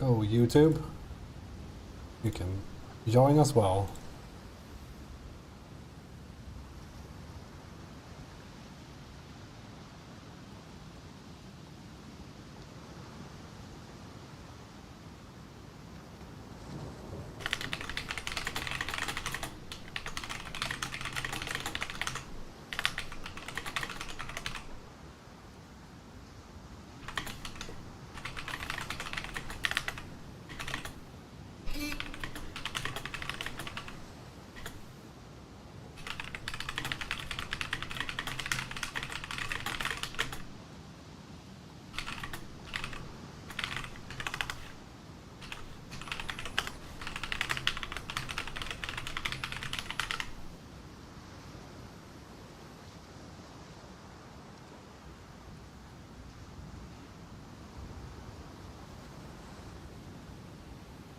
Oh, YouTube, you can join as well.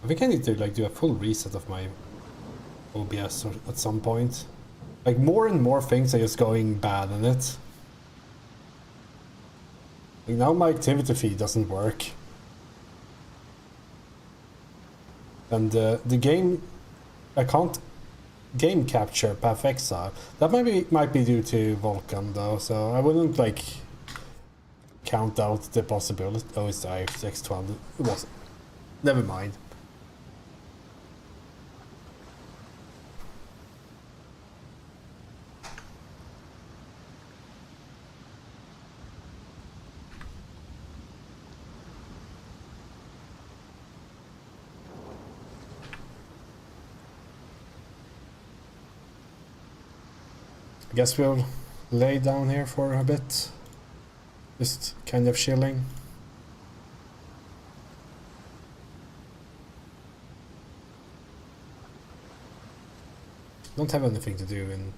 I think I need to like do a full reset of my OBS at some point. Like more and more things are just going bad in it. Like now my activity feed doesn't work. And the game, I can't game capture Path Exile. That might be due to Vulkan though, so I wouldn't like count out the possibility. Oh, it's the IX12. It wasn't. Never mind. I guess we'll lay down here for a bit. Just kind of chilling. Don't have anything to do in...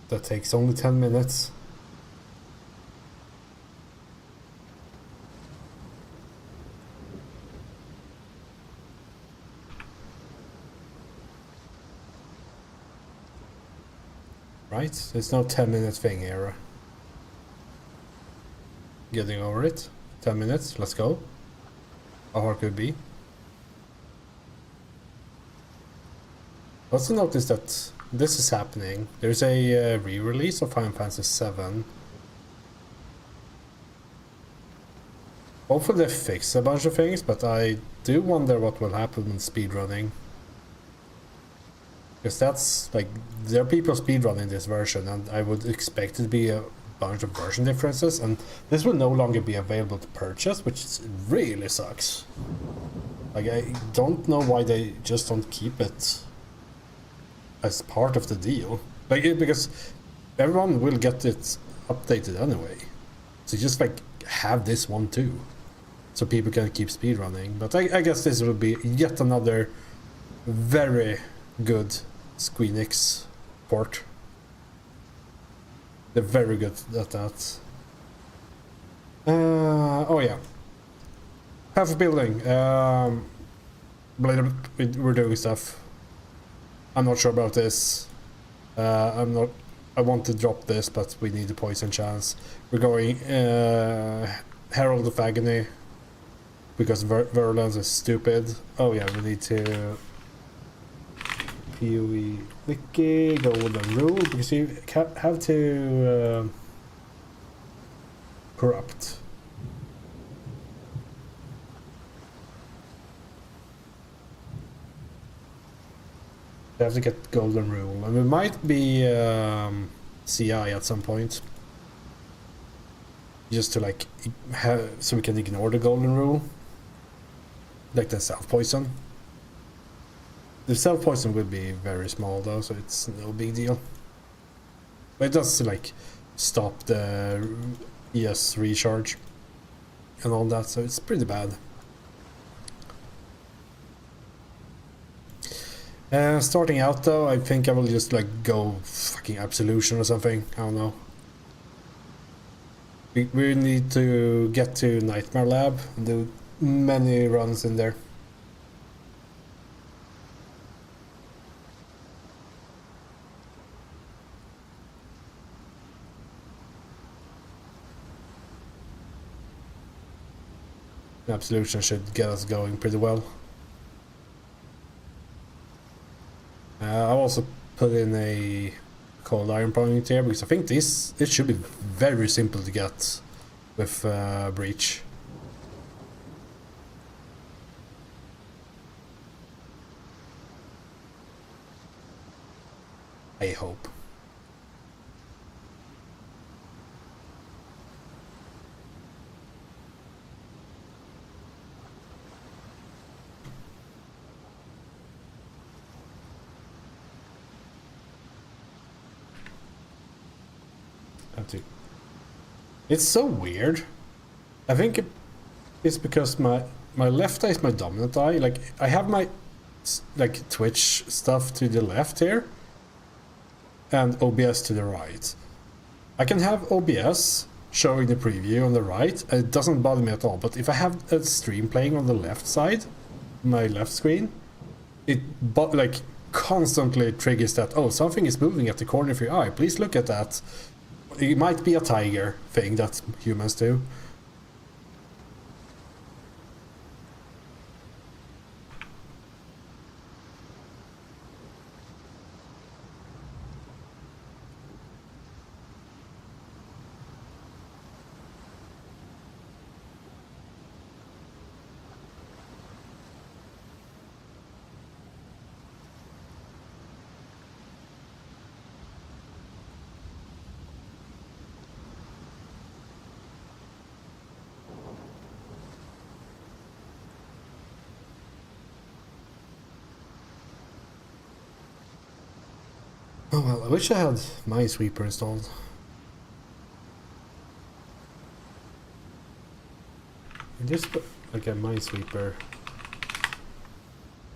That takes only 10 minutes. Right? There's no 10-minute thing here. Getting over it. 10 minutes, let's go. How hard could it be? Also notice that this is happening. There's a re-release of Final Fantasy VII. Hopefully they fix a bunch of things, but I do wonder what will happen with speedrunning. Because that's like, there are people speedrunning this version, and I would expect it to be a bunch of version differences, and this will no longer be available to purchase, which really sucks. Like, I don't know why they just don't keep it as part of the deal. Like, because everyone will get it updated anyway. So just like have this one too, so people can keep speedrunning. But I guess this will be yet another very good Squeenix port. They're very good at that. Oh yeah. Half a building. We're doing stuff. I'm not sure about this. I want to drop this, but we need a poison chance. We're going Herald of Agony because Virulence is stupid. Oh yeah, we need to PoE Wiki, Golden Rule, because you have to corrupt. You have to get Golden Rule, and we might be CI at some point. Just to like have, so we can ignore the Golden Rule, like the self-poison. The self-poison will be very small though, so it's no big deal. But it does like stop the ES recharge and all that, so it's pretty bad. Starting out though, I think I will just like go fucking Absolution or something, I don't know. We need to get to Nightmare Lab and do many runs in there. Absolution should get us going pretty well. I'll also put in a cold iron point here because I think it should be very simple to get with breach. I hope. It's so weird. I think it's because my left eye is my dominant eye. Like I have my like Twitch stuff to the left here and OBS to the right. I can have OBS showing the preview on the right and it doesn't bother me at all, but if I have a stream playing on the left side, my left screen, it like constantly triggers that, oh, something is moving at the corner of your eye, please look at that. It might be a tiger thing that humans do. Oh well, I wish I had Minesweeper installed. Just like a Minesweeper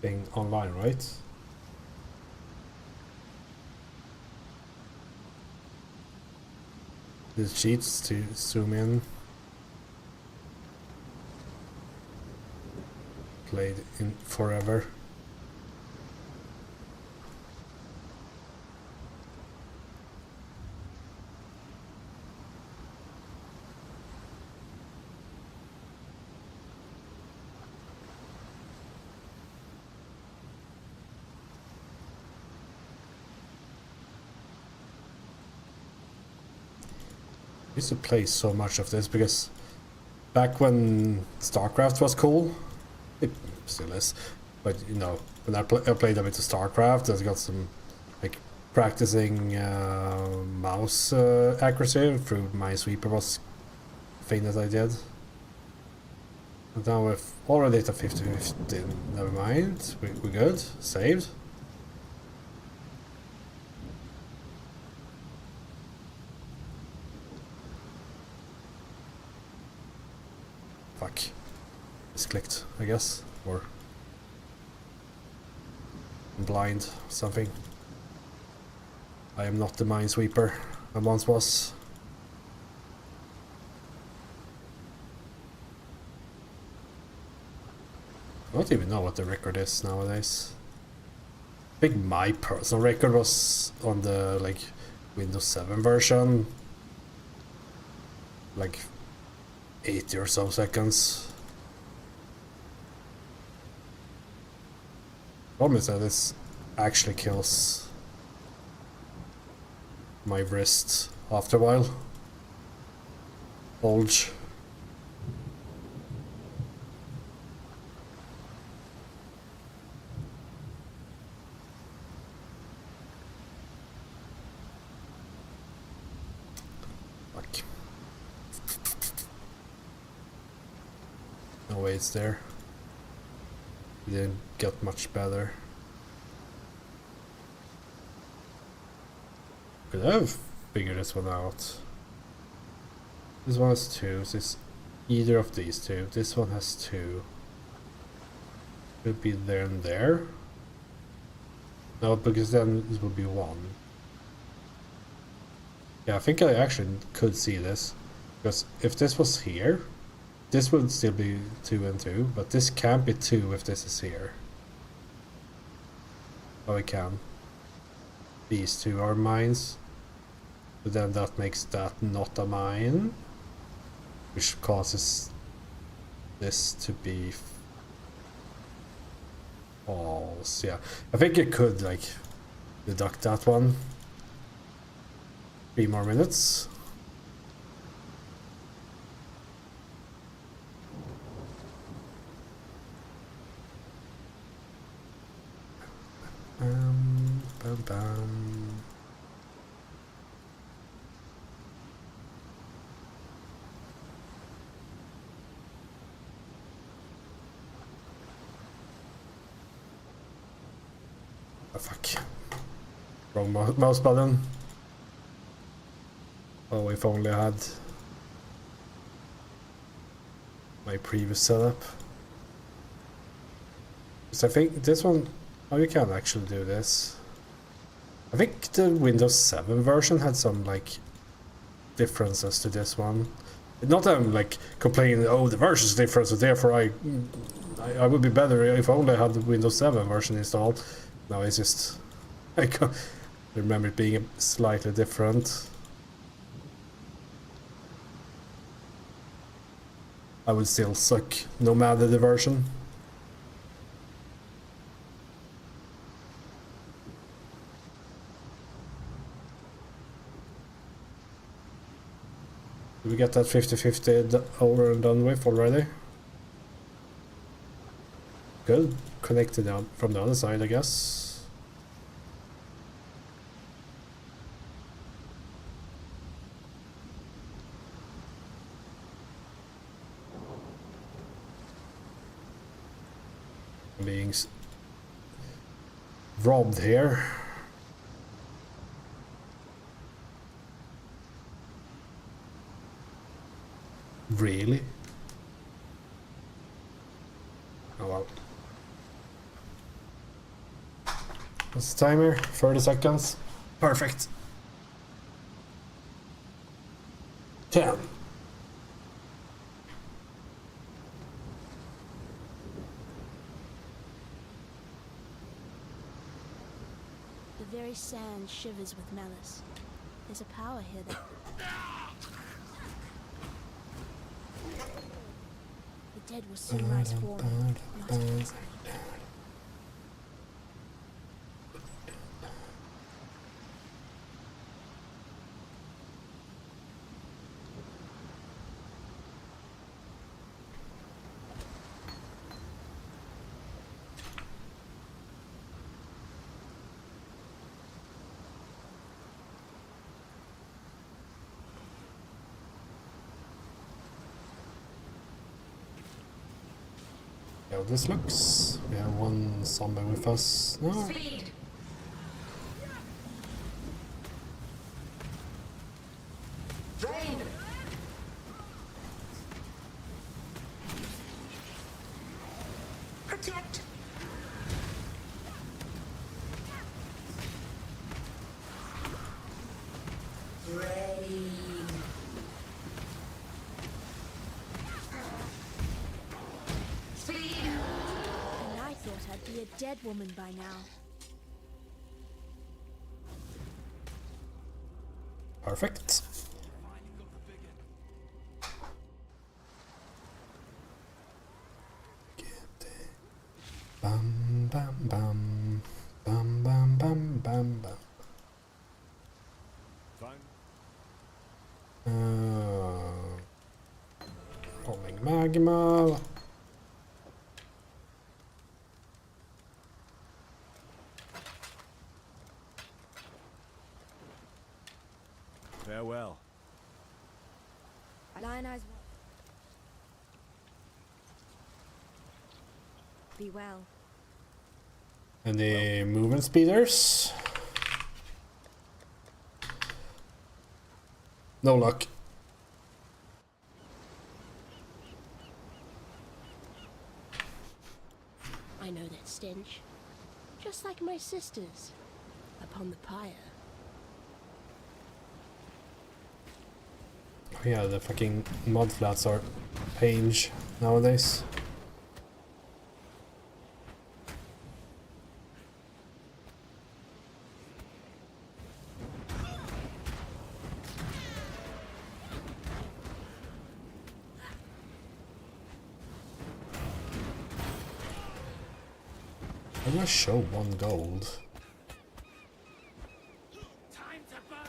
thing online, right? There's cheats to zoom in. Played in forever. I used to play so much of this because back when StarCraft was cool, it still is, but you know, when I played a bit of StarCraft, I got some like practicing mouse accuracy through Minesweeper was the thing that I did. And now we're already at a 50-50, never mind, we're good, saved. Fuck. Misclicked, I guess. Or I'm blind, something. I am not the Minesweeper I once was. I don't even know what the record is nowadays. I think my personal record was on the like Windows 7 version. Like 80 or so seconds. Problem is that this actually kills my wrist after a while. Bulge. No way it's there. It didn't get much better. Could have figured this one out. This one has 2, so it's either of these 2. This one has 2. Could be there and there. No, because then it would be 1. Yeah, I think I actually could see this. Because if this was here, this would still be 2 and 2, but this can't be 2 if this is here. Oh, it can. These 2 are mines. But then that makes that not a mine. Which causes this to be false. Yeah, I think it could like deduct that one. 3 more minutes. Bam, bam. Oh, fuck. Wrong mouse button. Oh, if only I had my previous setup. Because I think this one, oh, you can actually do this. I think the Windows 7 version had some like differences to this one. Not that I'm like complaining, oh, the version's different, so therefore I would be better if only I had the Windows 7 version installed. No, it's just I can't remember it being slightly different. I would still suck no matter the version. Did we get that 50-50 over and done with already? Good. Connected out from the other side, I guess. Being robbed here. Really? Oh well. What's the timer? 30 seconds. Perfect. 10. The very sand shivers with malice. There's a power here that... The dead will soon rise for me. How this looks. We have one zombie with us. No. Speed. Drain. Protect. Ready. I'd be a dead woman by now. Perfect. Bam bam bam bam bam bam bam bam. Rolling magma. Farewell. Lion-Eyes. Be well. And the movement speeders. No luck. I know that stench. Just like my sisters. Upon the pyre. Oh yeah, the fucking mud flats are page nowadays. How do I show 1 gold? Time to burn.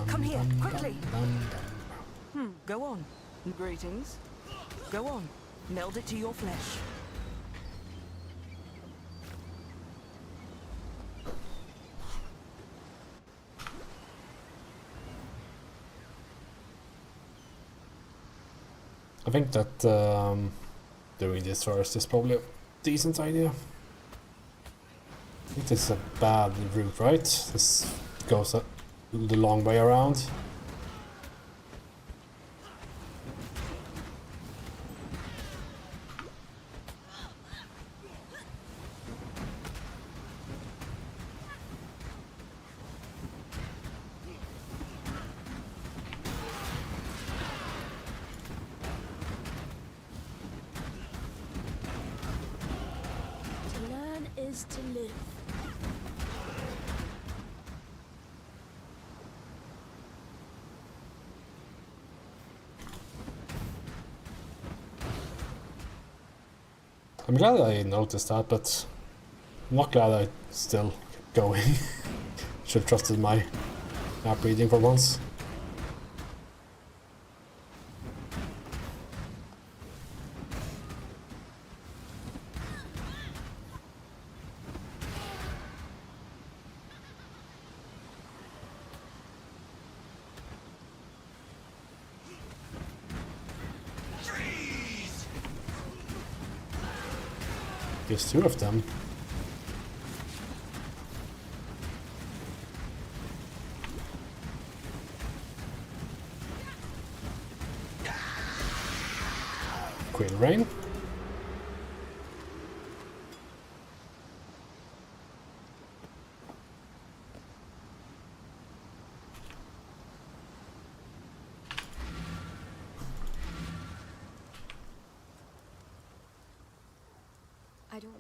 Come here, quickly. Dum. Go on. Greetings. Go on. Meld it to your flesh. I think that doing this first is probably a decent idea. I think this is a bad route, right? This goes the long way around. To learn is to live. I'm glad I noticed that, but I'm not glad I still kept going. Should have trusted my map reading for once. There's 2 of them. Quill Rain. I don't.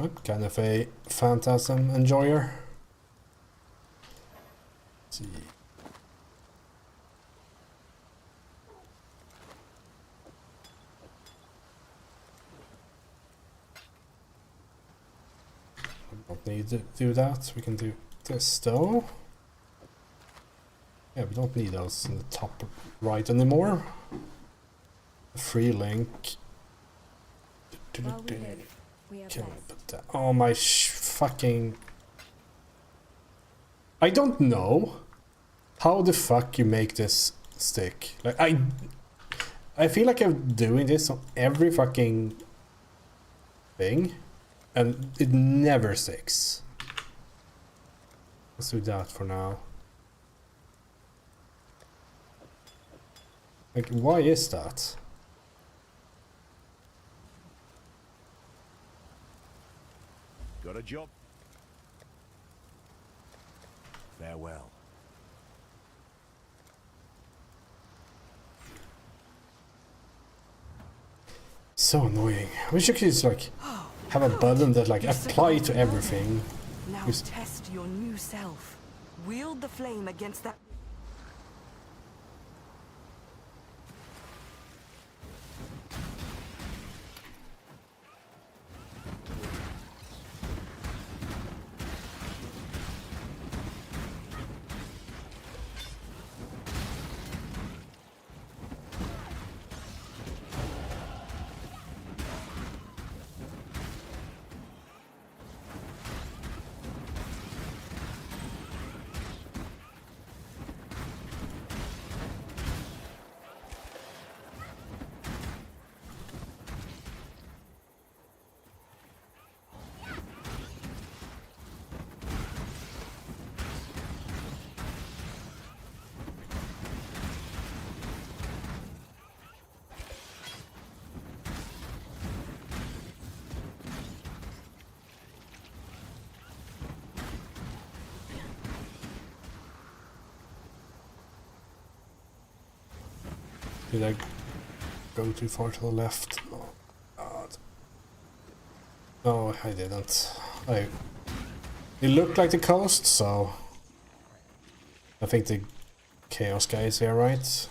I'm kind of a phantasm enjoyer. Let's see. Don't need to do that. We can do this though. Yeah, we don't need those in the top right anymore. Free link. While we live, we are Can I blessed. put that? Oh my fucking. I don't know how the fuck you make this stick. Like I feel like I'm doing this on every fucking thing, and it never sticks. Let's do that for now. Like, why is that? Got a job. Farewell. So annoying. I wish you could just like have a button that like apply to everything. Now Just- test your new self. Wield the flame against that. Did I go too far to the left? Oh, God. No, I didn't. It looked like the coast, so I think the Chaos guy is here, right?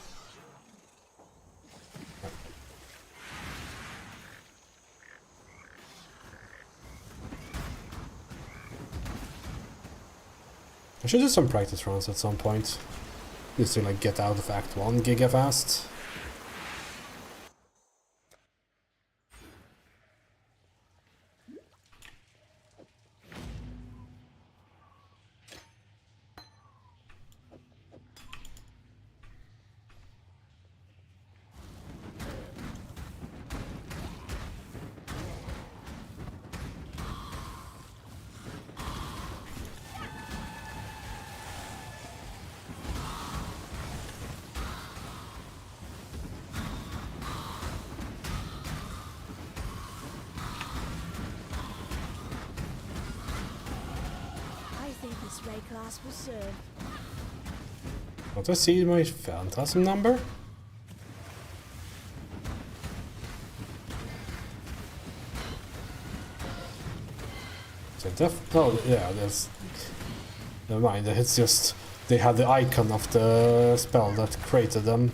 I should do some practice runs at some point. Just to like get out of Act 1 giga fast. I think this ray class will serve. Don't I see my phantasm number? Oh yeah, there's... Never mind, it's just... They had the icon of the spell that created them.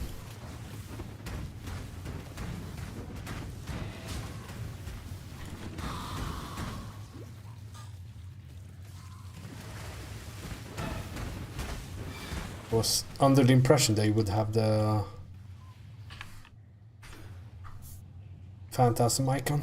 Was under the impression they would have the phantasm icon.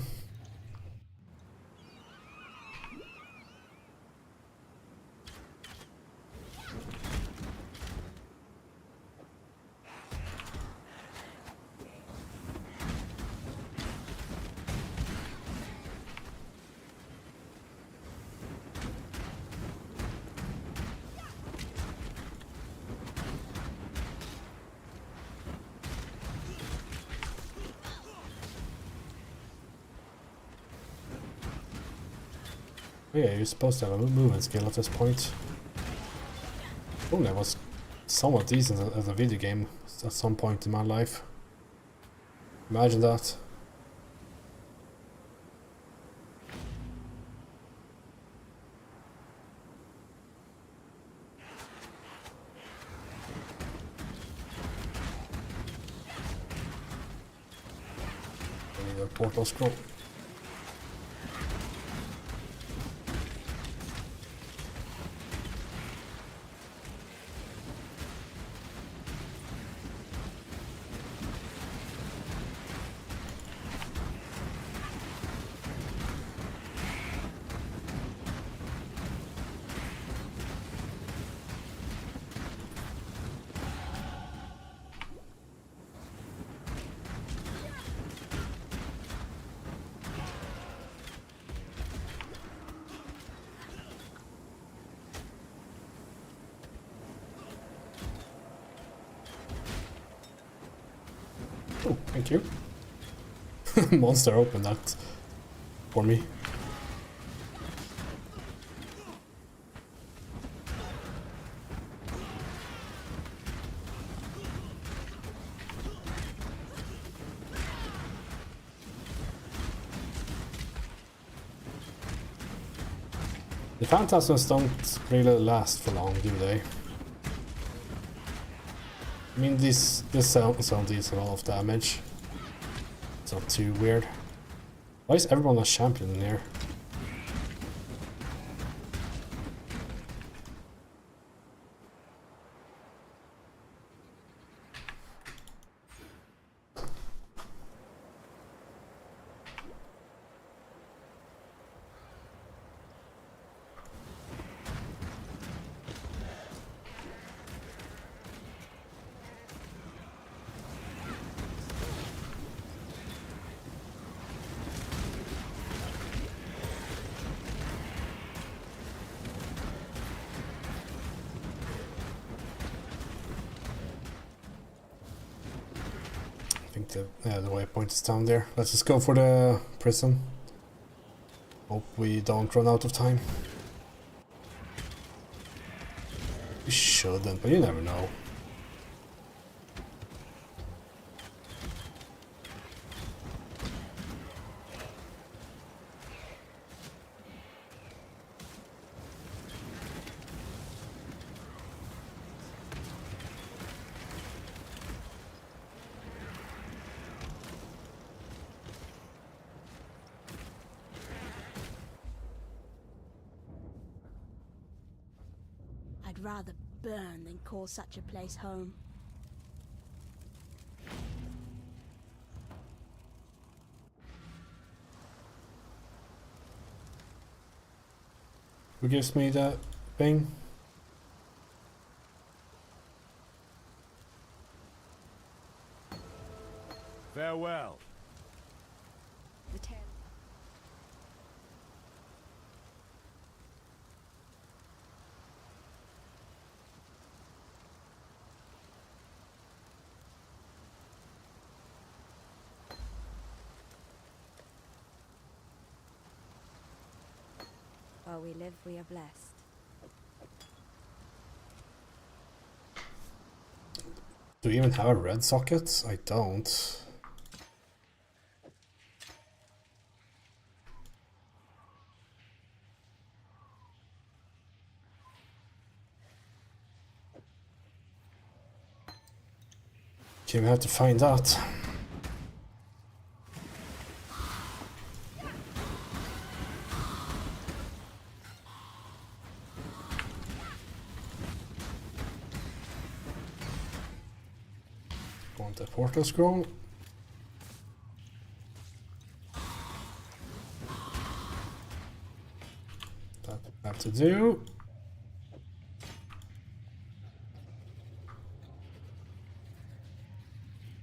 Oh yeah, you're supposed to have a movement skill at this point. Oh, that was somewhat decent as a video game at some point in my life. Imagine that. I need a portal scroll. Oh, thank you. Monster opened that for me. The phantasms don't really last for long, do they? I mean, this sound deals a lot of damage. It's not too weird. Why is everyone a champion in here? I think the waypoint is down there. Let's just go for the prison. Hope we don't run out of time. We shouldn't, but you never know. rather burn than call such a place home. Who gives me that thing? Farewell. The tale. While we live, we are blessed. Do we even have a red socket? I don't. Okay, we have to find that. Want the portal scroll? That we have to do.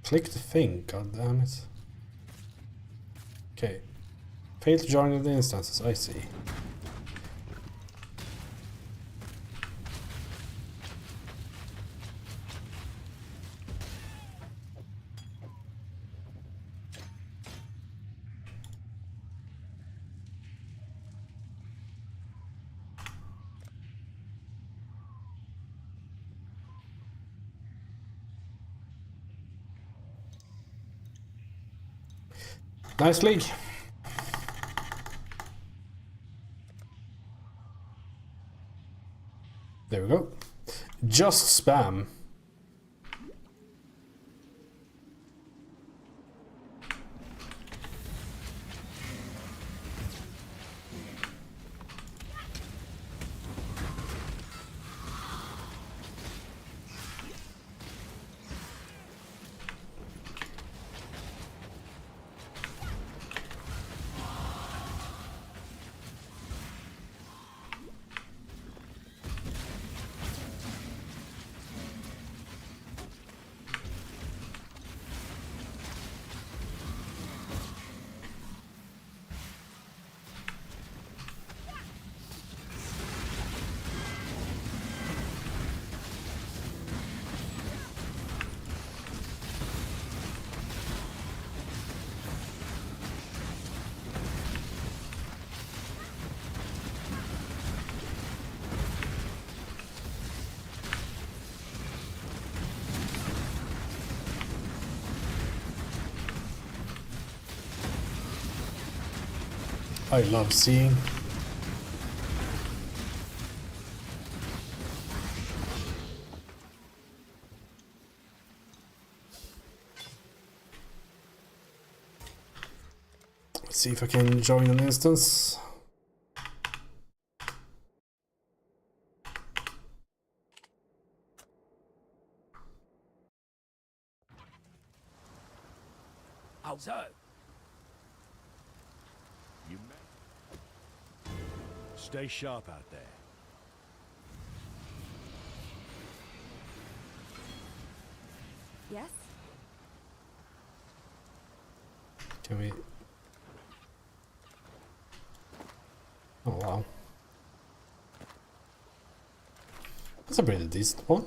Click the thing, god damn it. Okay. Fail to join the instances, I see. Nice league. There we go. Just spam. I love seeing. Let's see if I can join an instance. So. You may. Stay sharp out there. Yes? Can we? Oh wow. That's a pretty decent one.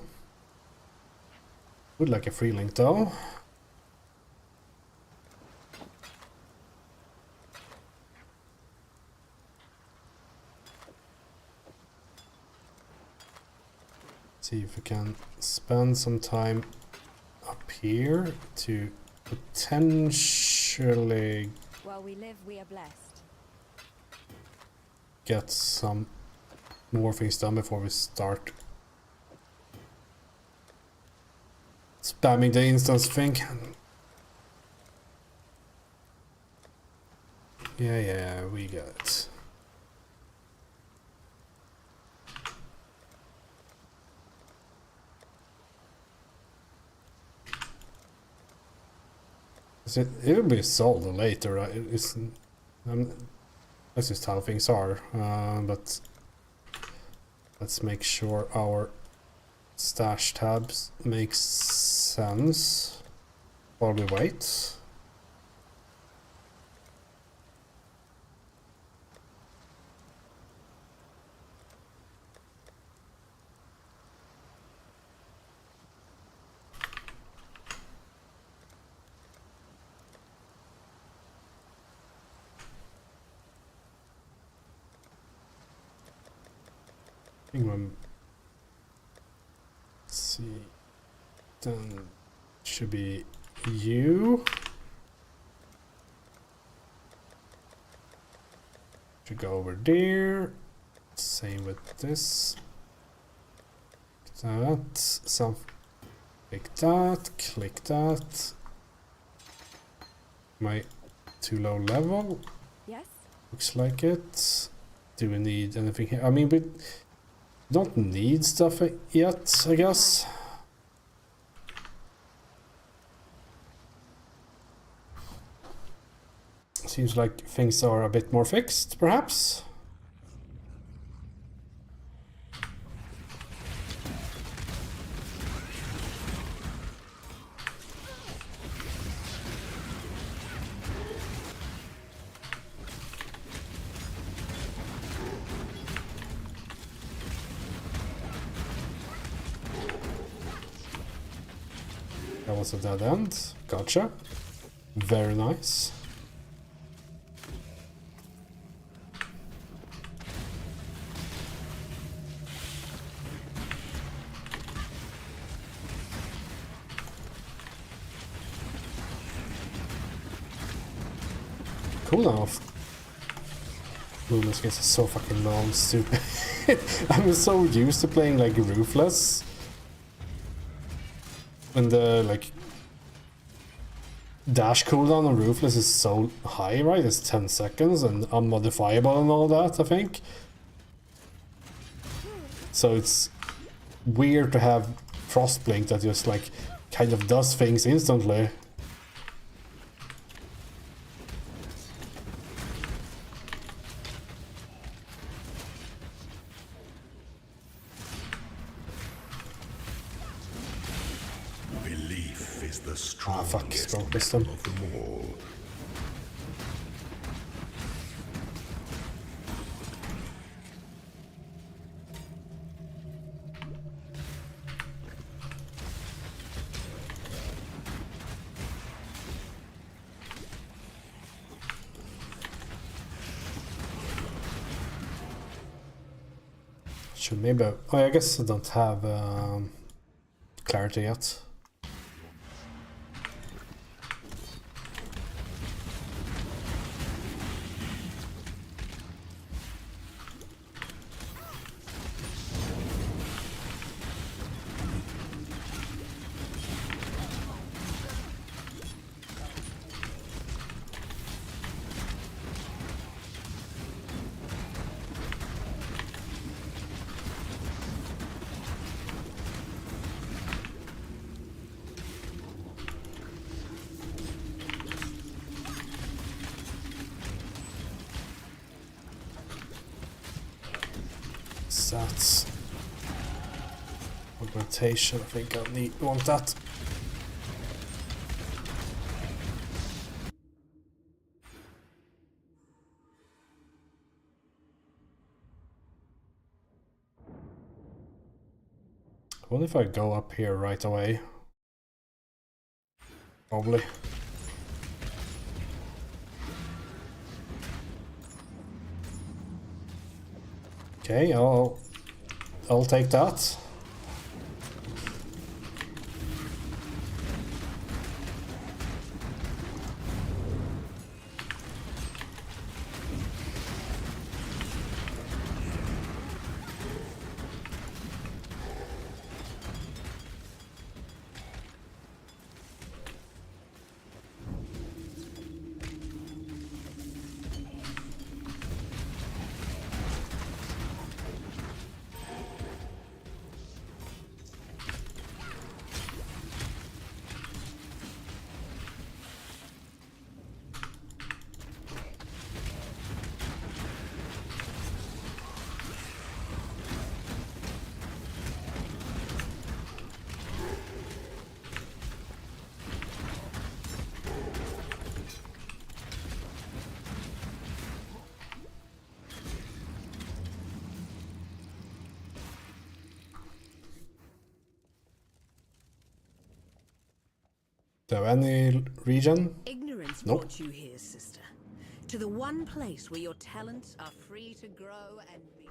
Would like a free link though. See if we can spend some time up here to potentially While we live, we are blessed. get some more things done before we start spamming the instance thing. Yeah, we got it. It will be solved later. That's just how things are. But let's make sure our stash tabs make sense while we wait. Let's see, then should be you. Should go over there. Same with this. That, some, click that. Am I too low level? Yes? Looks like it. Do we need anything here? I mean, we don't need stuff yet, I guess. Seems like things are a bit more fixed, perhaps. That was a dead end. Gotcha. Very nice. Cooldown of movement skills is so fucking long, stupid. I'm so used to playing like Ruthless. When the like dash cooldown on Ruthless is so high, right? It's 10 seconds and unmodifiable and all that, I think. So it's weird to have Frostblink that just like kind of does things instantly. Ah, fuck, stroke system. Of them all. Should maybe... Oh, I guess I don't have clarity yet. Stats. Augmentation, I think I want that. What if I go up here right away? Probably. Okay, I'll take that. Do you have any region? Ignorance Nope. brought you here, sister. To the one place where your talents are free to grow and be.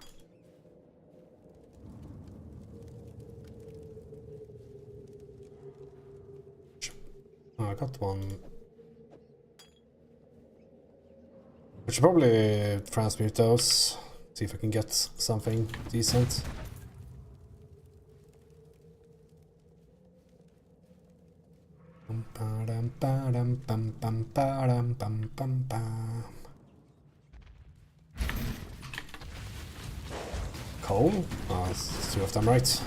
Oh, I got one. I should probably transmute those. See if I can get something decent. Coal? Oh, it's two of them, right?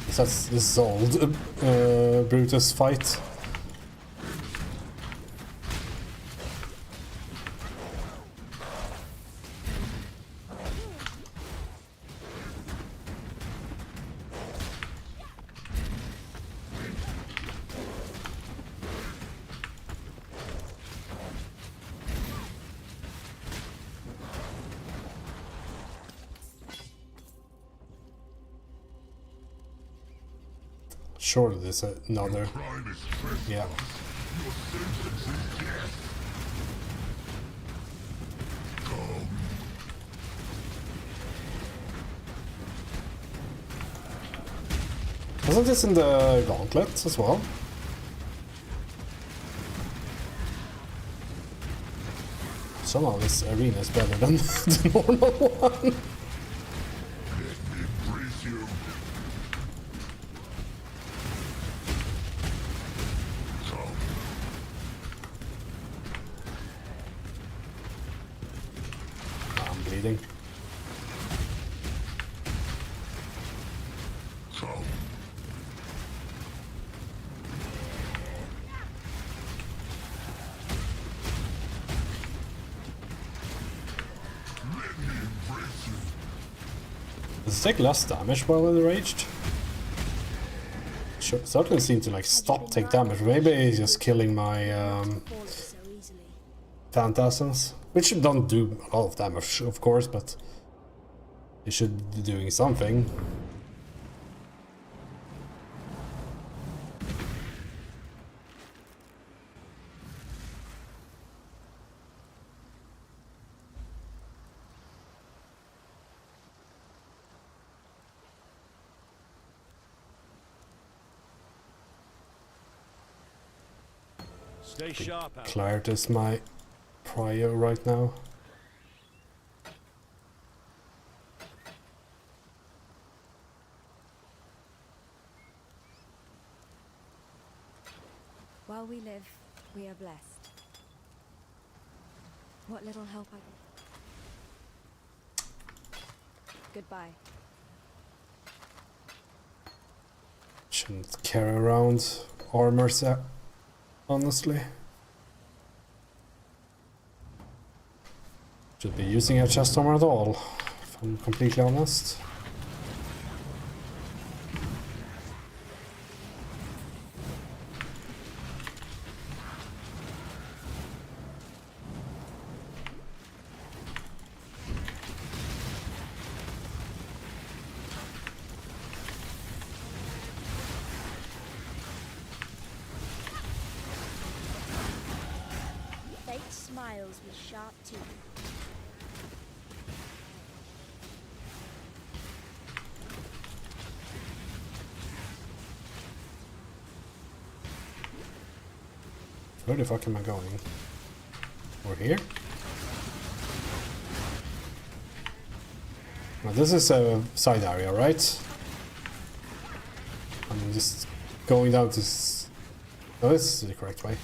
This is old Brutus fight. Surely there's another. Yeah. Wasn't this in the gauntlet as well? Somehow this arena is better than the normal one. I'm bleeding. Does it take less damage while enraged? Sure, certainly seem to like stop take damage. Maybe he's just killing my Fall so easily. phantasms, which don't do a lot of damage, of course, but they should be doing something. Stay sharp out. Claret is my prior right now. While we live, we are blessed. What little help I can. Goodbye. Shouldn't carry around armor set, honestly. Should be using a chest armor at all, if I'm completely honest. Fate smiles with sharp teeth. Where the fuck am I going? Over here? Now this is a side area, right? I'm just going down to... Oh, this is the correct way.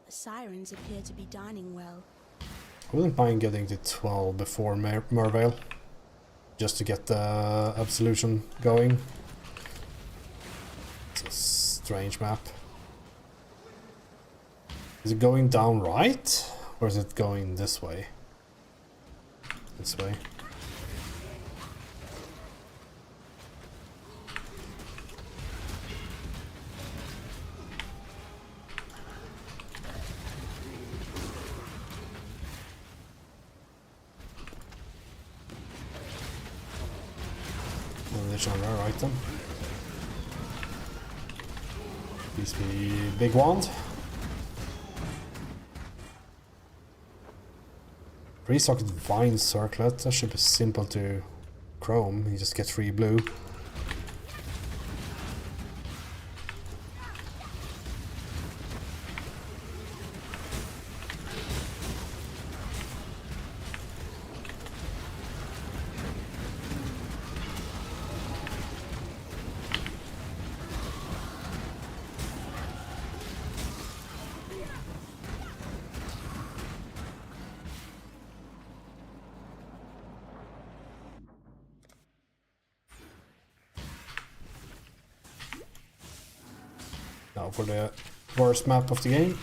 The sirens appear to be dining well. I wouldn't mind getting to 12 before Mervale, just to get the absolution going. It's a strange map. Is it going down right? Or is it going this way? This way. damage on our item. Please be big wand. Resocket Vine Circlet, that should be simple to chrome, you just get 3 blue. Now for the worst map of the game.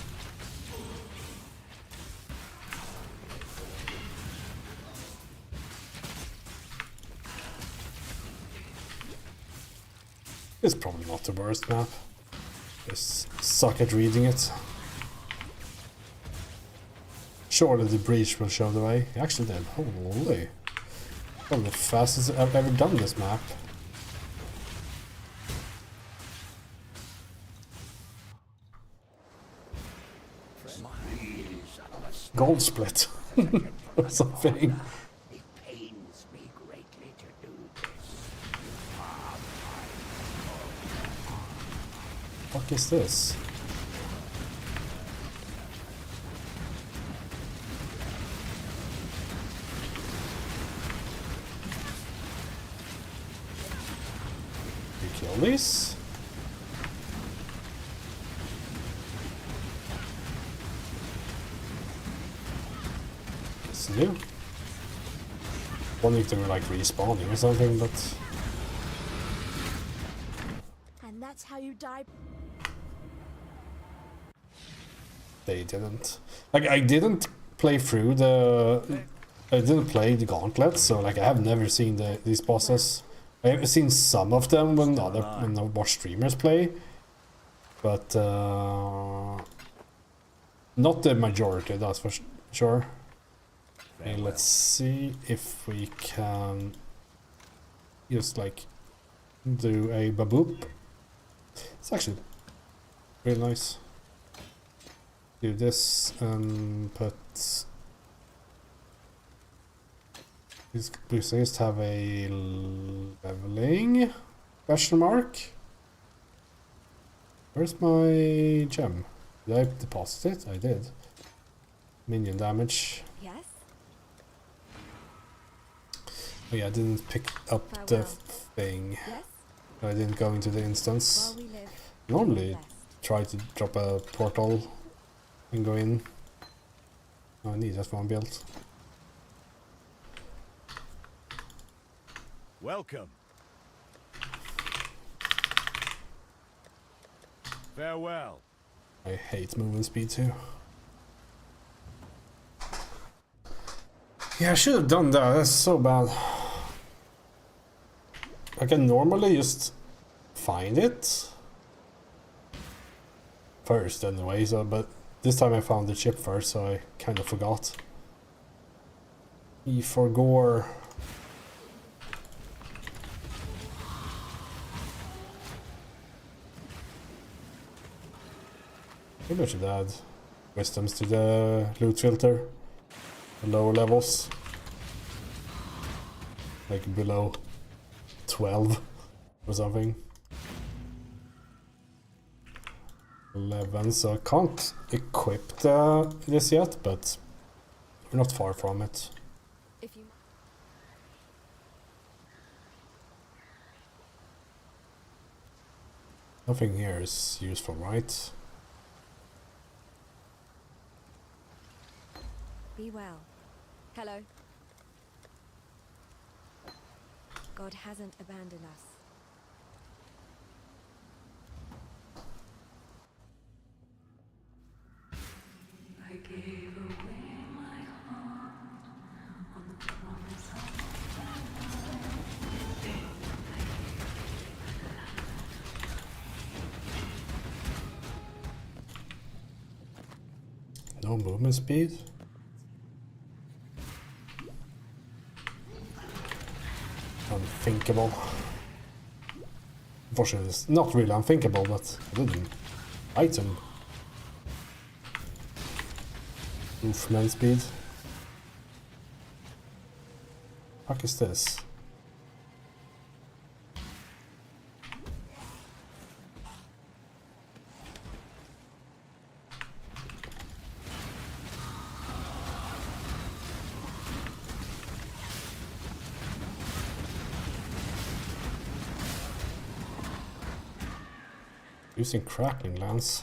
It's probably not the worst map. Just suck at reading it. Surely the breach will show the way. It actually did. Holy. Probably the fastest I've ever done this map. Gold split or something. It pains me greatly to do this. What is this? You kill these? New. Wondering if they were like respawning or something, but And that's how you die. they didn't. Like I didn't play through the. I didn't play the gauntlet, so like I have never seen these bosses. I have seen some of them when I watch streamers play, but not the majority. That's for sure. Okay, let's see if we can just like do a baboop. It's actually really nice. Do this and put these just have a leveling question mark. Where's my gem? Did I deposit it? I did. Minion damage. Yes? Oh yeah, I didn't pick up the thing. Yes? I didn't go into the instance. While we live, Normally we are blessed. try to drop a portal and go in. Oh, I need that one built. Welcome. Farewell. I hate movement speed too. Yeah, I should have done that. That's so bad. I can normally just find it first anyway, so but this time I found the chip first, so I kind of forgot. E for gore. Maybe I should add wisdoms to the loot filter. The lower levels. Like below 12 or something. 11, so I can't equip this yet, but we're not far from it. If you Nothing here is useful, right? be well. Hello. God hasn't abandoned us. I gave away my heart on the promise of No movement speed? Unthinkable. unfortunately, it's not really unthinkable, but I didn't. Item. Movement speed. Fuck is this? Using crackling lance.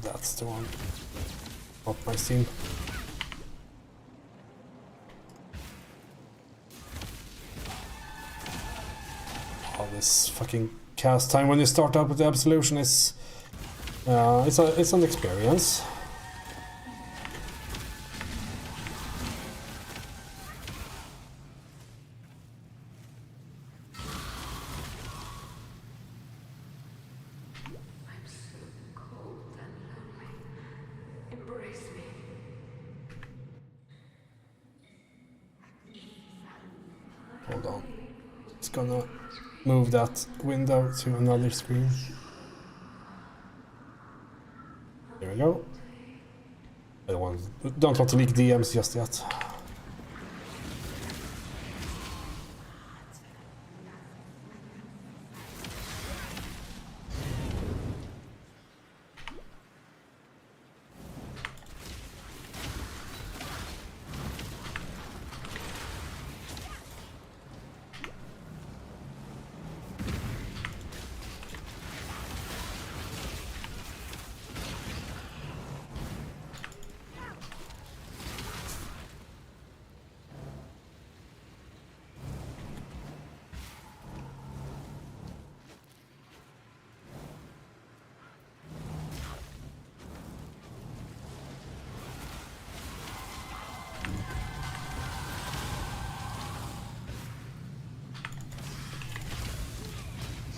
That's the one. Not my scene. Oh, this fucking cast time when you start out with the absolution is it's an experience. I'm so cold and lonely. Embrace me. Hold on. It's gonna move that window to another screen. There we go. I don't want to leak DMs just yet.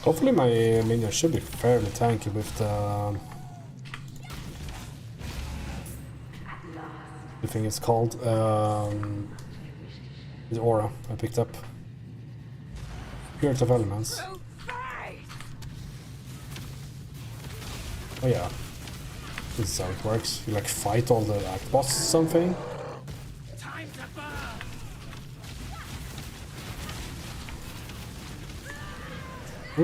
Hopefully my minion should be fairly tanky with the thing it's called, the aura I picked up. Spirit of Elements. Oh yeah, this is how it works. You like fight all the act boss or something. Time to burn! She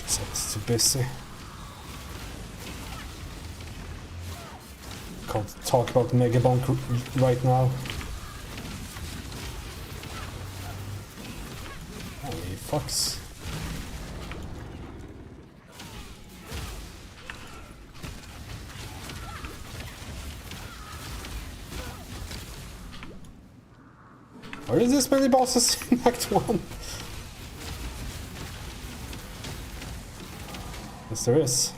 said it's too busy. Can't talk about Megabonk right now. Holy fucks. Are there this many bosses in Act 1? Yes, there is.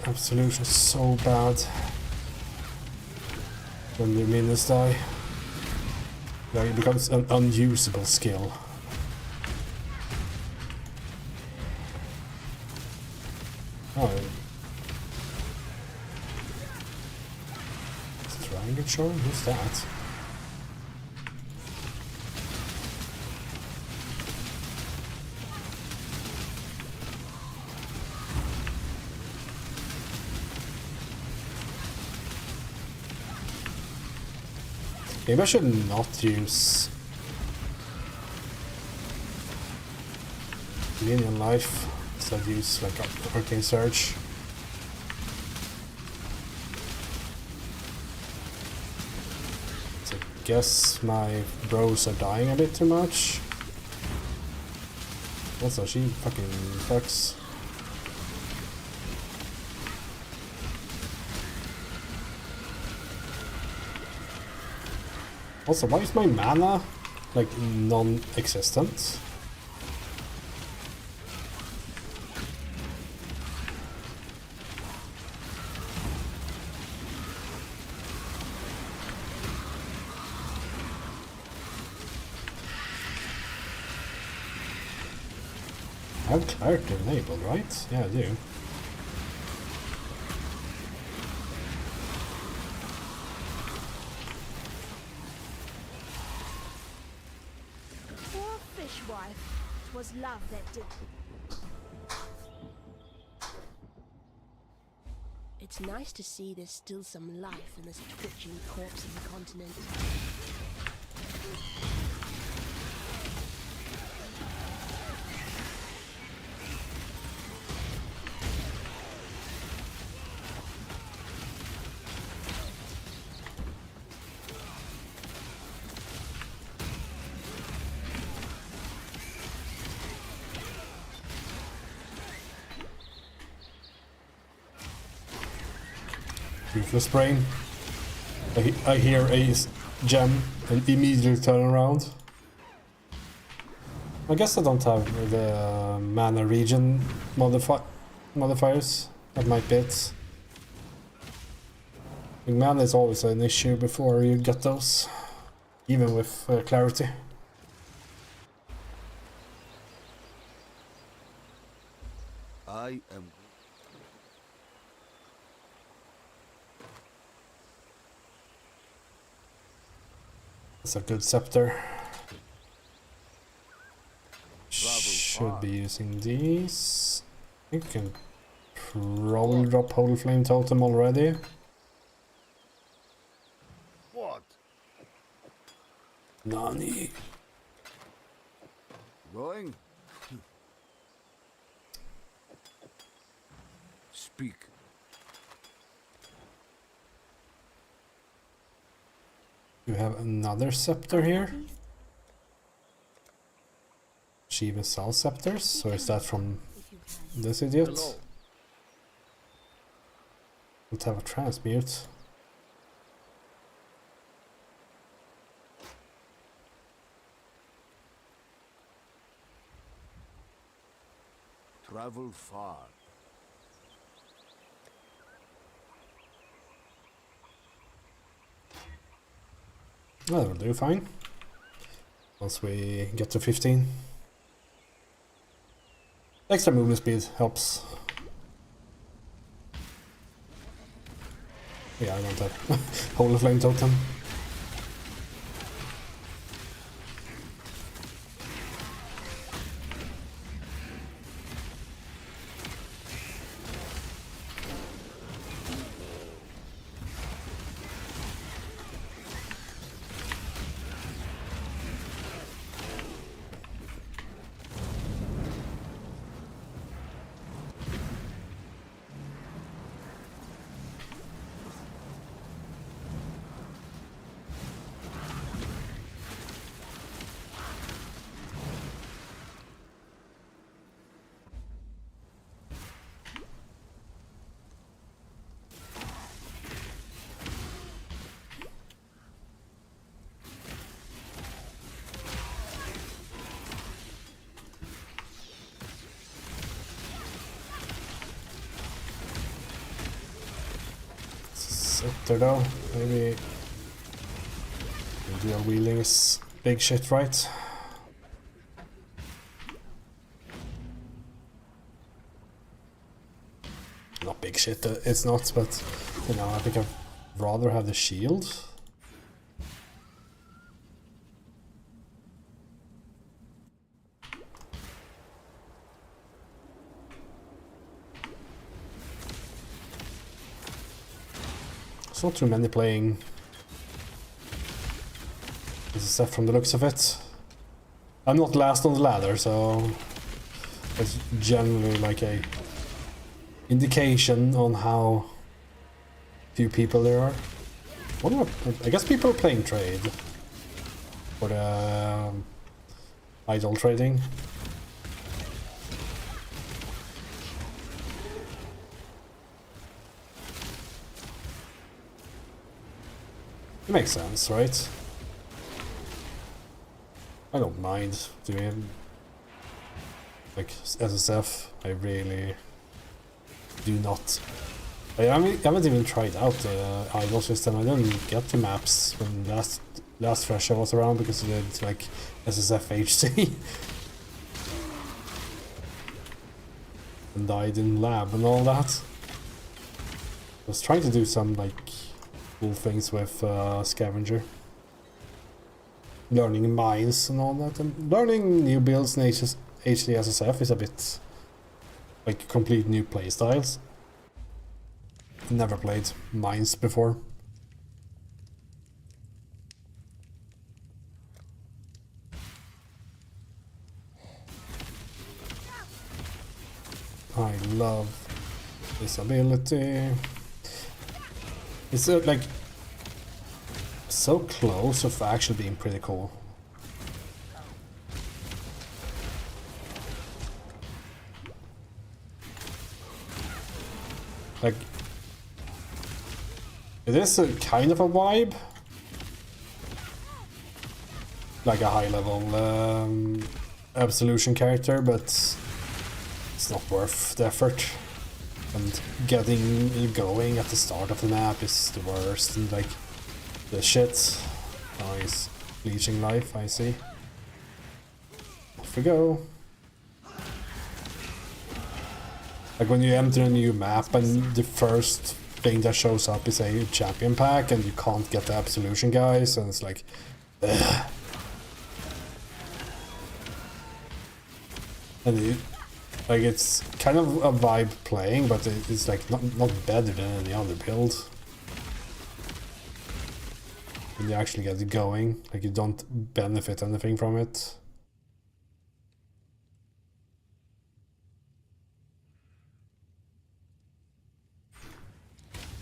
Absolution is so bad when your minions die. Like it becomes an unusable skill. Oh, is Triangle showing? Who's that? Maybe I should not use minion life, instead use like a Arcane Surge. guess my bros are dying a bit too much. Also, she fucking fucks. Also, why is my mana like non-existent? I have clarity enabled, right? Yeah, I do. Poor fishwife. 'Twas love that did. It's nice to see there's still some life in this twitching corpse of the continent. Toothless brain. I hear a gem and immediately turn around. I guess I don't have the mana region modifiers. That might be it. Mana is always an issue before you get those, even with clarity. I am. It's a good scepter. Should be using these. I think we can probably drop Holy Flame Totem already. What? Nani? Going? Speak. You have another scepter here. Shiva Sal scepters. So is that from this idiot? Hello. Don't have a transmute. Travel far. Well, that'll do fine. Once we get to 15. Extra movement speed helps. Yeah, I want that. Holy Flame Totem. Scepter though, maybe dual wheeling is big shit, right? Not big shit, it's not, but you know, I think I'd rather have the shield. There's not too many playing SSF from the looks of it. I'm not last on the ladder, so it's generally like a indication on how few people there are. I guess people are playing trade. for the idol trading. It makes sense, right? I don't mind doing like SSF. I really do not. I haven't even tried out the idol system. I didn't get the maps when last Phrecia was around because it did like SSF HC and died in lab and all that. I was trying to do some like cool things with Scavenger. Learning mines and all that, and learning new builds in HD SSF is a bit like complete new playstyles. Never played mines before. I love this ability. It's like so close of actually being pretty cool. Like, it is a kind of a vibe, like a high level Absolution character, but it's not worth the effort. And getting going at the start of the map is the worst, and like the shit. Oh, he's leeching life, I see. Off we go. Like when you enter a new map and the first thing that shows up is a champion pack and you can't get the Absolution guys, and it's like ugh. And like it's kind of a vibe playing, but it's like not better than any other build. When you actually get it going, like you don't benefit anything from it.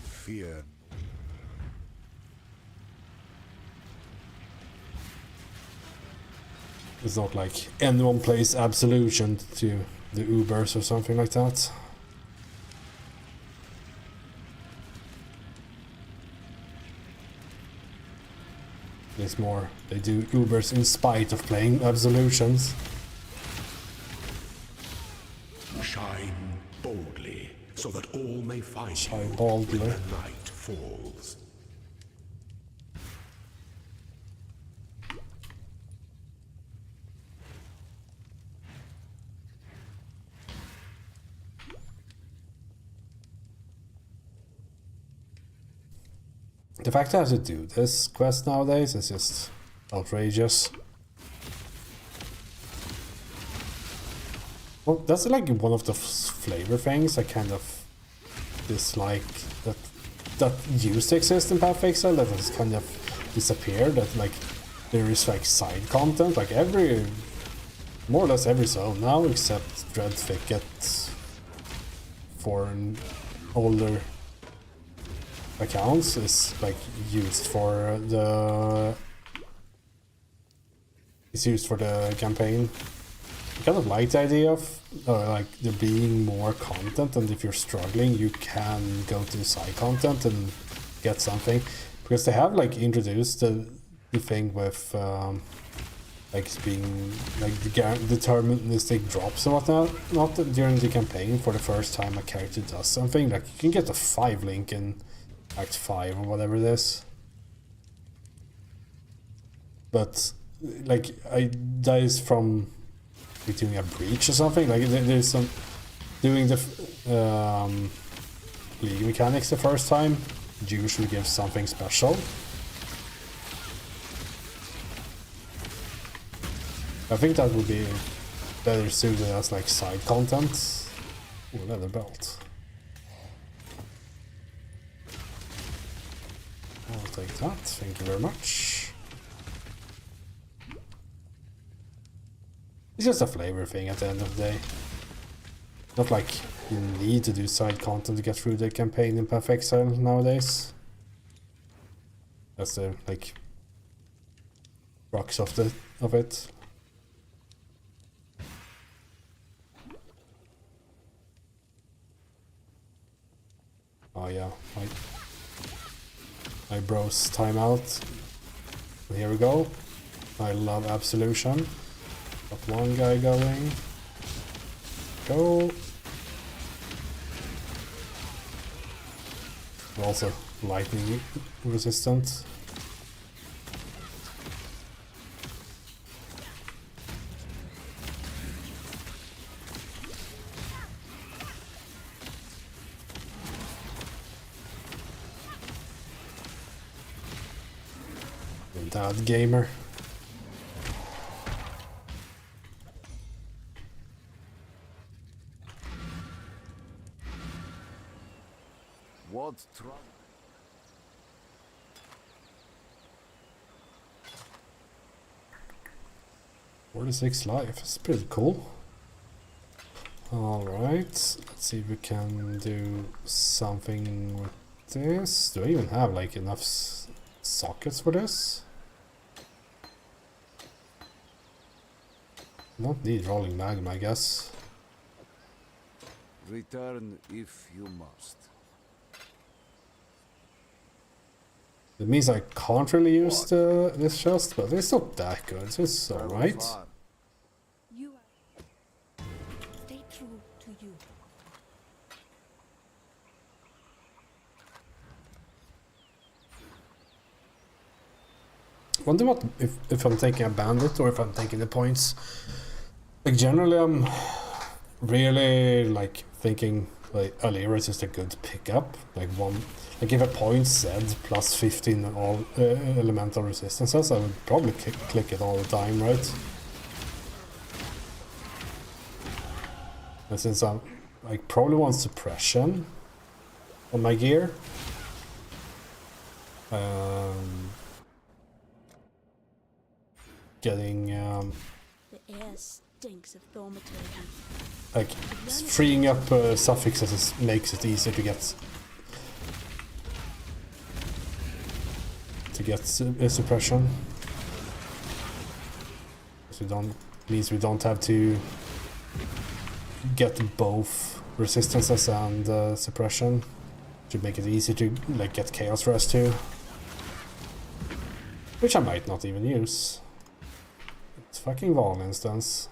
Fear. It's not like anyone plays Absolution to the Ubers or something like that. It's more, they do Ubers in spite of playing Absolutions. Shine boldly, so that all may find Shine you boldly. when the night falls. The fact that I have to do this quest nowadays is just outrageous. Well, that's like one of the flavor things I kind of dislike that used to exist in Path of Exile, that has kind of disappeared. That like there is like side content, like more or less every zone now, except Dread Thicket for an older accounts is like used for the campaign. I kind of like the idea of like there being more content, and if you're struggling you can go to side content and get something, because they have like introduced the thing with like being like the deterministic drops and whatnot, not during the campaign. For the first time a character does something, like you can get a 5 link in Act 5 or whatever it is. But like that is from like doing a breach or something. Like there's some doing the league mechanics the first time usually gives something special. I think that would be better suited as like side content. Ooh, leather belt. I'll take that, thank you very much. It's just a flavor thing at the end of the day. Not like you need to do side content to get through the campaign in Path of Exile nowadays. That's the like rocks of it. Oh yeah, my bro's timeout. Here we go. I love Absolution. Got one guy going. Go. Also lightning resistant. Dad gamer. What's trouble? "46 life. It's pretty cool. Alright, let's see if we can do something with this. Do I even have like enough sockets for this? Don't need rolling magma, I guess. Return if you must. It means I can't really use this chest, but it's not that good, so it's alright. You are... Stay true to you. Wonder what if I'm taking a bandit or if I'm taking the points. Like generally I'm really like thinking like Alira is just a good pickup. Like if a point said plus 15 all elemental resistances, I would probably click it all the time, right? And since I'm like probably want suppression on my gear. Getting The air stinks of thaumaturgy. like freeing up suffixes makes it easier to get suppression. So means we don't have to get both resistances and suppression. Should make it easy to like get chaos rest too, which I might not even use. It's fucking Val instance.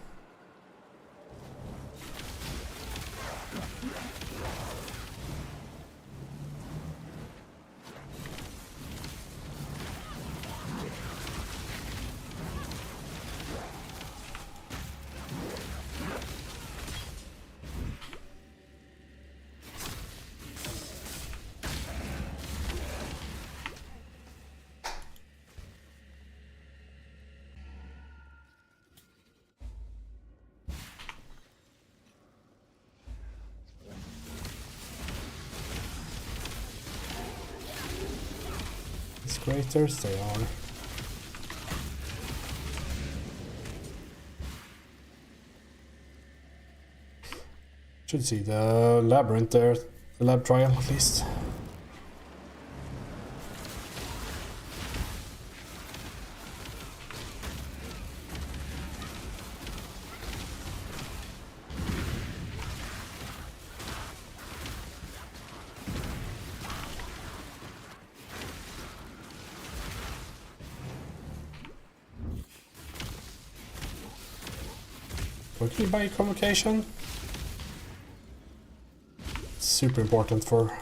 Craters they are. Should see the labyrinth there, the lab trial at least. Quickly buy convocation. Super important for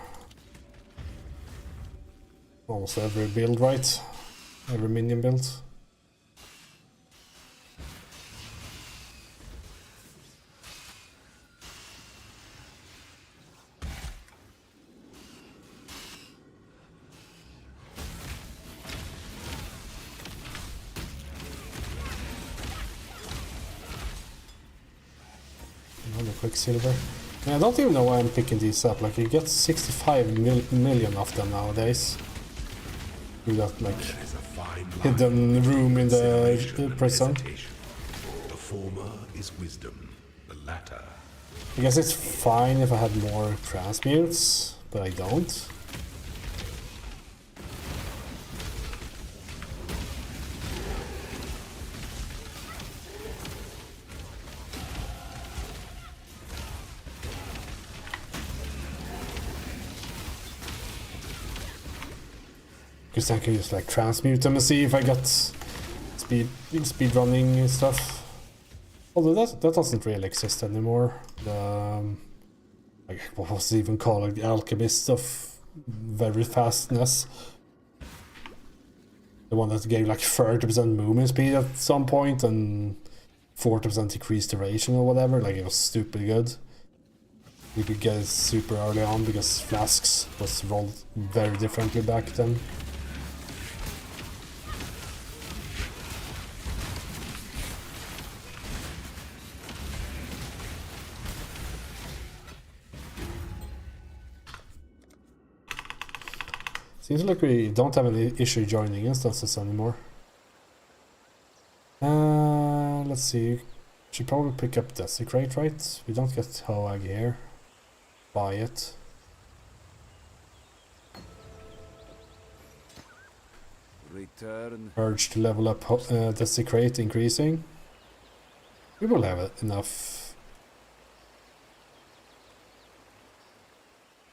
almost every build, right? Every minion build. Quicksilver. And I don't even know why I'm picking these up. Like you get 65 million of them nowadays. You got like hidden room in the prison. The former is wisdom, the latter. I guess it's fine if I had more transmutes, but I don't. Because I can just like transmute them and see if I got speed running stuff. Although that doesn't really exist anymore. The like what was it even called, like the alchemist of very fastness. The one that gave like 30% movement speed at some point and 40% decreased duration or whatever. Like it was stupid good. You could get it super early on because flasks was rolled very differently back then. Seems like we don't have any issue joining instances anymore. Let's see. Should probably pick up Desecrate, right? We don't get HoAg here. Buy it. Return. Urge to level up Desecrate increasing. We will have enough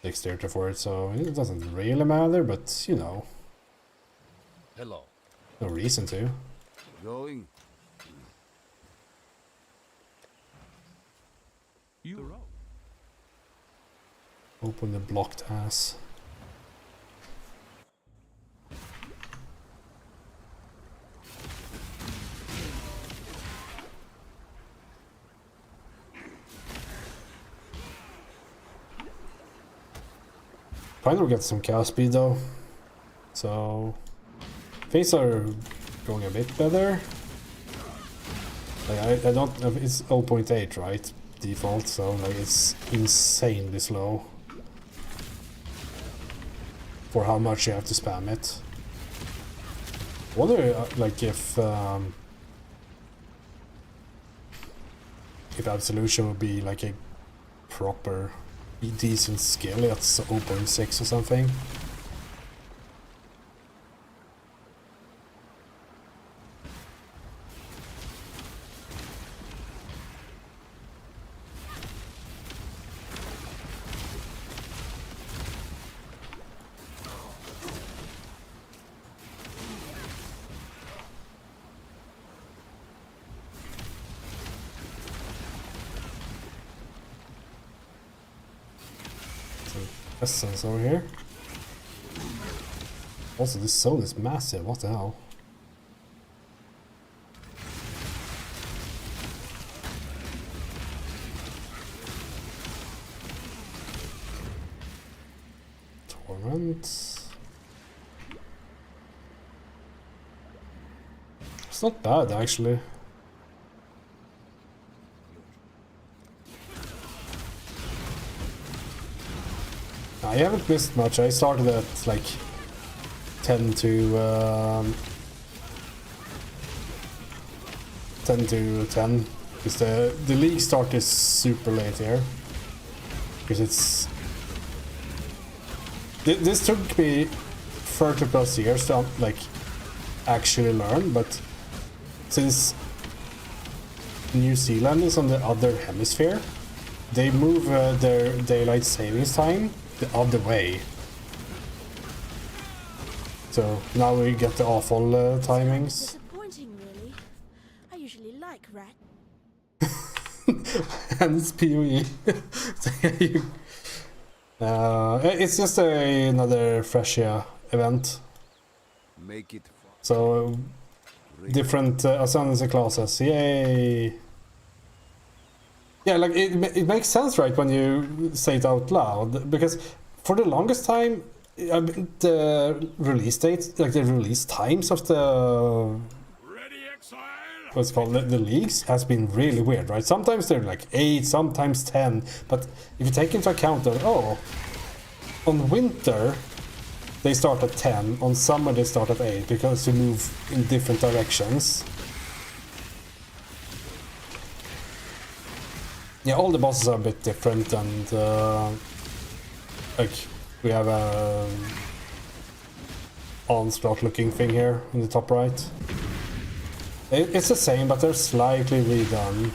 dexterity for it, so it doesn't really matter, but you know. Hello. No reason to. Going. Open the blocked ass. Finally get some chaos speed though. So things are going a bit better. Like I don't know, it's 0.8 right? Default, so like it's insanely slow for how much you have to spam it. I wonder like if Absolution would be like a proper decent skill at 0.6 or something. Essence over here. Also, this zone is massive. What the hell? Torment. It's not bad actually. I haven't missed much. I started at like 10 to 10 because the league start is super late here because it's this took me 30 plus years to like actually learn, but since New Zealand is on the other hemisphere, they move their daylight savings time the other way. So now we get the awful timings. Disappointing, really. I usually like rat. And it's PoE. It's just another Phrecia event. Make it. So different ascendancy classes. Yay! Yeah, like it makes sense, right, when you say it out loud, because for the longest time, the release dates, like the release times of the what's called the leagues has been really weird, right? Sometimes they're like 8, sometimes 10, but if you take into account that on winter they start at 10, on summer they start at 8 because you move in different directions. Yeah, all the bosses are a bit different, and like we have a onslaught looking thing here in the top right. It's the same, but they're slightly redone.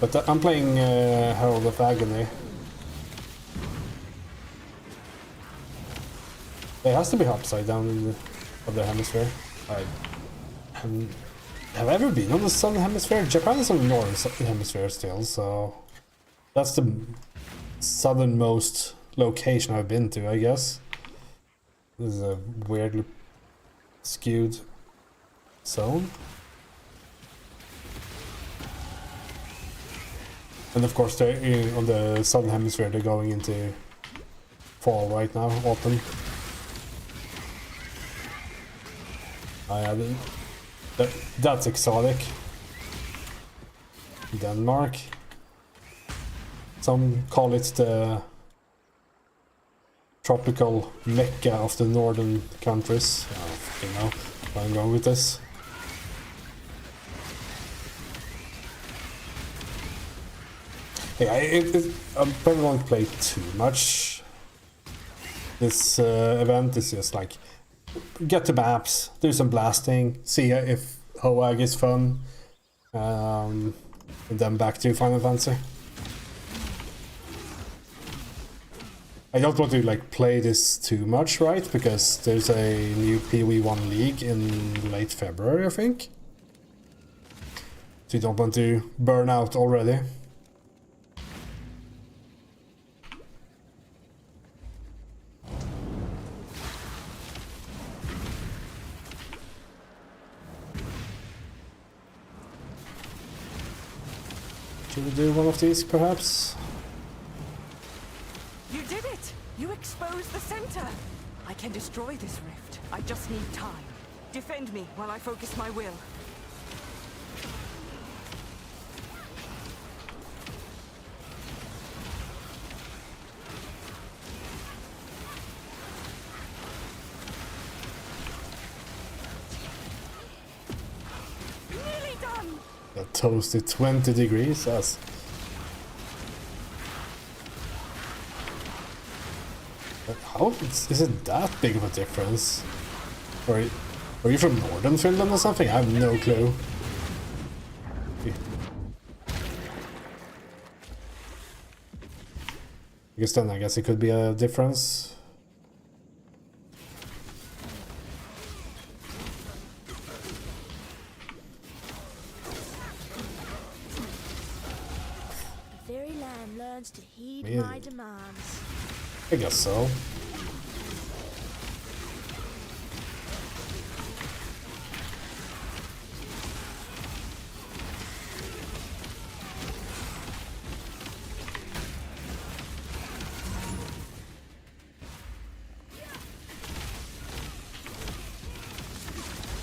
But I'm playing Herald of Agony. It has to be upside down in the other hemisphere. Have I ever been on the southern hemisphere? Japan is on the northern hemisphere still, so that's the southernmost location I've been to, I guess. This is a weirdly skewed zone. And of course, they're on the southern hemisphere. They're going into fall right now, autumn. That's exotic. Denmark. Some call it the tropical mecca of the northern countries. I don't fucking know where I'm going with this. Yeah, I probably won't play too much. This event is just like get the maps, do some blasting, see if HoAg is fun, and then back to Final Fantasy. I don't want to like play this too much, right? Because there's a new PoE1 league in late February, I think. So you don't want to burn out already. Should we do one of these, perhaps? You did it! You exposed the center! I can destroy this rift. I just need time. Defend me while I focus my will. Nearly done! That toasted 20 degrees, that's... How is it that big of a difference? Or are you from northern Finland or something? I have no clue. Because then I guess it could be a difference. The very land learns to heed Yeah. my demands. I guess so.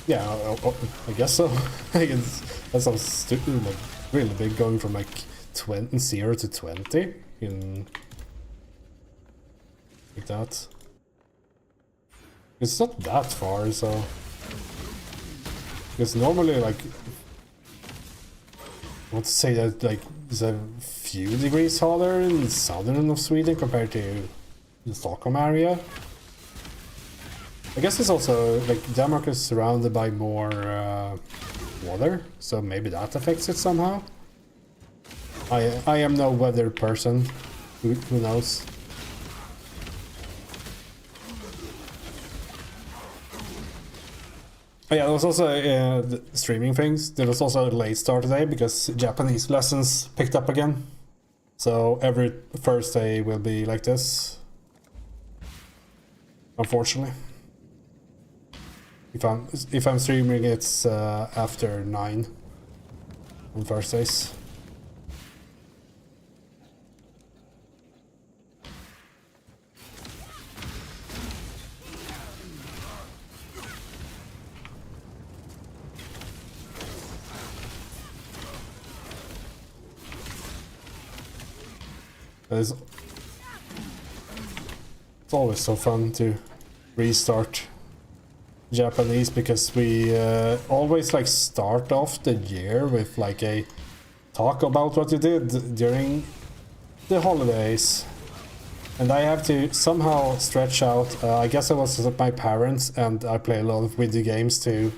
Yeah, I guess so. I guess that sounds stupid, like really big, going from like 0 to 20 in like that. It's not that far, so because normally, like, I want to say that like it's a few degrees hotter in the southern of Sweden compared to the Stockholm area. I guess it's also like Denmark is surrounded by more water, so maybe that affects it somehow. I am no weather person. Who knows? Oh yeah, there was also the streaming things. There was also a late start today because Japanese lessons picked up again. So every Thursday will be like this. Unfortunately. If I'm streaming, it's after 9 on Thursdays. It's always so fun to restart Japanese because we always like start off the year with like a talk about what you did during the holidays, and I have to somehow stretch out. I guess I was with my parents and I play a lot of video games to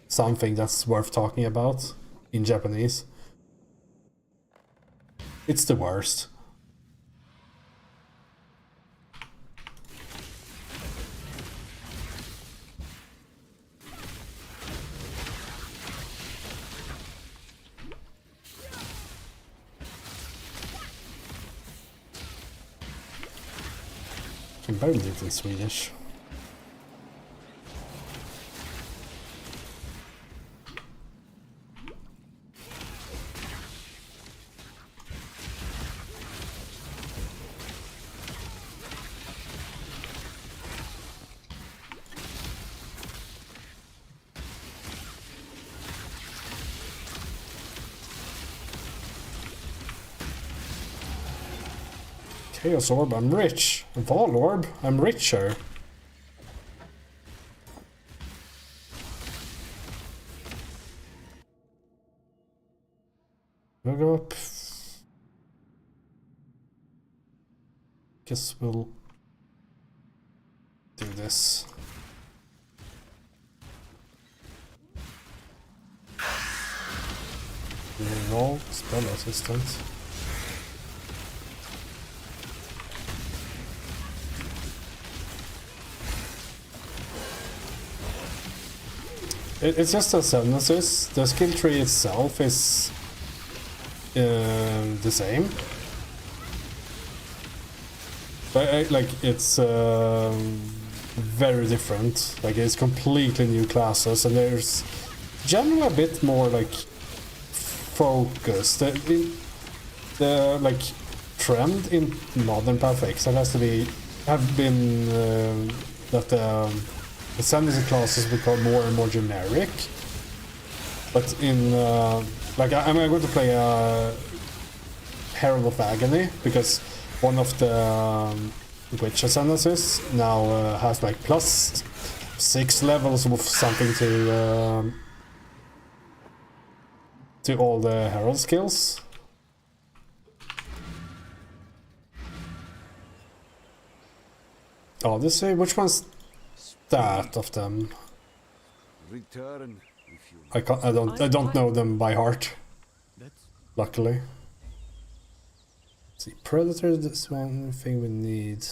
something that's worth talking about in Japanese. It's the worst. can barely do it in Swedish. Chaos Orb, I'm rich. Vol Orb, I'm richer. We'll go up. Guess we'll do this. Roll spell assistant. It's just a synthesis. The skill tree itself is the same, but like it's very different. Like it's completely new classes, and there's generally a bit more like focus. The like trend in modern Path of Exile has to be have been that the ascendancy classes become more and more generic. But in like I'm going to play Herald of Agony because one of the witch ascendancies now has like +6 levels of something to all the herald skills. Odyssey, which one's that of them? Return if you I don't know them by heart. Luckily. Let's see, Predator, this one thing we need.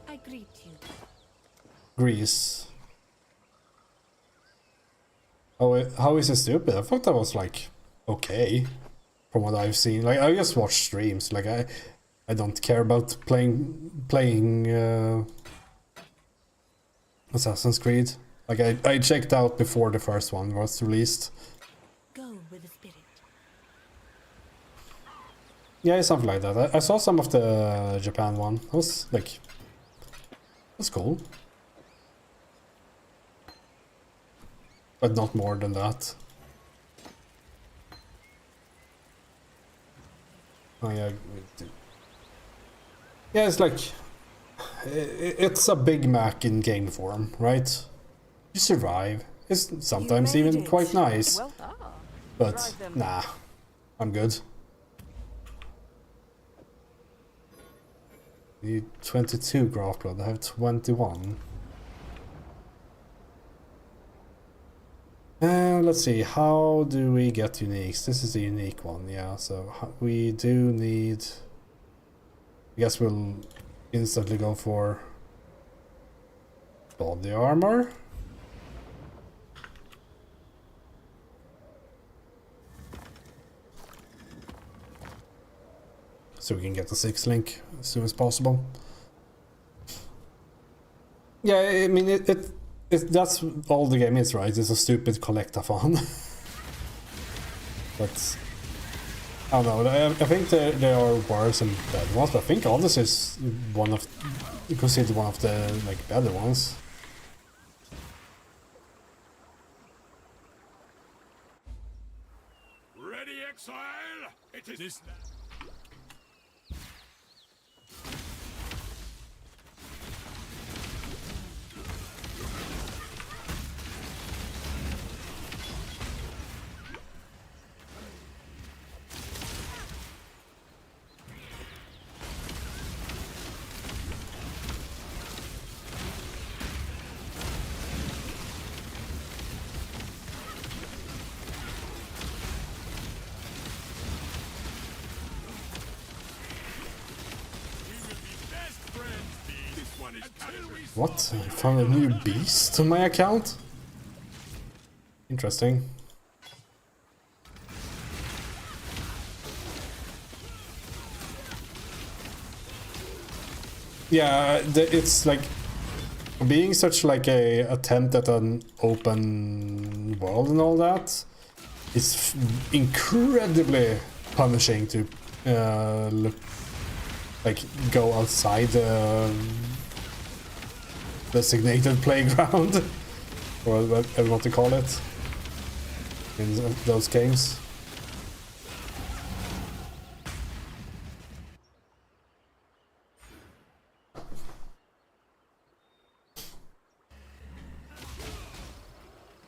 I greet you. Greece. Oh, how is it stupid? I thought that was like okay from what I've seen. Like I just watch streams. Like I don't care about playing Assassin's Creed. Like I checked out before the first one was released. Go with the spirit. Yeah, something like that. I saw some of the Japan one. It was like, that's cool. But not more than that. Oh yeah. Yeah, it's like, it's a Big Mac in game form, right? You survive. It's sometimes even quite nice. Well done. But nah, I'm good. You need 22 graph blood, I have 21. Let's see, how do we get uniques? This is a unique one, yeah, so we do need... I guess we'll instantly go for body armor. So we can get the 6 link as soon as possible. Yeah, I mean, that's all the game is, right? It's a stupid collectathon. But I don't know. I think there are worse and better ones, but I think Odyssey is considered one of the like better ones. Ready, Exile? It is this. What? I found a new beast on my account? Yeah, it's like being such like a attempt at an open world and all that is incredibly punishing to look like go outside the designated playground or whatever you want to call it in those games.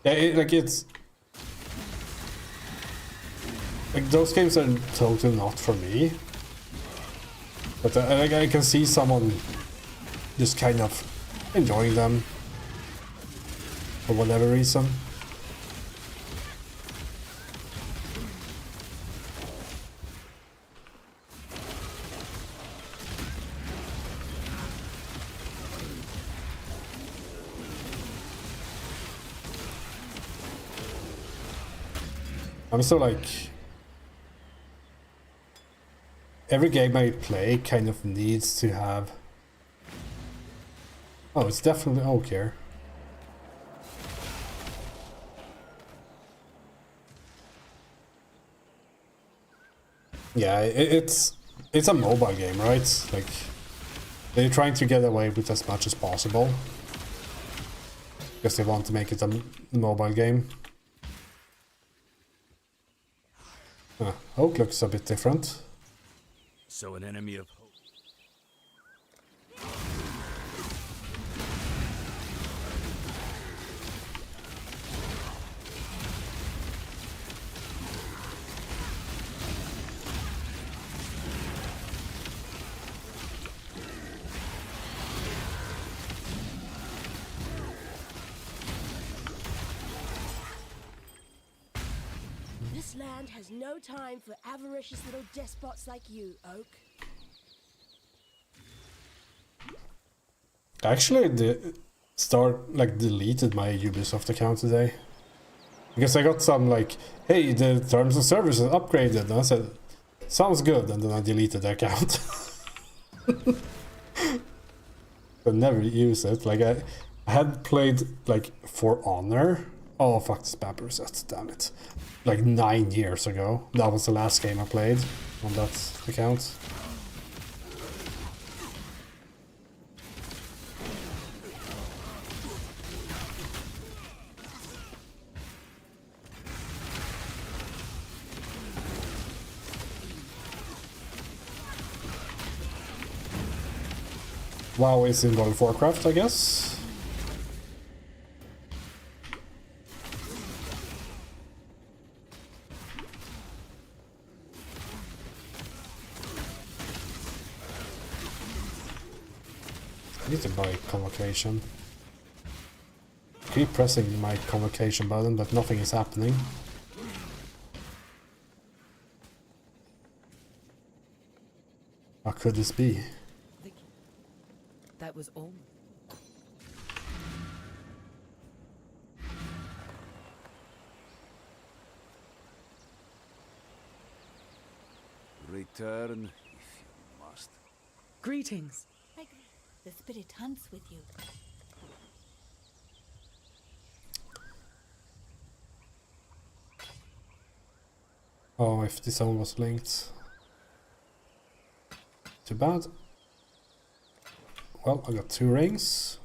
Yeah, it's like those games are totally not for me. But I can see someone just kind of enjoying them for whatever reason. I'm so like every game I play kind of needs to have. Oh, it's definitely oak here. Yeah, it's a mobile game, right? Like they're trying to get away with as much as possible because they want to make it a mobile game. Oak looks a bit different. So an enemy of hope. This land has no time for avaricious little despots like you, Oak. Actually, the deleted my Ubisoft account today because I got some like, hey, the terms of service is upgraded, and I said, sounds good, and then I deleted the account. I never use it. Like I had played like For Honor. Oh fuck, the spam reset, damn it. Like 9 years ago. That was the last game I played on that account. WoW is in World of Warcraft, I guess. I need to buy convocation. Keep pressing my convocation button, but nothing is happening. What could this be? That was all. Return if you must. Greetings. I agree. The spirit hunts with you. Oh, if this all was linked. Too bad. Well, I got 2 rings.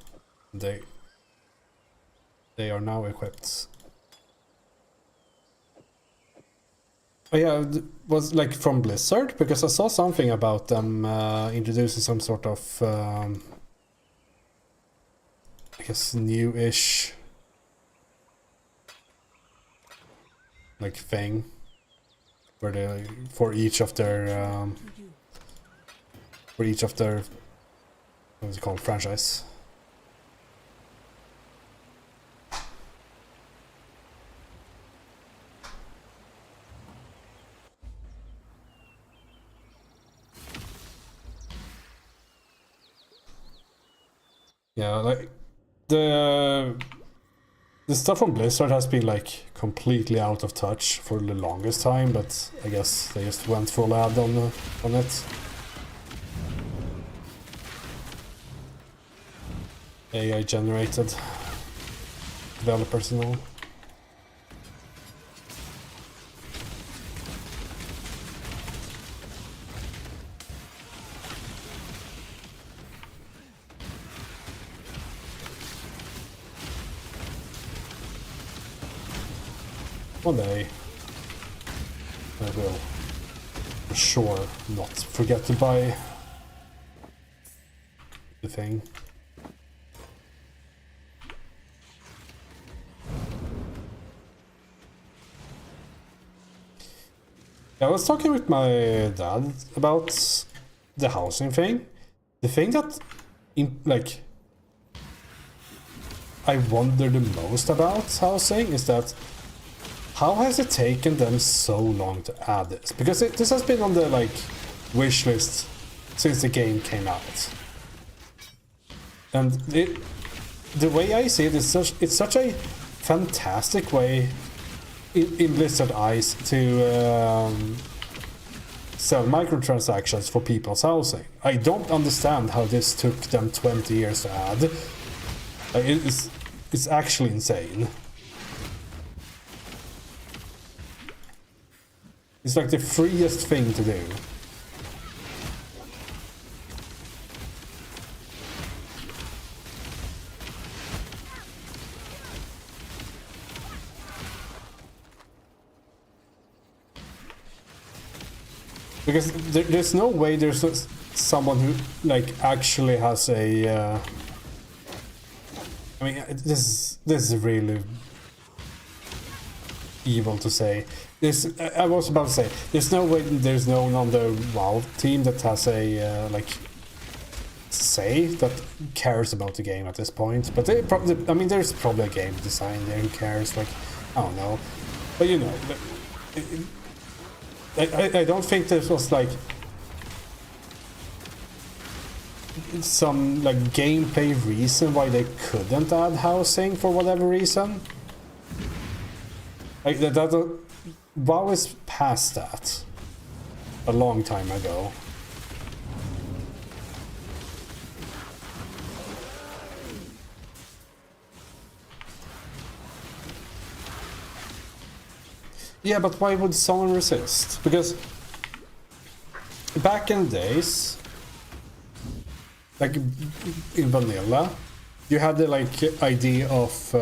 They are now equipped. Oh yeah, it was like from Blizzard, because I saw something about them introducing some sort of I guess new-ish like thing where they for each of their what's it called, franchise. Yeah, like the stuff from Blizzard has been like completely out of touch for the longest time, but I guess they just went full ad on it. AI generated developers and all. One day I will for sure not forget to buy the thing. I was talking with my dad about the housing thing. The thing that I wonder the most about housing is that how has it taken them so long to add this? Because this has been on the wish list since the game came out. And the way I see it is it's such a fantastic way in Blizzard eyes to sell microtransactions for people's housing. I don't understand how this took them 20 years to add. It's actually insane. It's like the freest thing to do. Because there's no way there's someone who actually has a I mean, this is really evil to say. I was about to say, there's no way there's no one on the WoW team that has a say that cares about the game at this point. But they probably, I mean, there's probably a game design there who cares. I don't know, but you know, I don't think this was some gameplay reason why they couldn't add housing for whatever reason. That WoW is past that a long time ago. Yeah, but why would someone resist? Because back in the days, in vanilla, you had the idea of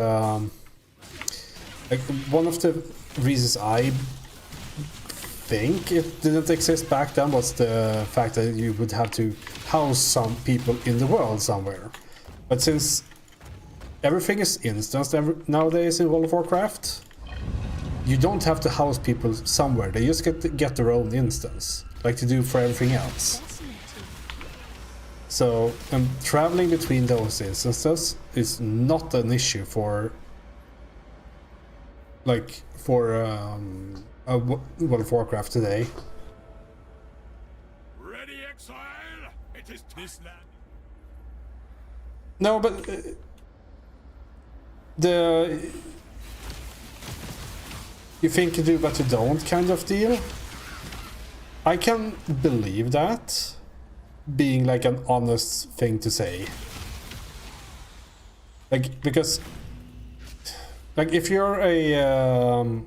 one of the reasons I think it didn't exist back then was the fact that you would have to house some people in the world somewhere. But since everything is instanced nowadays in World of Warcraft, you don't have to house people somewhere. They just get their own instance, like to do for everything else. So, traveling between those instances is not an issue for World of Warcraft today. Ready, Exile? It is this land. No, but you think you do but you don't kind of deal. I can believe that being an honest thing to say. Because if you're a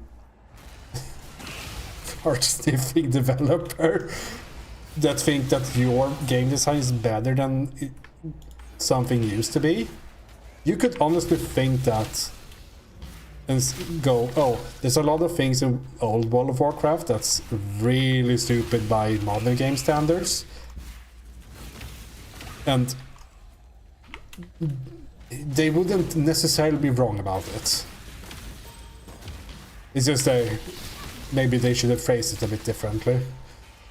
hard-sniffing developer that think that your game design is better than something used to be, you could honestly think that and go, oh, there's a lot of things in old World of Warcraft that's really stupid by modern game standards, and they wouldn't necessarily be wrong about it. It's just maybe they should have phrased it a bit differently.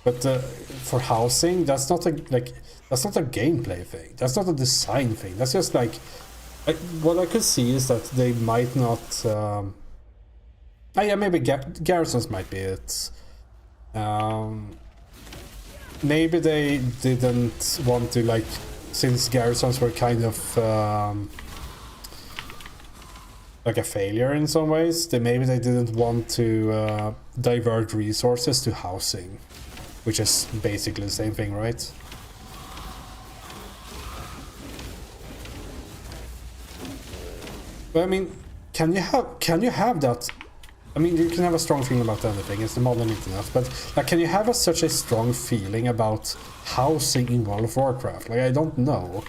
But for housing, that's not that's not a gameplay thing. That's not a design thing. That's just what I could see is that they might not. Yeah, maybe garrisons might be it. Maybe they didn't want to since garrisons were kind of a failure in some ways. Maybe they didn't want to divert resources to housing, which is basically the same thing, right? But I mean, can you have that? I mean, you can have a strong feeling about anything. It's the modern internet, but like, can you have such a strong feeling about housing in World of Warcraft? Like, I don't know.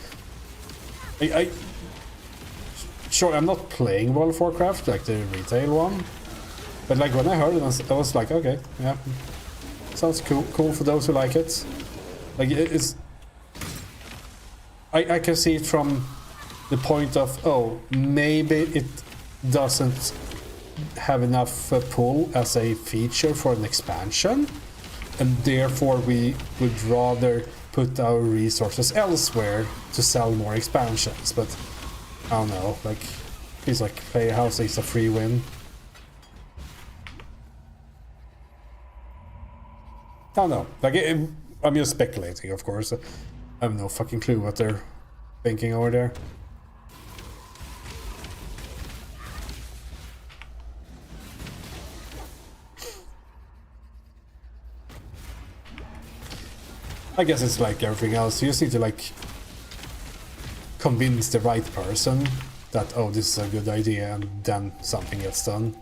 Sure, I'm not playing World of Warcraft, like the retail one, but like when I heard it, I was like, okay, yeah, sounds cool for those who like it. Like, it's, I can see it from the point of, oh, maybe it doesn't have enough pull as a feature for an expansion, and therefore we would rather put our resources elsewhere to sell more expansions. But I don't know, like, it's like player housing is a free win. I don't know, like, I'm just speculating, of course. I have no fucking clue what they're thinking over there. I guess it's like everything else. You just need to like convince the right person that, oh, this is a good idea, and then something gets done.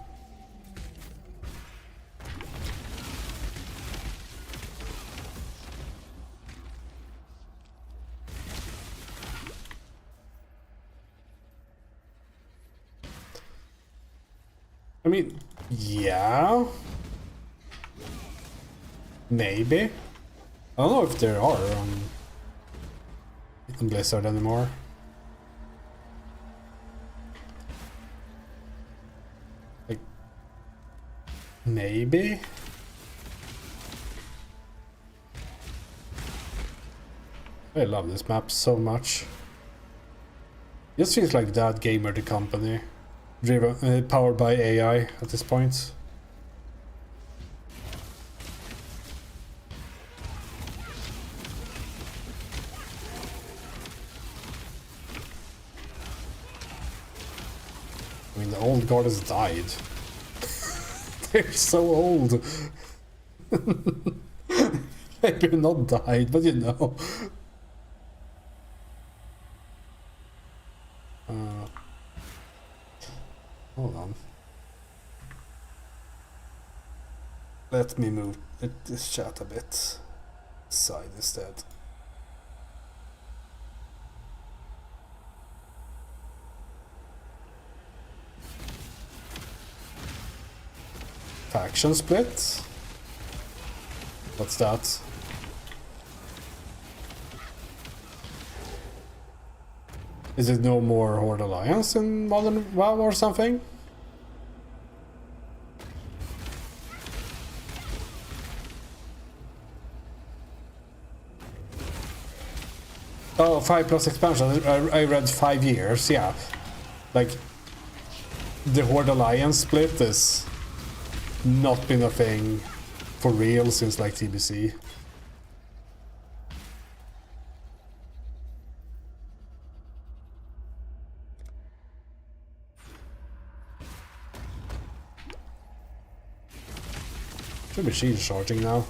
I mean, yeah, maybe. I don't know if there are in Blizzard anymore. Like, maybe? I love this map so much. It just feels like that Gamer the company, driven, powered by AI at this point. I mean, the old guard has died. They're so old. Maybe not died, but you know. Hold on. Let me move this chat a bit side instead. Faction split? What's that? Is it no more Horde Alliance in Modern WoW or something? Oh, 5+ expansion. I read 5 years, yeah. Like, the Horde Alliance split is not been a thing for real since like TBC. Should be shield charging now.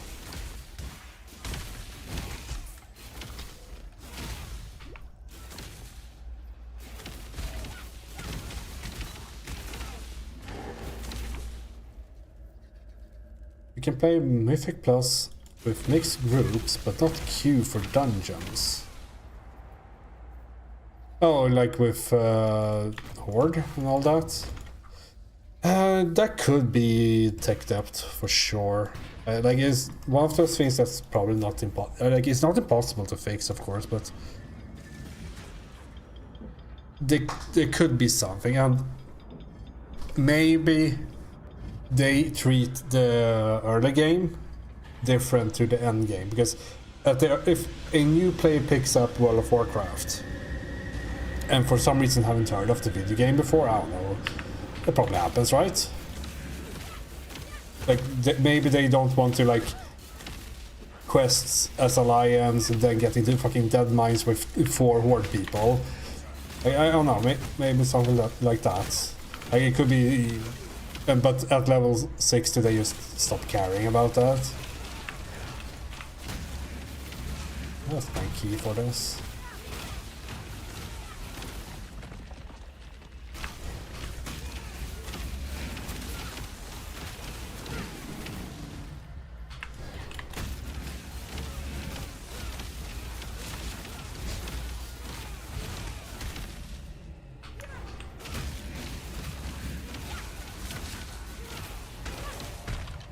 You can play Mythic Plus with mixed groups, but not queue for dungeons. Oh, like with Horde and all that? That could be tech debt for sure. Like, it's one of those things that's probably not like, it's not impossible to fix, of course, but there could be something, and maybe they treat the early game different to the end game, because if a new player picks up World of Warcraft and for some reason haven't heard of the video game before, I don't know, it probably happens, right? Like, maybe they don't want to like quests as Alliance and then get into fucking dead mines with 4 Horde people. I don't know, maybe something like that. Like, it could be, but at level 60 they just stop caring about that. That's my key for this.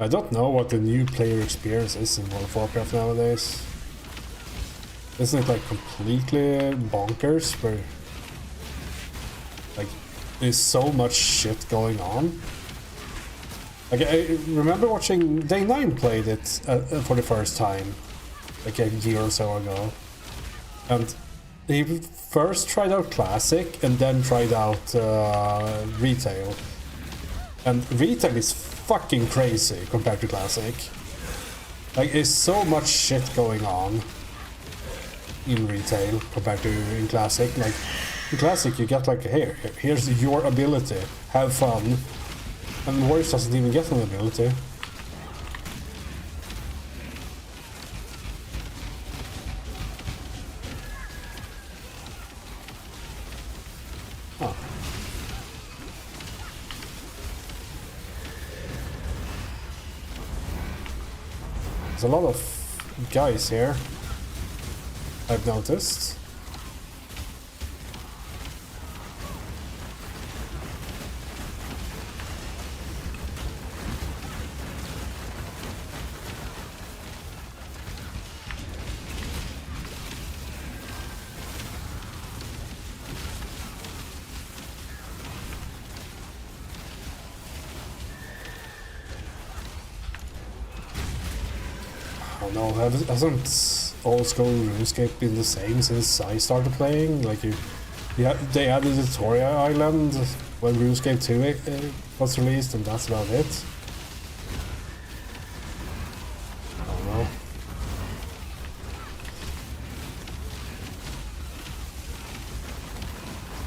I don't know what the new player experience is in World of Warcraft nowadays. Isn't it like completely bonkers where like there's so much shit going on? Like I remember watching Day 9 played it for the first time like a year or so ago, and he first tried out Classic and then tried out Retail, and Retail is fucking crazy compared to Classic. Like there's so much shit going on in Retail compared to in Classic. Like in Classic you get like here's your ability, have fun, and Warriors doesn't even get an ability. Oh. There's a lot of guys here, I've noticed. I don't know, hasn't old school RuneScape been the same since I started playing? Like they added the tutorial island when RuneScape 2 was released, and that's about it. I don't know.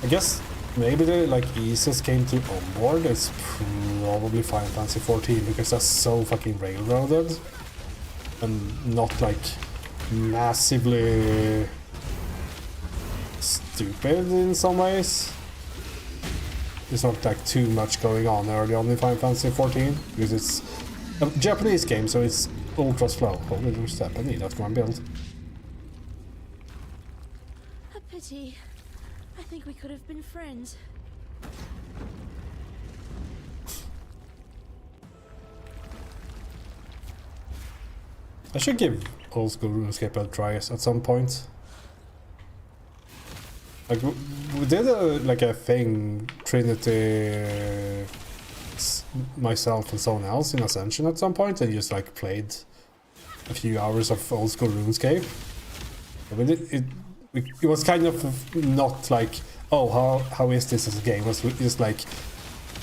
I guess maybe the like easiest game to onboard is probably Final Fantasy 14 because that's so fucking railroaded and not like massively stupid in some ways. There's not like too much going on early on in Final Fantasy 14 because it's a Japanese game, so it's ultra slow. Holy little step, I need that for my build. A pity. I think we could have been friends. I should give old school RuneScape a try at some point. Like we did a thing, Trinity, myself and someone else in Ascension at some point, and just like played a few hours of old school RuneScape. I mean, it was kind of not like, oh, how is this as a game? It was just like,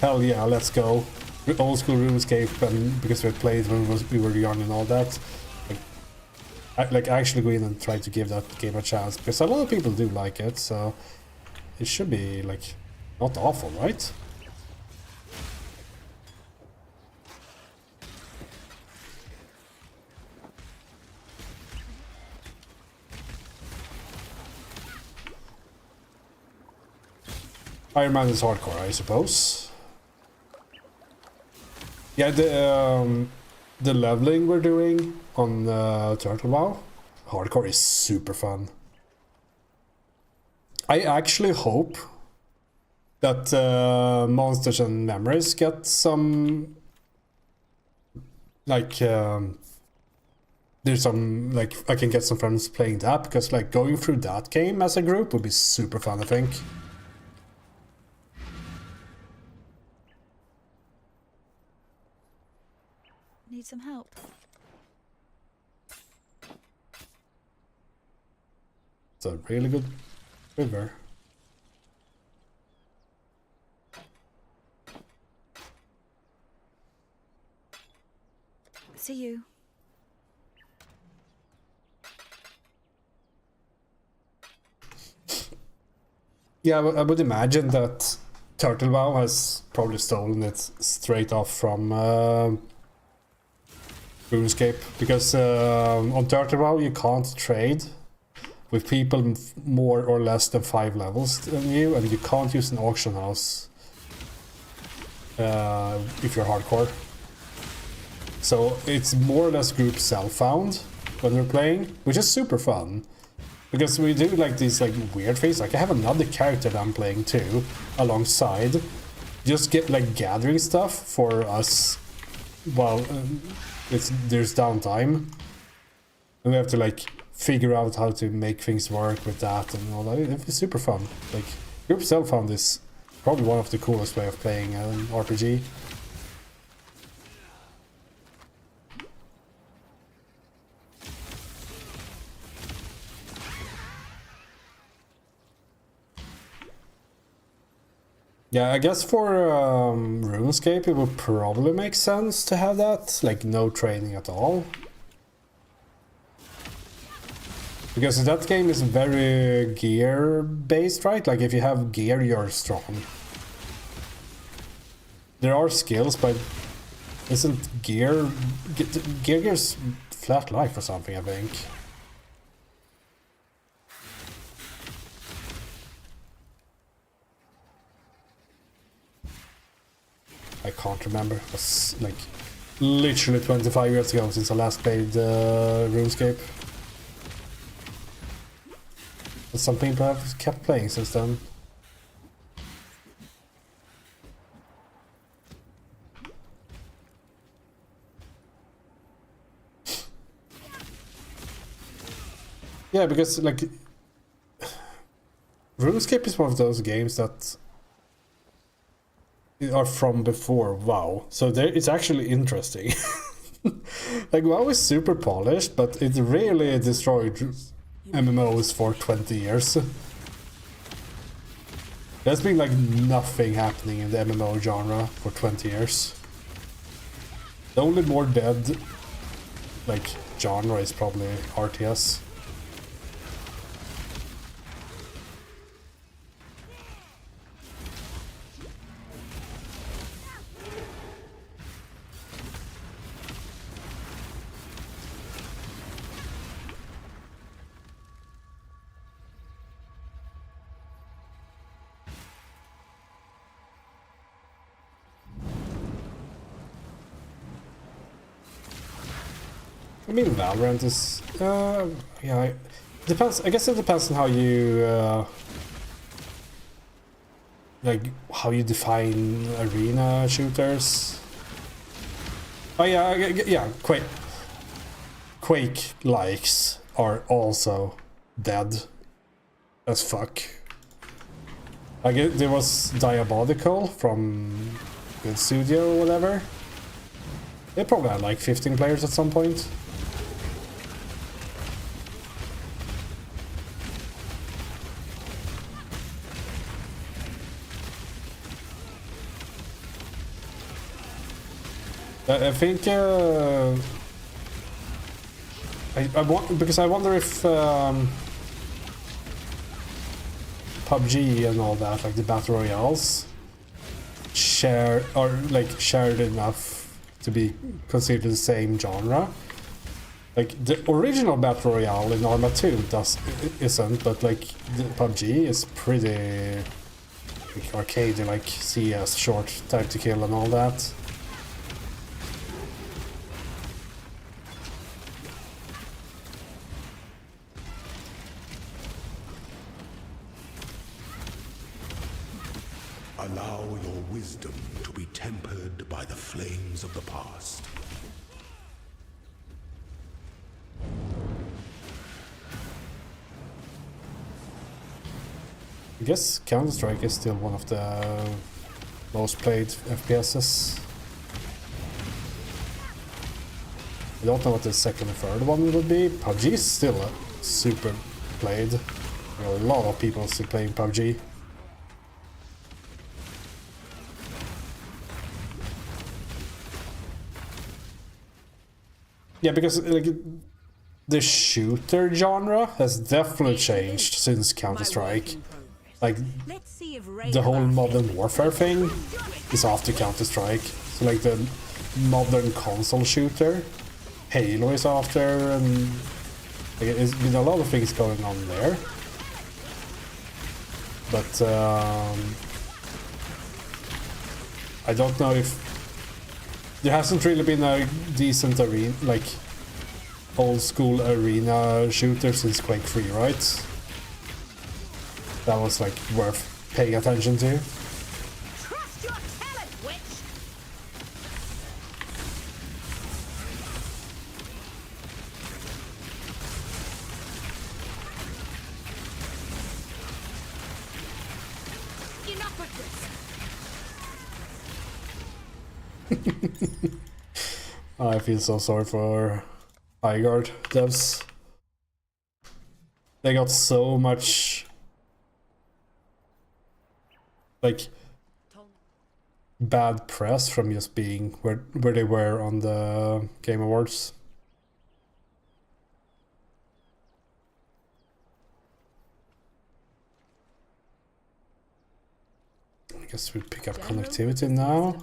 hell yeah, let's go old school RuneScape, and because we played when we were young and all that. Like actually go in and try to give that game a chance, because a lot of people do like it, so it should be like not awful, right? Iron Man is hardcore, I suppose. Yeah, the leveling we're doing on Turtle WoW, hardcore is super fun. I actually hope that Monsters and Memories get some like there's some like I can get some friends playing that, because like going through that game as a group would be super fun, I think. Need some help? It's a really good river. See you. Yeah, I would imagine that Turtle WoW has probably stolen it straight off from RuneScape, because on Turtle WoW you can't trade with people more or less than 5 levels than you, and you can't use an auction house if you're hardcore. So it's more or less group self-found when we're playing, which is super fun. Because we do like these like weird things, like I have another character that I'm playing too, alongside. Just get like gathering stuff for us while there's downtime, and we have to like figure out how to make things work with that and all that. It's super fun. Like, Group Cell found this probably one of the coolest way of playing an RPG. Yeah, I guess for RuneScape it would probably make sense to have that, like no training at all. Because that game is very gear based, right? Like if you have gear, you're strong. There are skills, but isn't gear's flat life or something, I think. I can't remember. It was like literally 25 years ago since I last played RuneScape. But some people have kept playing since then. Yeah, because like RuneScape is one of those games that are from before WoW, so there it's actually interesting. Like WoW is super polished, but it really destroyed MMOs for 20 years. There's been like nothing happening in the MMO genre for 20 years. The only more dead like genre is probably RTS. I mean, Valorant is, yeah, it depends. I guess it depends on how you, like, how you define arena shooters. Oh yeah, yeah, Quake likes are also dead as fuck. Like, there was Diabolical from Good Studio or whatever. They probably had like 15 players at some point. I think because I wonder if PUBG and all that, like the battle royales, shared enough to be considered the same genre. Like the original battle royale in Arma 2 isn't, but like the PUBG is pretty like arcade, like CS, short time to kill and all that. Allow your wisdom to be tempered by the flames of the past. I guess Counter-Strike is still one of the most played FPSs. I don't know what the second and third one would be. PUBG is still super played. There are a lot of people still playing PUBG. Yeah, because like the shooter genre has definitely changed since Counter-Strike. Like the whole modern warfare thing is after Counter-Strike. So like the modern console shooter, Halo is after, and like, there's been a lot of things going on there. But I don't know if there hasn't really been a decent arena, like old school arena shooter since Quake 3, right? That was like worth paying attention to. Trust your talent, witch! I feel so sorry for HoAg devs. They got so much like bad press from just being where they were on the Game Awards. I guess we pick up connectivity now.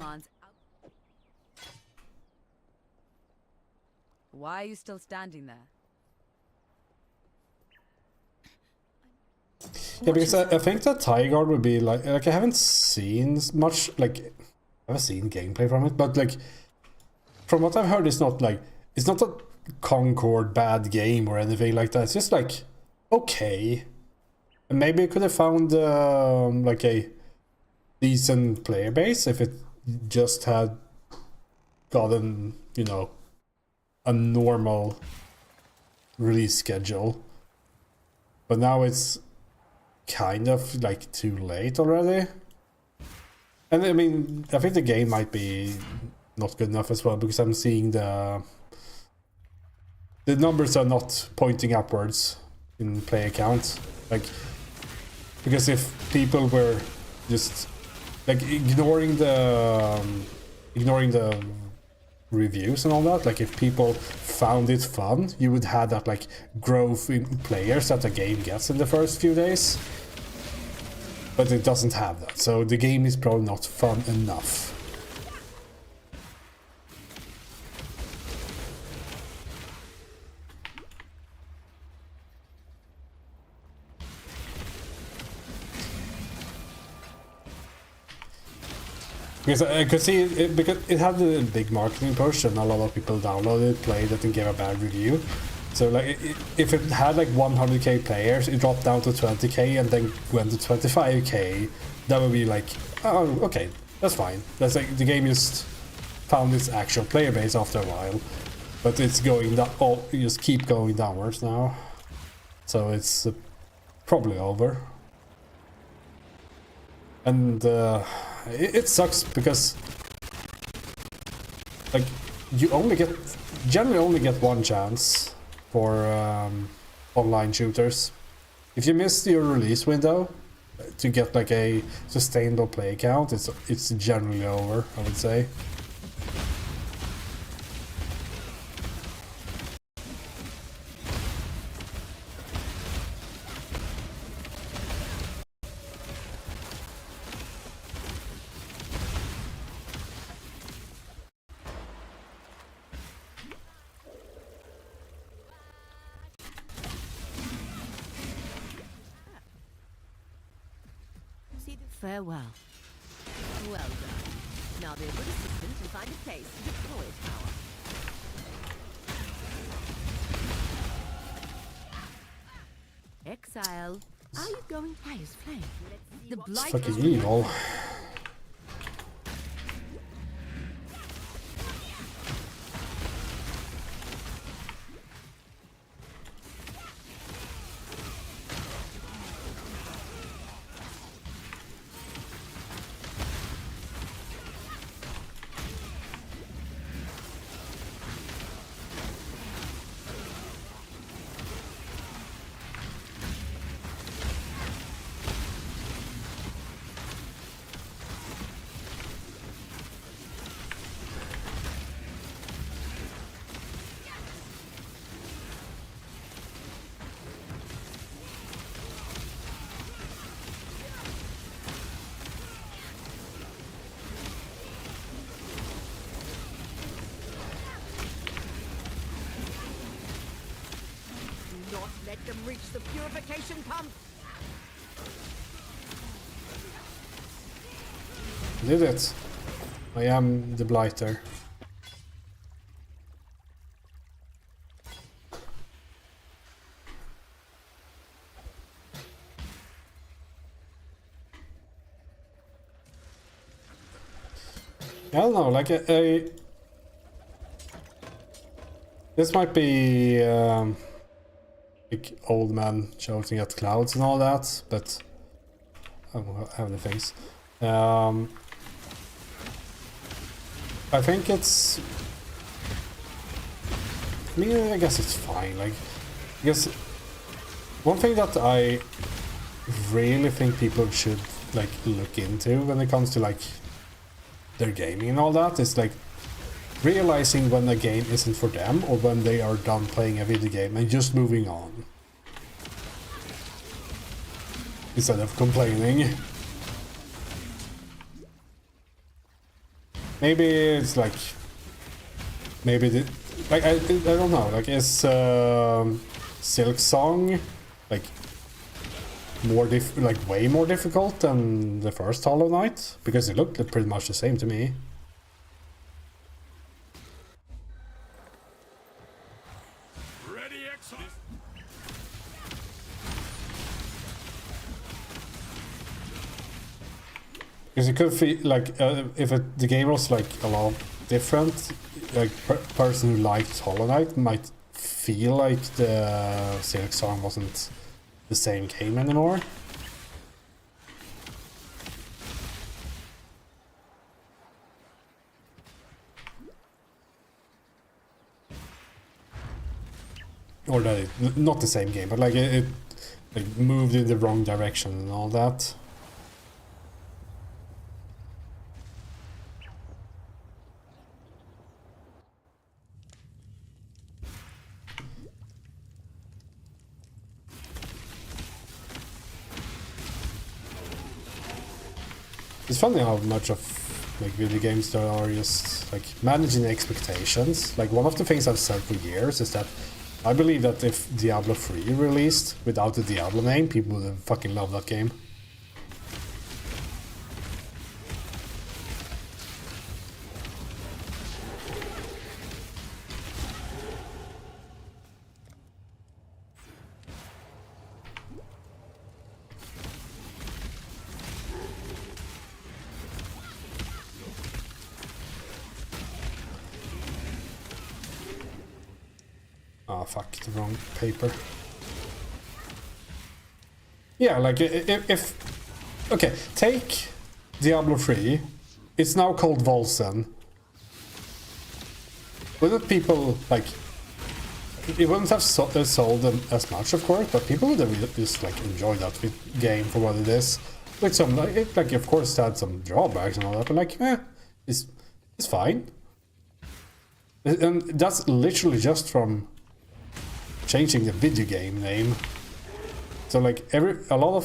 Why are you still standing there? Yeah, because I think that HoAg would be like I haven't seen much, like I haven't seen gameplay from it, but like from what I've heard, it's not a Concord bad game or anything like that. It's just like okay, and maybe I could have found like a decent player base if it just had gotten, you know, a normal release schedule. But now it's kind of like too late already. And I mean, I think the game might be not good enough as well, because I'm seeing the numbers are not pointing upwards in player count. Like, because if people were just like ignoring the reviews and all that, like if people found it fun, you would have that like growth in players that the game gets in the first few days. But it doesn't have that, so the game is probably not fun enough. Because I could see it, because it had a big marketing push and a lot of people downloaded it, played it and gave a bad review. So like if it had like 100k players, it dropped down to 20k and then went to 25k, that would be like, oh okay, that's fine. That's like the game just found its actual player base after a while, but it's going down. Oh, you just keep going downwards now, so it's probably over. And it sucks because like you generally only get one chance for online shooters. If you miss your release window to get like a sustainable play count, it's generally over, I would say. Farewell. Well done. Now be a good assistant and find a place to deploy power. Exile, are you going Fire's Flame? The blight Fucking is evil. Let them reach the purification pump. Did it? I am the blighter. I don't know, like this might be like old man shouting at clouds and all that, but I don't have any things. I think it's... I mean, I guess it's fine, like... Because one thing that I really think people should, like, look into when it comes to, like, their gaming and all that is, like, realizing when a game isn't for them or when they are done playing a video game and just moving on. Instead of complaining. Maybe it's like... Maybe the... Like, I don't know, like, is Silk Song, like, way more difficult than the first Hollow Knight? Because it looked pretty much the same to me. Ready, Exile. Because it could feel like if the game was like a lot different, like person who liked Hollow Knight might feel like the Silk Song wasn't the same game anymore. Or that it, not the same game, but like it like moved in the wrong direction and all that. It's funny how much of like video games there are just like managing expectations. Like one of the things I've said for years is that I believe that if Diablo 3 released without the Diablo name, people would have fucking loved that game. Oh fuck, the wrong paper. Yeah, like if okay, take Diablo 3. It's now called Volsen. Wouldn't people like? It wouldn't have sold them as much, of course, but people would have just like enjoyed that game for what it is. With some like of course it had some drawbacks and all that, but like it's fine. And that's literally just from changing the video game name. So like a lot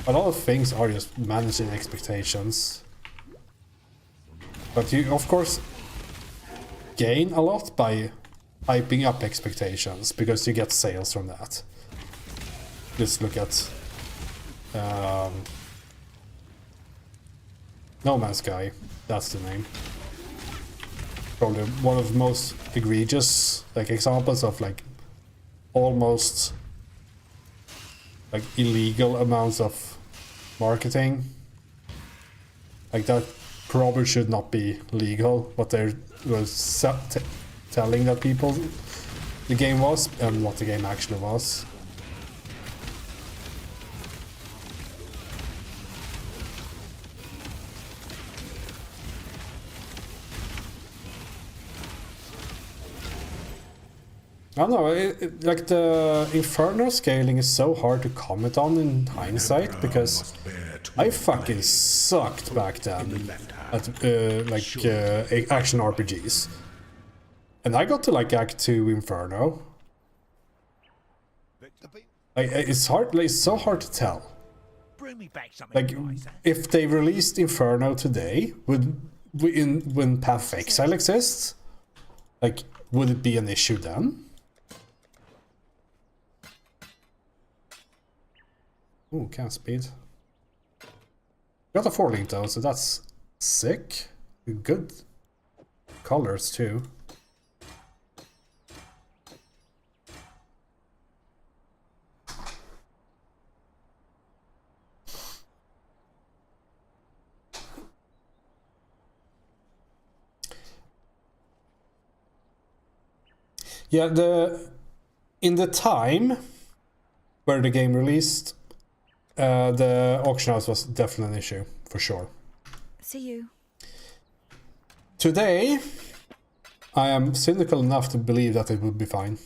of things are just managing expectations. But you of course gain a lot by hyping up expectations because you get sales from that. Just look at No Man's Sky, that's the name. Probably one of the most egregious like examples of like almost like illegal amounts of marketing. Like that probably should not be legal, but they were telling that people the game was and what the game actually was. I don't know, like the Inferno scaling is so hard to comment on in hindsight because I fucking sucked back then at action RPGs. And I got to like Act 2 Inferno. It's hard, like, it's so hard to tell. Like if they released Inferno today, when Path of Exile exists, like would it be an issue then? Ooh, cast speed. Got a 4-link though, so that's sick. Good colors too. Yeah, in the time where the game released, the auction house was definitely an issue, for sure. See you. Today, I am cynical enough to believe that it would be fine.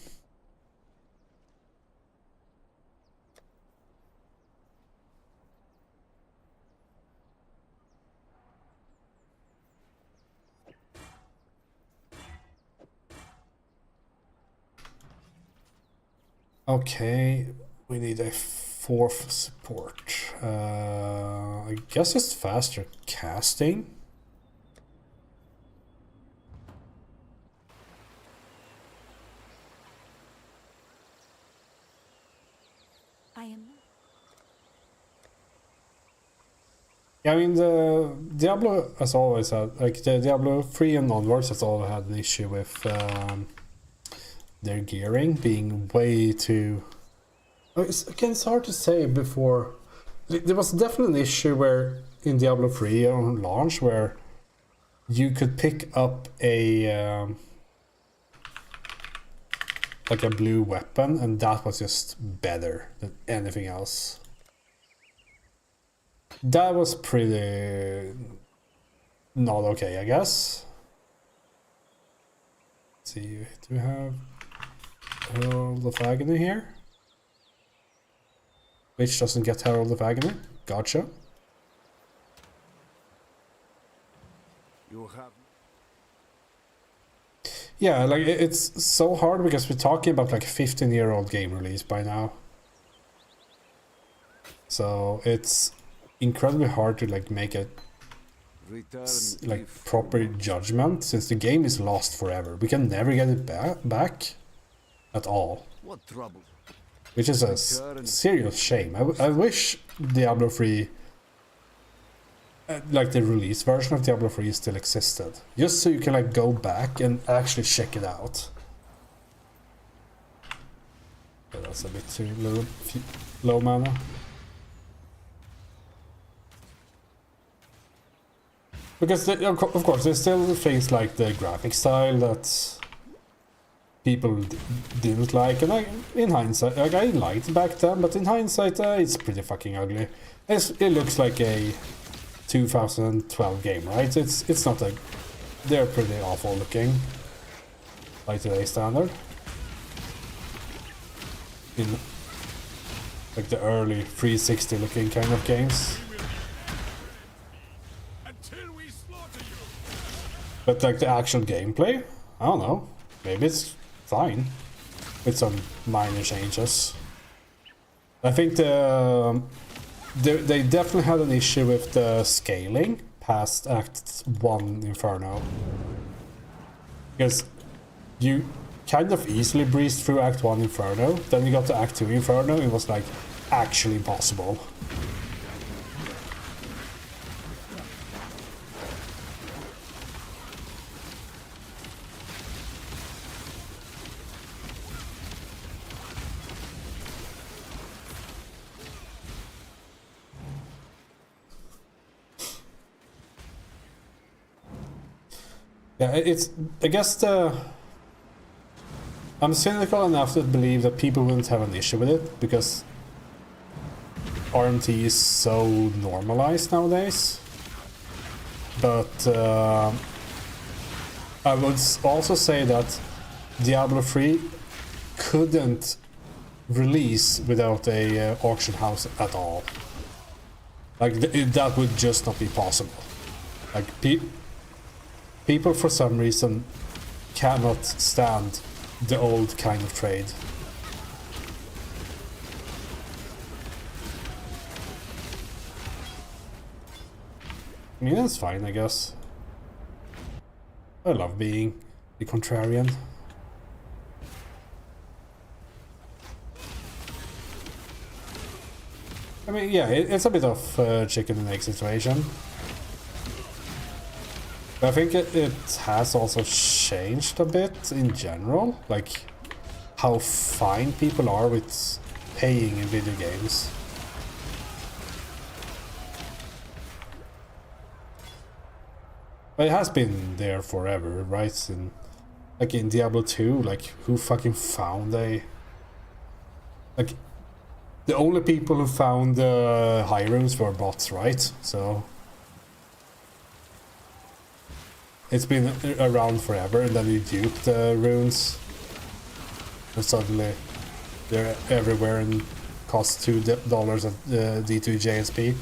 Okay, we need a fourth support. I guess it's faster casting. I am. Yeah, I mean, the Diablo has always had, like, the Diablo 3 and onwards has always had an issue with their gearing being way too... Again, it's hard to say before. There was definitely an issue where in Diablo 3 on launch where you could pick up a like a blue weapon and that was just better than anything else. That was pretty not okay, I guess. Let's see, do we have Herald of Agony here? Which doesn't get Herald of Agony. Gotcha. You have... Yeah, like it's so hard because we're talking about like a 15-year-old game release by now. So it's incredibly hard to like make a proper judgment since the game is lost forever. We can never get it back at all. What trouble? Which is a serious shame. I wish Diablo 3, like the release version of Diablo 3 still existed. Just so you can like go back and actually check it out. Yeah, that's a bit too low mana. Because of course there's still things like the graphic style that people didn't like, and in hindsight, like I liked back then, but in hindsight it's pretty fucking ugly. It looks like a 2012 game, right? It's not like they're pretty awful looking by today's standard. In like the early 360 looking kind of games. But like the actual gameplay, I don't know. Maybe it's fine with some minor changes. I think they definitely had an issue with the scaling past Act 1 Inferno. Because you kind of easily breezed through Act 1 Inferno, then you got to Act 2 Inferno, it was like actually possible. Yeah, it's... I guess I'm cynical enough to believe that people wouldn't have an issue with it, because RMT is so normalized nowadays. But I would also say that Diablo 3 couldn't release without a auction house at all. Like, that would just not be possible. Like, people for some reason cannot stand the old kind of trade. I mean, that's fine, I guess. I love being the contrarian. I mean, yeah, it's a bit of a chicken and egg situation. But I think it has also changed a bit in general, like how fine people are with paying in video games. But it has been there forever, right? Like in Diablo 2, like who fucking found a... Like, the only people who found high rooms were bots, right? So... it's been around forever, and then you dupe the runes, and suddenly they're everywhere and cost $2 at D2 JSP.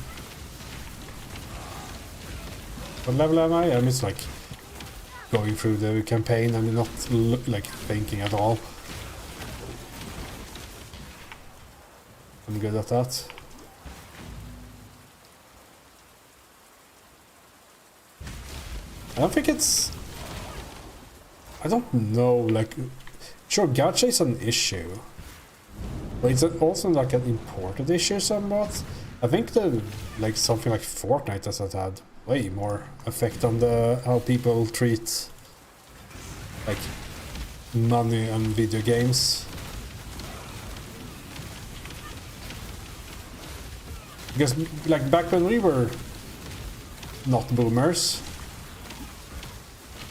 What level am I? I'm just like going through the campaign and not like thinking at all. I'm good at that. I don't think it's... I don't know, like... Sure, gacha is an issue. But it's also like an imported issue somewhat. I think the... like something like Fortnite has had way more effect on the... how people treat... like... money and video games. Because, like, back when we were not boomers,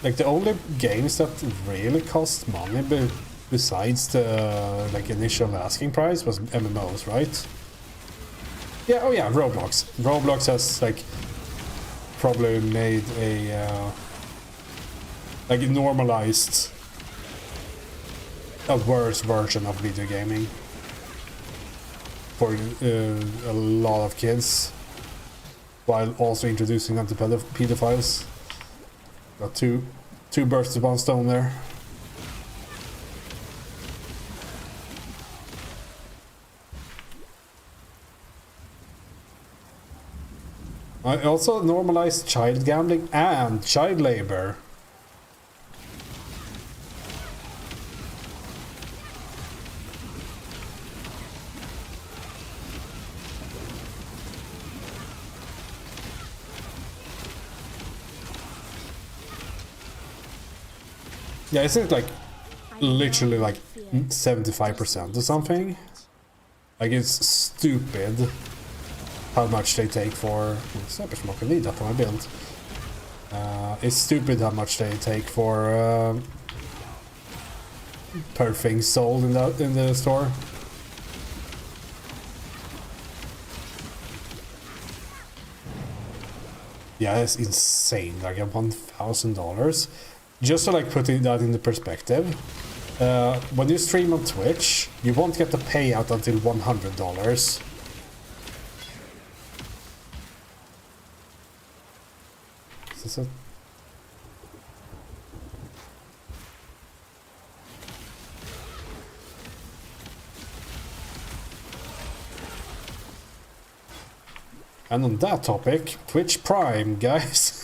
like, the only games that really cost money besides the, like, initial asking price was MMOs, right? Yeah, oh yeah, Roblox. Roblox has, like, probably made a, like, normalized a worse version of video gaming for a lot of kids, while also introducing them to pedophiles. Got two birds with one stone there. I also normalized child gambling and child labor. Yeah, isn't it like literally like 75% or something? Like, it's stupid how much they take for... it's stupid how much they take for per thing sold in the store. Yeah, it's insane. Like $1,000. Just to like putting that into perspective, when you stream on Twitch, you won't get the payout until $100. Is this it? And on that topic, Twitch Prime, guys.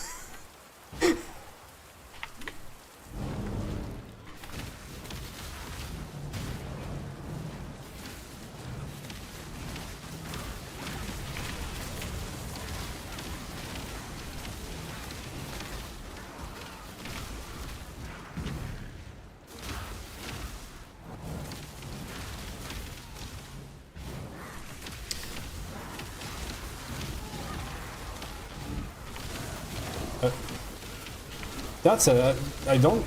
That's I don't...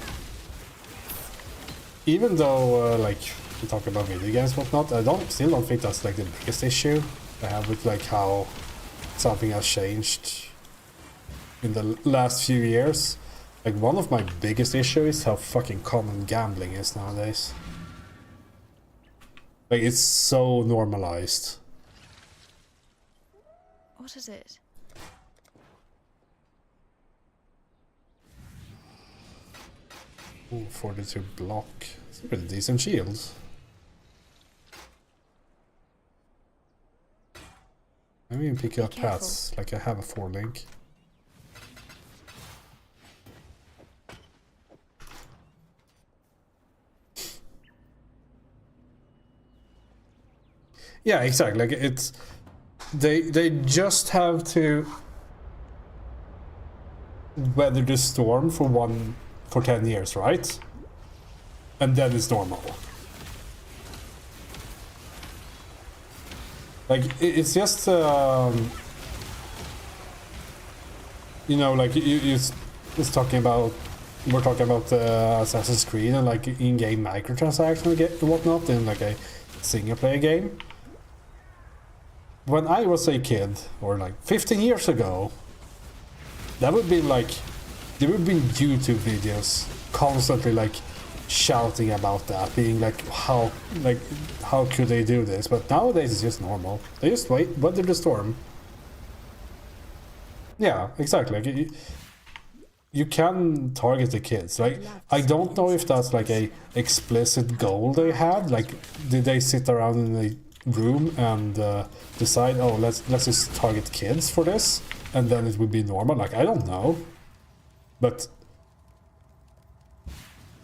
Even though, like, we talk about video games and whatnot, still don't think that's, like, the biggest issue I have with, like, how something has changed in the last few years. Like, one of my biggest issues is how fucking common gambling is nowadays. Like, it's so normalized. What is it? Ooh, 42 block. It's a pretty decent shield. Maybe even pick up paths, like I have a 4-link. Yeah, exactly. Like, it's... They just have to weather the storm for 10 years, right? And then it's normal. Like, it's just, you know, like, we're talking about Assassin's Creed and, like, in-game microtransactions and whatnot in, like, a single-player game. When I was a kid, or, like, 15 years ago, that would be, like, there would be YouTube videos constantly like shouting about that, being like how could they do this? But nowadays it's just normal. They just weather the storm. Yeah, exactly. Like, you can target the kids. Like, I don't know if that's like a explicit goal they had. Like, did they sit around in a room and decide, oh, let's just target kids for this, and then it would be normal? Like, I don't know. But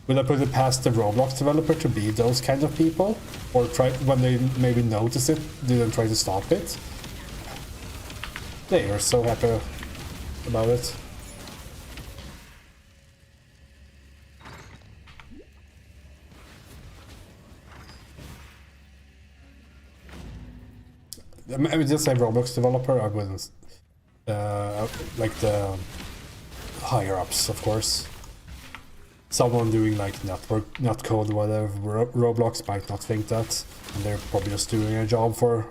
would I put it past the Roblox developer to be those kind of people? Or try, when they maybe notice it, didn't try to stop it? They are so happy about it. I mean, just say Roblox developer, I wouldn't. Like the higher-ups, of course. Someone doing like net code, whatever, Roblox might not think that, and they're probably just doing a job for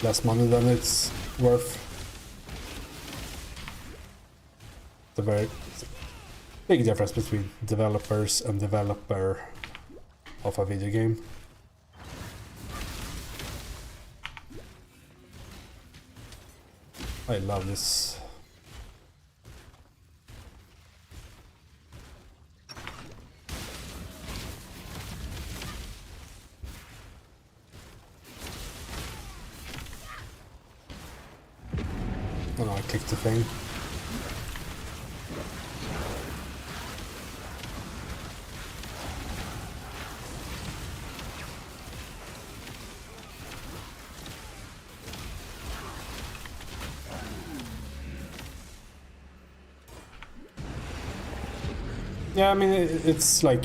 less money than it's worth. The very big difference between developers and developer of a video game. I love this. Oh no, I clicked the thing. Yeah, I mean, it's like,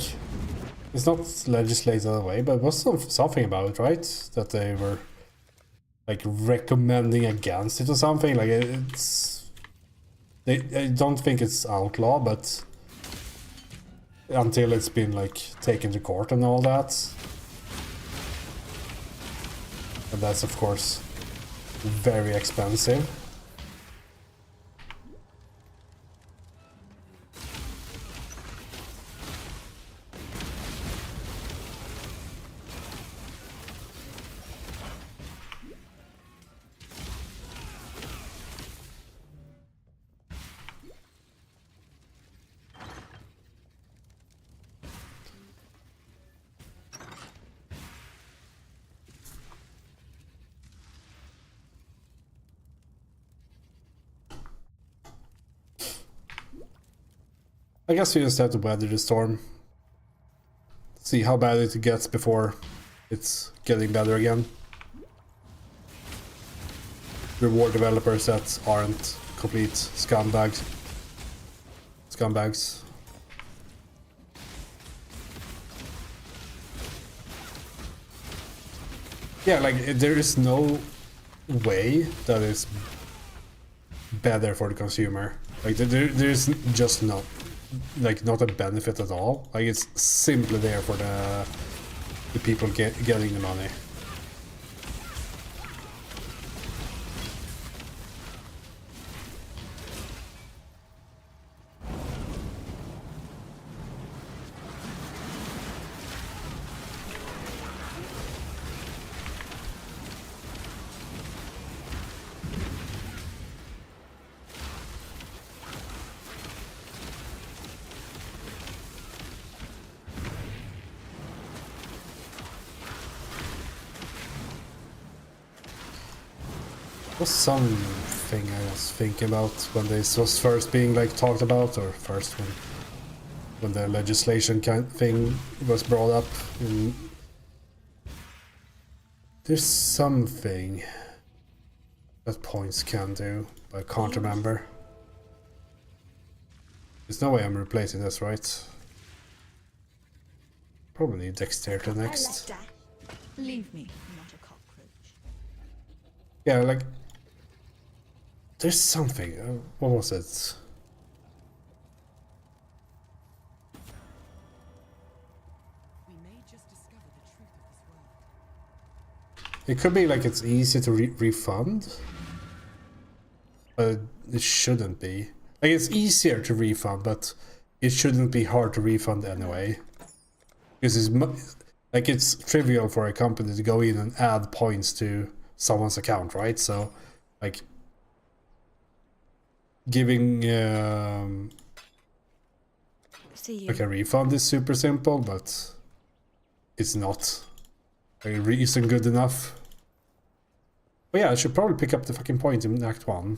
it's not legislated away, but it was something about it, right? That they were like recommending against it or something. Like, it's, I don't think it's outlaw, but until it's been like taken to court and all that. And that's of course very expensive. I guess we just have to weather the storm. See how bad it gets before it's getting better again. Reward developers that aren't complete scumbags. Yeah, like, there is no way that is better for the consumer. Like, there's just not a benefit at all. Like, it's simply there for the people getting the money. Was something I was thinking about when this was first being like talked about, or first when the legislation thing was brought up. There's something that points can do, but I can't remember. There's no way I'm replacing this, right? Probably dexterity next. Leave me, not a cockroach. Yeah, like, there's something. What was it? We may just discover the truth of this world. It could be like it's easy to refund, but it shouldn't be. Like, it's easier to refund, but it shouldn't be hard to refund anyway. Because it's trivial for a company to go in and add points to someone's account, right? So, like, giving like a refund is super simple, but it's not a reason good enough. But yeah, I should probably pick up the fucking point in Act 1.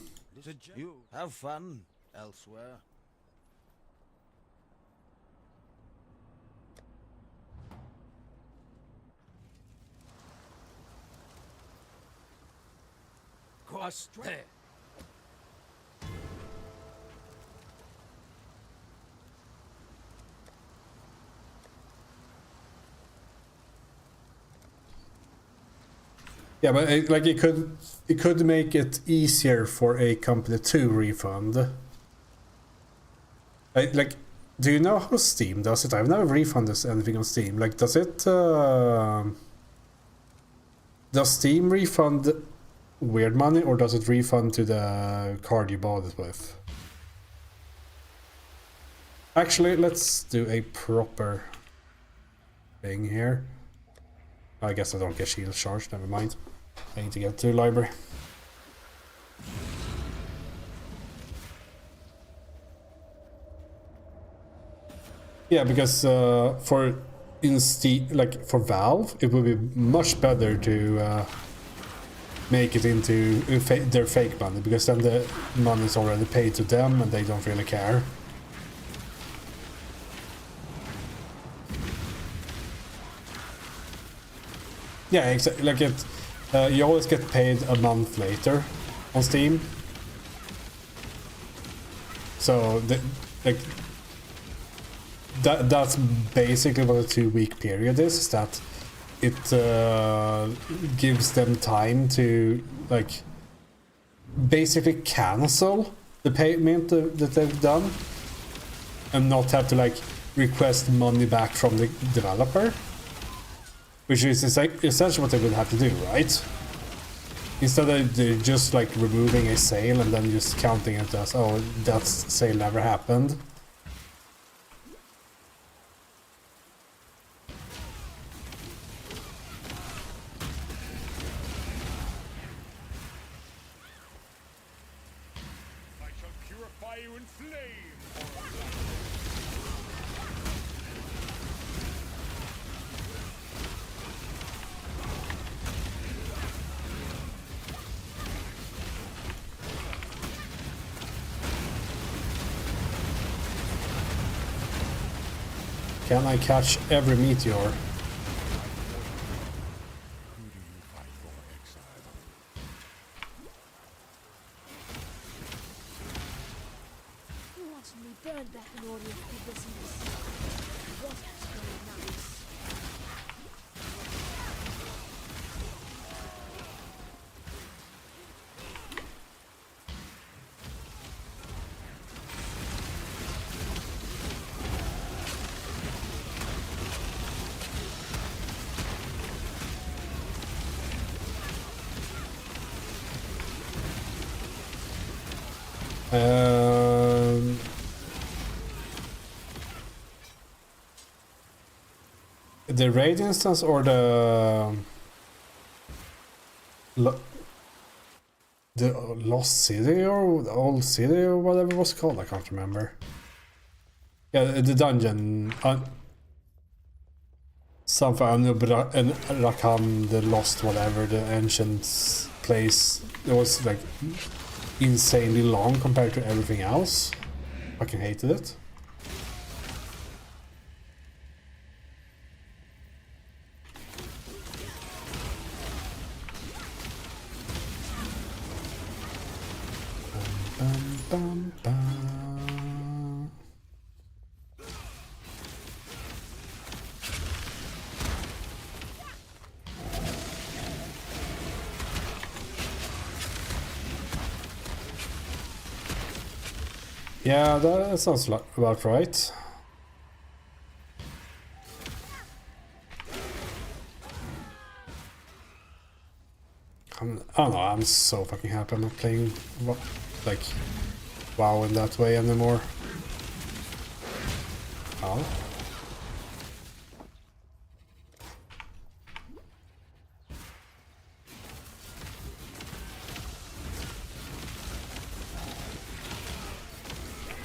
You have fun elsewhere. Quaste. Yeah, but like it could make it easier for a company to refund. Like, do you know how Steam does it? I've never refunded anything on Steam. Like, does it? Does Steam refund weird money, or does it refund to the card you bought it with? Actually, let's do a proper thing here. I guess I don't get shield charged. Never mind. I need to get to the library. Yeah, because for Valve, it would be much better to make it into their fake money, because then the money is already paid to them and they don't really care. Yeah, exactly. Like you always get paid a month later on Steam. So that's basically what a 2-week period is. That it gives them time to like basically cancel the payment that they've done and not have to like request money back from the developer. Which is essentially what they would have to do, right? Instead of just like removing a sale and then just counting it as, oh, that sale never happened. I shall purify you in flame. Can I catch every meteor? Who do you fight for, Exile? You wanted me burned back in order to be business. What has very nice? The raid instance or the lost city or the old city or whatever it was called, I can't remember. Yeah, the dungeon. Something and Rakan, the lost whatever, the ancient place. It was like insanely long compared to everything else. Fucking hated it. Bum, bum. Yeah, that sounds about right. I don't know, I'm so fucking happy I'm not playing like WoW in that way anymore. Oh.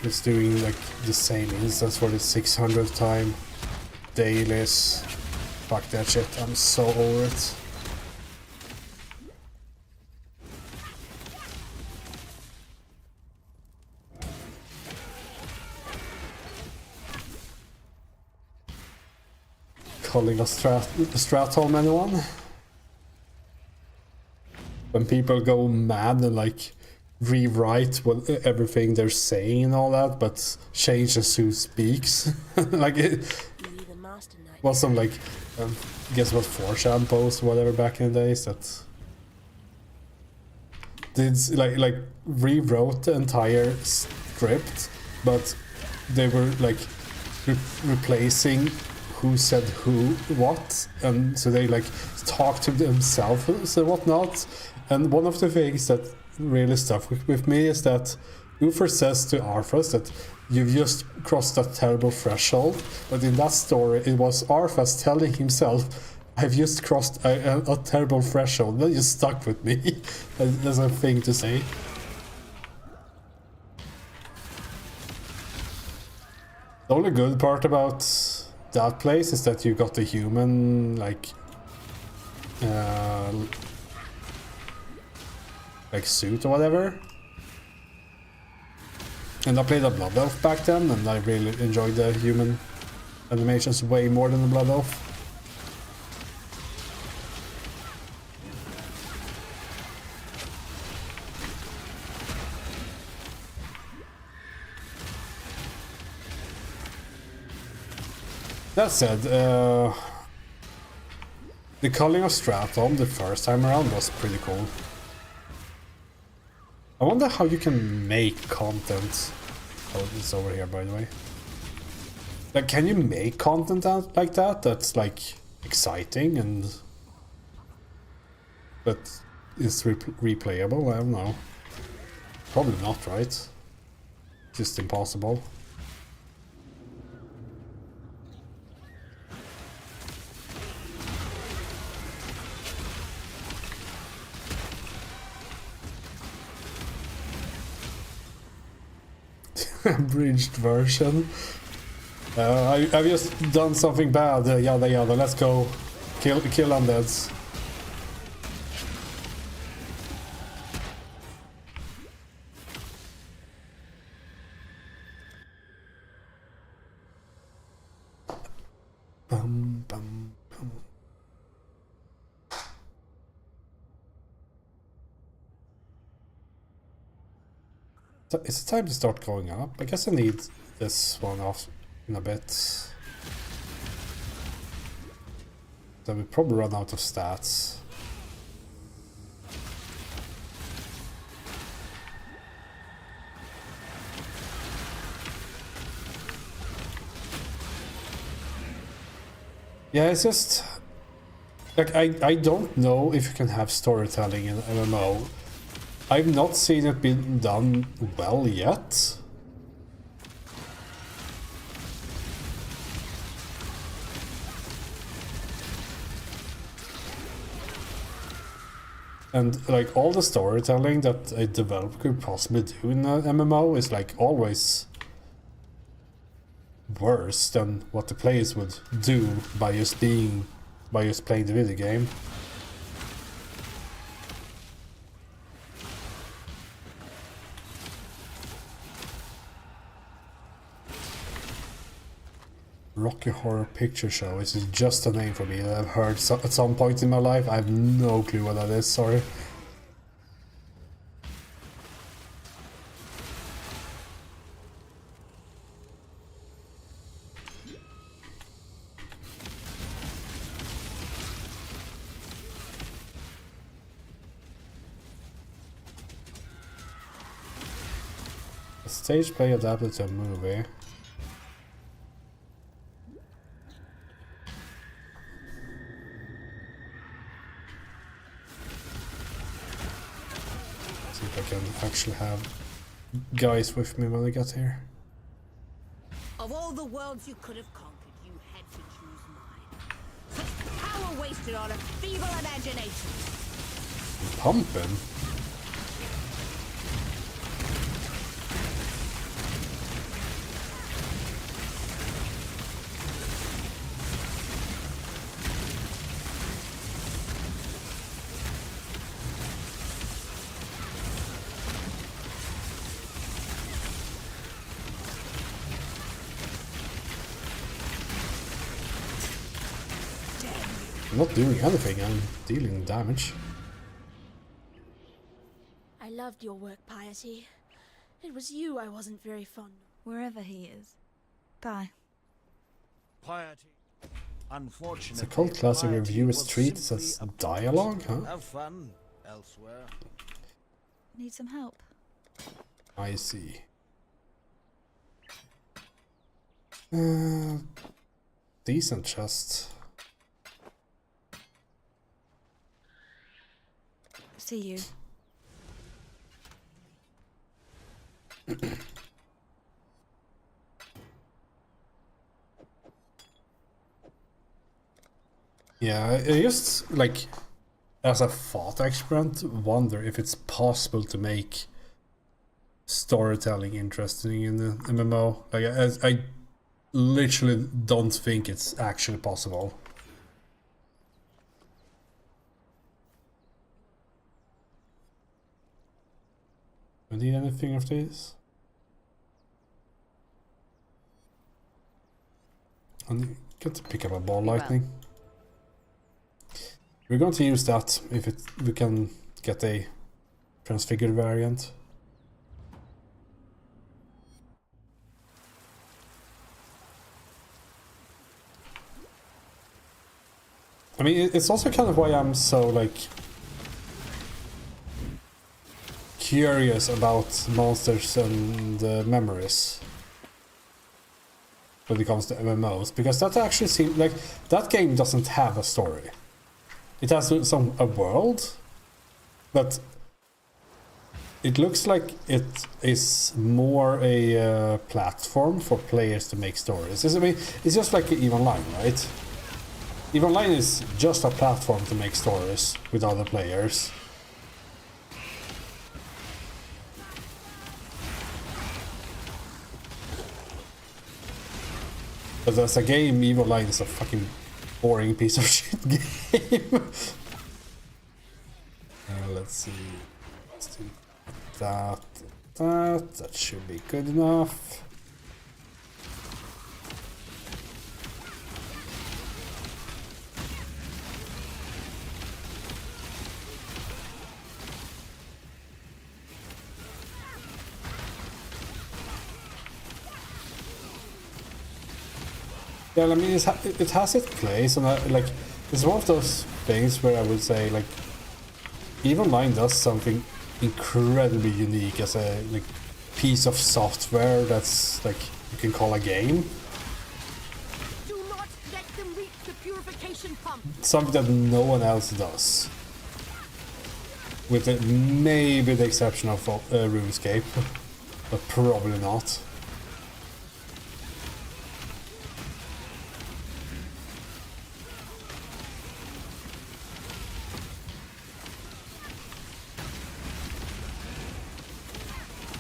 It's doing like the same instance for the 600th time. Dailies. Fuck that shit, I'm so over it. Calling a strat home, anyone? When people go mad and like rewrite everything they're saying and all that, but changes who speaks. Like it was some like I guess it was 4chan post or whatever back in the days that did like rewrote the entire script, but they were like replacing who said who what, and so they like talk to themselves and whatnot. And one of the things that really stuck with me is that Uther says to Arthas that you've just crossed that terrible threshold, but in that story it was Arthas telling himself, I've just crossed a terrible threshold. That just stuck with me. There's a thing to say. The only good part about that place is that you got the human like suit or whatever. And I played a Blood Elf back then, and I really enjoyed the human animations way more than the Blood Elf. That said, the culling of Stratham the first time around was pretty cool. I wonder how you can make content. Oh, it's over here, by the way. Like, can you make content out like that? That's like exciting and that is replayable. I don't know. Probably not, right? Just impossible. Abridged version. I've just done something bad. Yada yada. Let's go. Kill undeads. Bum bum bum. So is it time to start going up? I guess I need this one off in a bit. So we probably run out of stats. Yeah, it's just like I don't know if you can have storytelling in MMO. I've not seen it being done well yet. And like all the storytelling that a developer could possibly do in an MMO is like always worse than what the players would do by just playing the video game. Rocky Horror Picture Show is just a name for me that I've heard at some point in my life. I have no clue what that is, sorry. A stage play adapted to a movie. See if I can actually have guys with me when I get here. Of all the worlds you could have conquered, you had to choose mine. Such power wasted on a feeble imagination. Pumping. I'm not doing anything, I'm dealing damage. I loved your work, Piety. It was you I wasn't very fond of. Wherever he is. Bye. Piety. Unfortunately, It's a cult classic piety review is was treated simply as a dialogue, huh? Have fun elsewhere. Need some help. I see. Decent chest. See you. Yeah, I just, like, as a thought experiment, wonder if it's possible to make storytelling interesting in the MMO. Like, I literally don't think it's actually possible. Do I need anything of this? I got to pick up a ball lightning. We're going to use that if we can get a transfigured variant. I mean, it's also kind of why I'm so, like, curious about monsters and memories when it comes to MMOs, because that actually seems like that game doesn't have a story. It has a world, but it looks like it is more a platform for players to make stories. I mean, it's just like EVE Online, right? EVE Online is just a platform to make stories with other players. But as a game, EVE Online is a fucking boring piece of shit game. Let's see. Let's do that. That should be good enough. Yeah, I mean, it has its place, and like, it's one of those things where I would say, like, EVE Online does something incredibly unique as a, like, piece of software that's, like, you can call a game. Do not let them reach the purification pump. Something that no one else does. With maybe the exception of RuneScape, but probably not.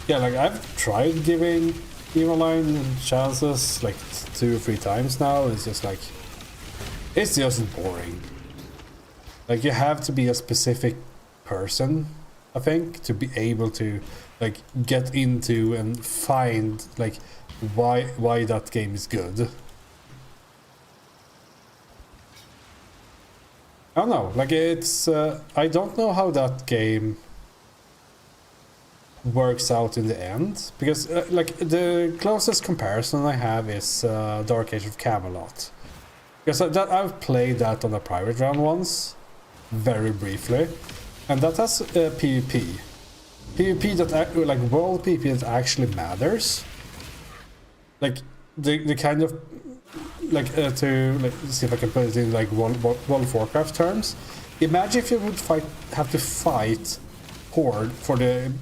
Yeah, like, I've tried giving EVE Online chances like 2 or 3 times now. It's just like, it's just boring. Like, you have to be a specific person, I think, to be able to, like, get into and find, like, why that game is good. I don't know, like, it's I don't know how that game works out in the end, because like, the closest comparison I have is Dark Age of Camelot, because I've played that on a private round once, very briefly, and that has PvP that, like, world PvP that actually matters, like the kind of, like, to, like, see if I can put it in, like, World of Warcraft terms. Imagine if you would have to fight Horde for the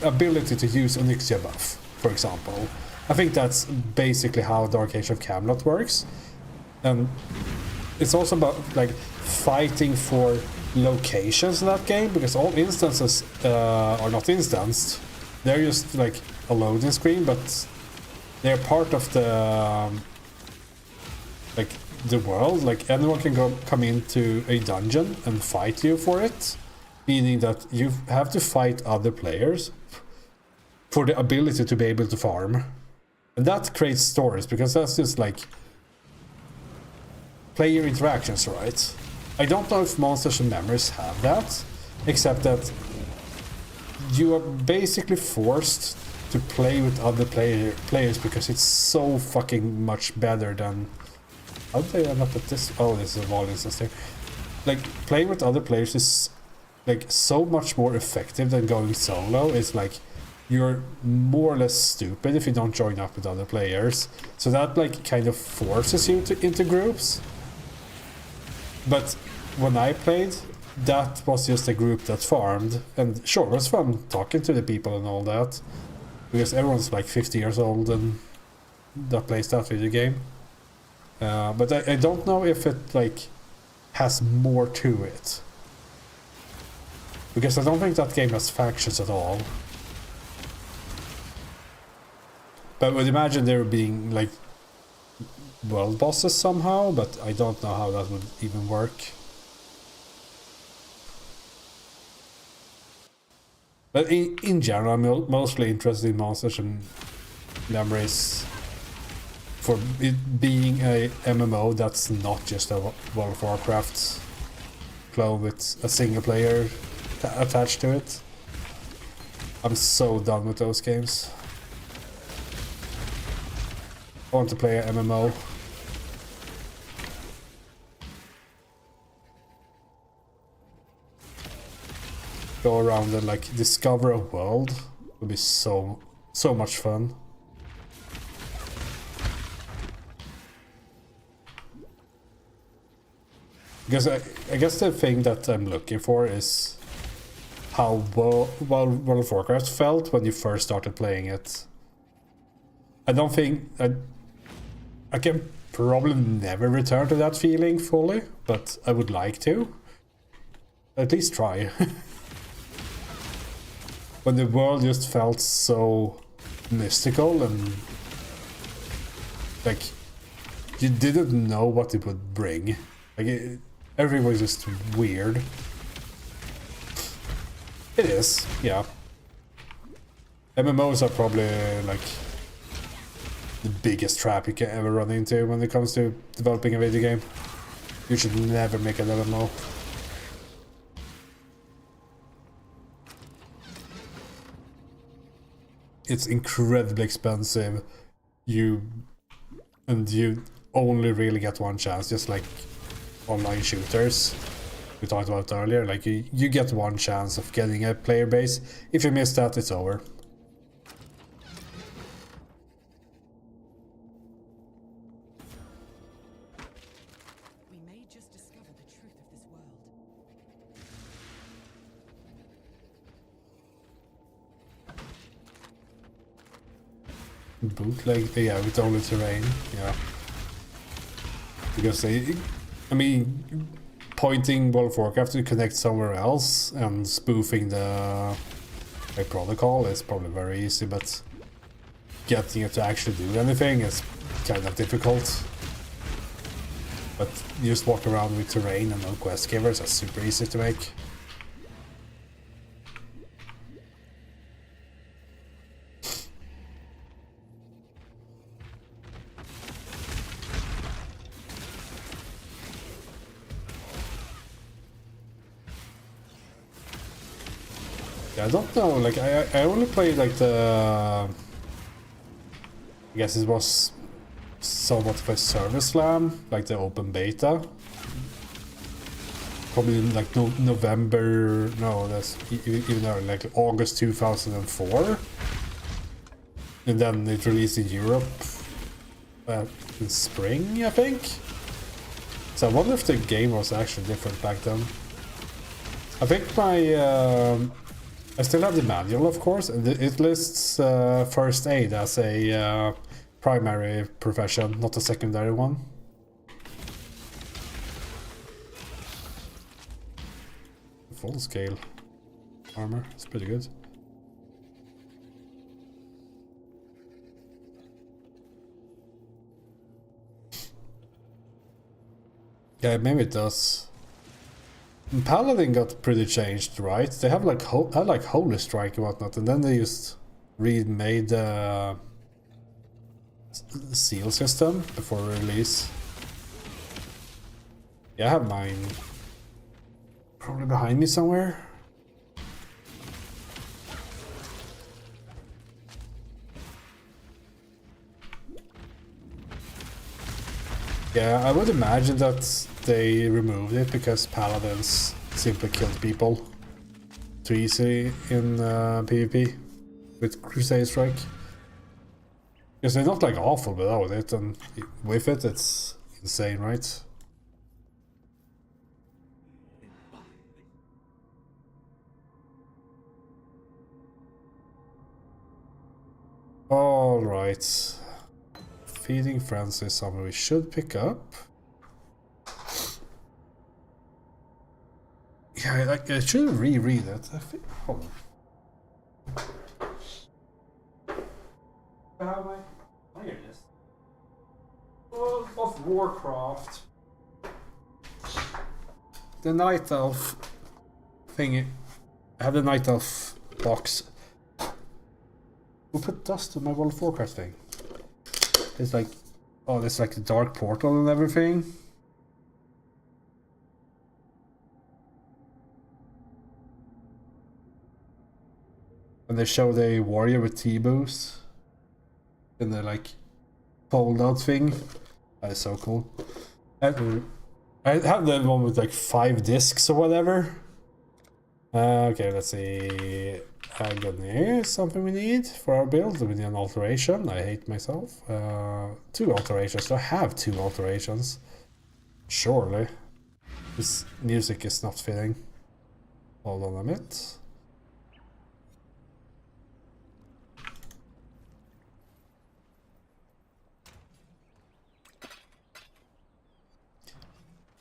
ability to use Onyxia buff, for example. I think that's basically how Dark Age of Camelot works. And it's also about like fighting for locations in that game, because all instances are not instanced. They're just like a loading screen, but they're part of the like the world. Like anyone can come into a dungeon and fight you for it, meaning that you have to fight other players for the ability to be able to farm. And that creates stories, because that's just like player interactions, right? I don't know if Monsters and Memories have that, except that you are basically forced to play with other players because it's so fucking much better than... How did I end up at this? Oh, this is a wall instance there. Like, playing with other players is like so much more effective than going solo. It's like you're more or less stupid if you don't join up with other players. So that like kind of forces you into groups. But when I played, that was just a group that farmed, and sure, it was fun talking to the people and all that, because everyone's like 50 years old and that plays that video game. But I don't know if it like has more to it, because I don't think that game has factions at all. But I would imagine there being like world bosses somehow, but I don't know how that would even work. But in general, I'm mostly interested in Monsters and Memories for it being a MMO that's not just a World of Warcraft clone with a single player attached to it. I'm so done with those games. I want to play a MMO. Go around and like discover a world would be so much fun. Because I guess the thing that I'm looking for is how well World of Warcraft felt when you first started playing it. I don't think I can probably never return to that feeling fully, but I would like to. At least try. When the world just felt so mystical and like you didn't know what it would bring. Like everything was just weird. It is, yeah. MMOs are probably like the biggest trap you can ever run into when it comes to developing a video game. You should never make an MMO. It's incredibly expensive. You only really get one chance, just like online shooters we talked about earlier. Like you get one chance of getting a player base. If you miss that, it's over. We may just discover the truth of this world. Bootleg, yeah, with only terrain, yeah. Because I mean, pointing World of Warcraft to connect somewhere else and spoofing the like protocol is probably very easy, but getting it to actually do anything is kind of difficult. But you just walk around with terrain and no quest givers, that's super easy to make. I don't know, like I only played like the... I guess it was somewhat of a service slam, like the open beta. Probably in like November, no, that's even earlier, like August 2004. And then it released in Europe in spring, I think. So I wonder if the game was actually different back then. I think my I still have the manual, of course, and it lists first aid as a primary profession, not a secondary one. Full scale armor, it's pretty good. Yeah, maybe it does. Paladin got pretty changed, right? They have like Holy Strike and whatnot, and then they just remade the seal system before release. Yeah, I have mine probably behind me somewhere. Yeah, I would imagine that they removed it because paladins simply killed people too easily in PvP with Crusade Strike. Because they're not like awful without it, and with it it's insane, right? Alright. Feeding Frenzy is something we should pick up. Yeah, I should reread it. I think. Hold on. How am I? Here it is. World of Warcraft. The Night Elf thingy. I have the Night Elf box. Who put dust on my World of Warcraft thing? It's like, oh, there's like the dark portal and everything. And they show the warrior with T-boost. And the like fold out thing. That is so cool. I have the one with like 5 discs or whatever. Okay, let's see. Agony, something we need for our build. We need an alteration. I hate myself. 2 alterations. Do I have 2 alterations? Surely. This music is not fitting. Hold on a minute.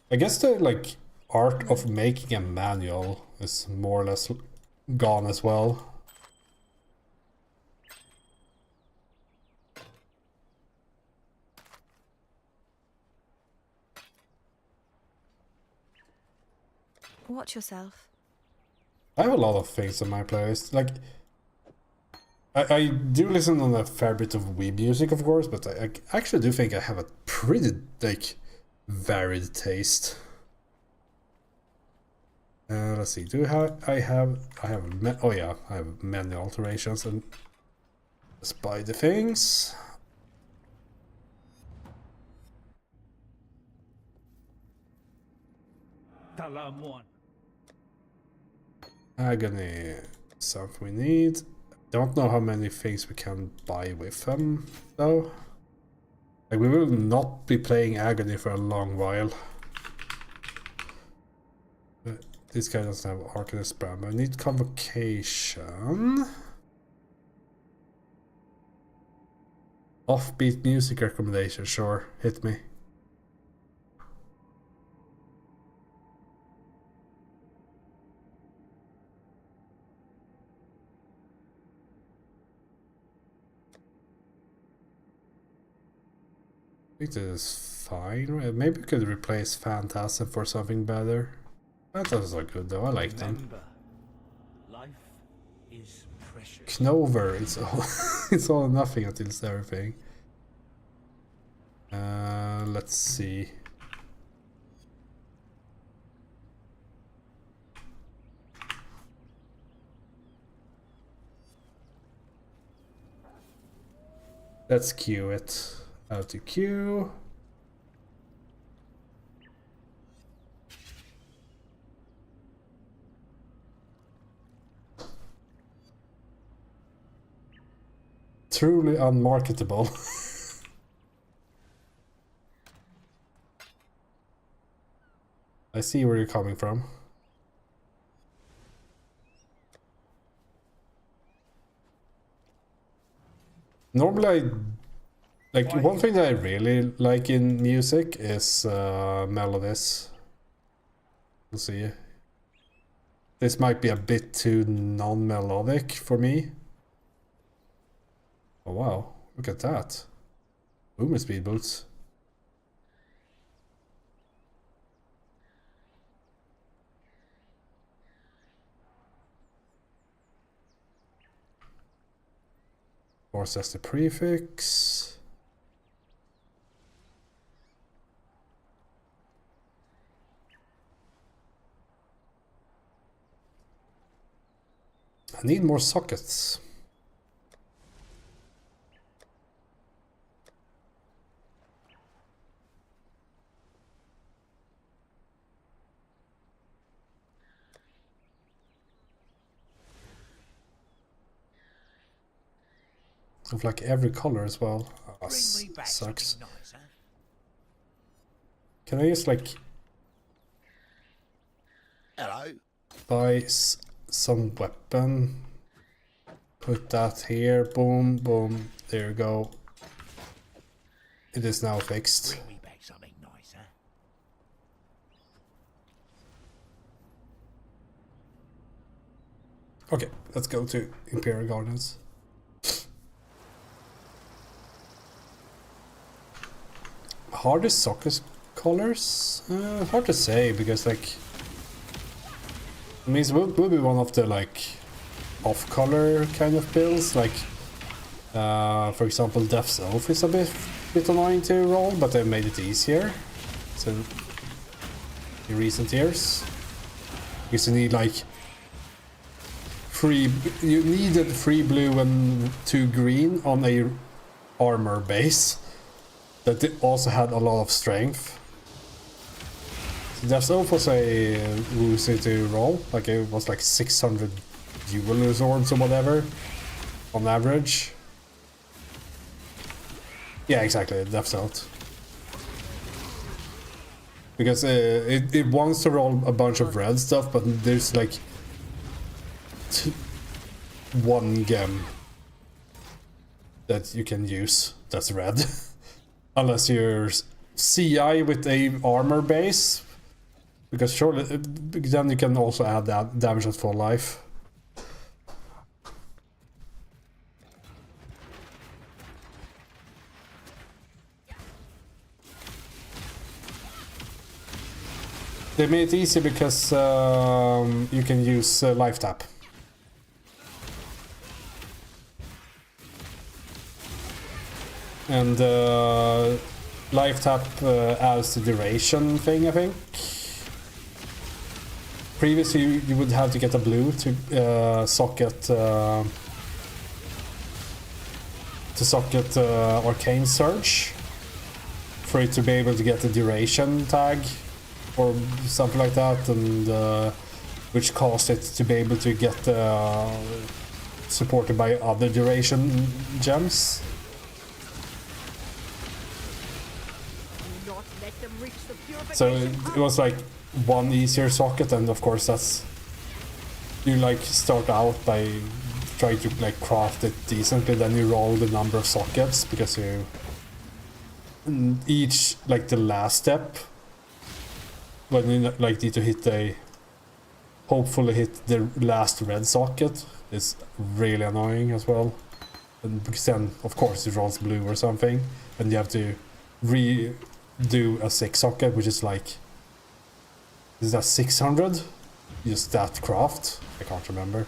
I guess the like art of making a manual is more or less gone as well. Watch yourself. I have a lot of things on my playlist. Like, I do listen on a fair bit of Wii music, of course, but I actually do think I have a pretty like varied taste. Let's see. Do I have oh yeah, I have many alterations and let's buy the things. Agony, something we need. Don't know how many things we can buy with them though. Like, we will not be playing Agony for a long while. But this guy doesn't have Arcanist Brand. I need Convocation. Offbeat music recommendation, sure, hit me. I think this is fine. Maybe we could replace Phantasm for something better. Phantasms are good though, I like them. Life is precious. Knover, it's all it's all or nothing until it's everything. Let's see. Let's queue it. How to queue. Truly unmarketable. I see where you're coming from. Normally, like one thing that I really like in music is melodies. We'll see. This might be a bit too non-melodic for me. Oh wow, look at that. Boomer speed boots. Of course, that's the prefix. I need more sockets. Of like every color as well. Oh, sucks. Nice, huh? Can I just like Hello. buy some weapon? Put that here. Boom, boom. There you go. It is now fixed. Bring me back something nice, huh? Okay, let's go to Imperial Gardens. Hardest socket colors? Hard to say because like I mean it will be one of the like off-color kind of builds. Like for example, Death's Oath is a bit annoying to roll, but they made it easier. So in recent years, because you need like you needed 3 blue and 2 green on a armor base that also had a lot of strength. So Death's Oath was a woozy to roll, like it was like 600 dual resorts or whatever on average. Yeah, exactly, Death's Oath. Because it wants to roll a bunch of red stuff, but there's like one gem that you can use that's red. Unless you're CI with a armor base, because surely then you can also add that damage at full life. They made it easy because you can use life tap. And life tap adds the duration thing, I think. Previously you would have to get a blue to socket Arcane Surge for it to be able to get the duration tag or something like that, and which caused it to be able to get supported by other duration gems. So it was like one easier socket, and of course that's you like start out by trying to like craft it decently, then you roll the number of sockets because you each like the last step when you like need to hit hopefully hit the last red socket is really annoying as well, and because then of course it rolls blue or something and you have to do a 6 socket, which is like, is that 600? Just that craft? I can't remember.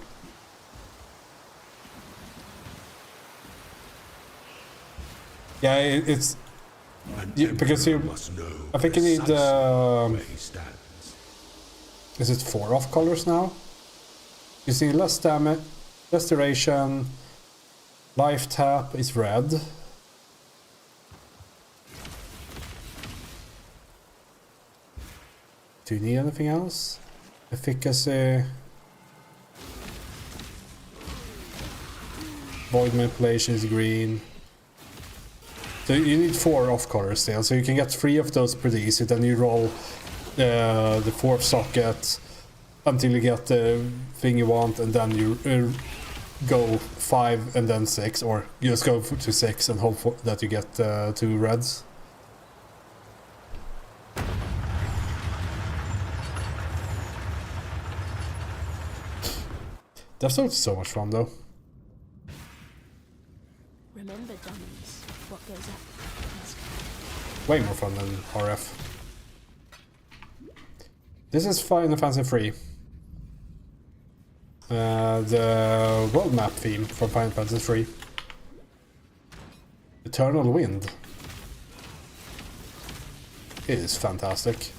Yeah, it's because you. I think you need. Is it 4 off colors now? You see less damage, less duration. Life tap is red. Do you need anything else? Efficacy. Void manipulation is green. So you need 4 off colors still, so you can get 3 of those pretty easy. Then you roll the 4th socket until you get the thing you want, and then you go 5 and then 6, or you just go to 6 and hope that you get 2 reds. That's so much fun though. Remember, dummies, what goes up must come. Way more fun than RF. This is Final Fantasy 3. The world map theme from Final Fantasy 3. Eternal Wind. It is fantastic.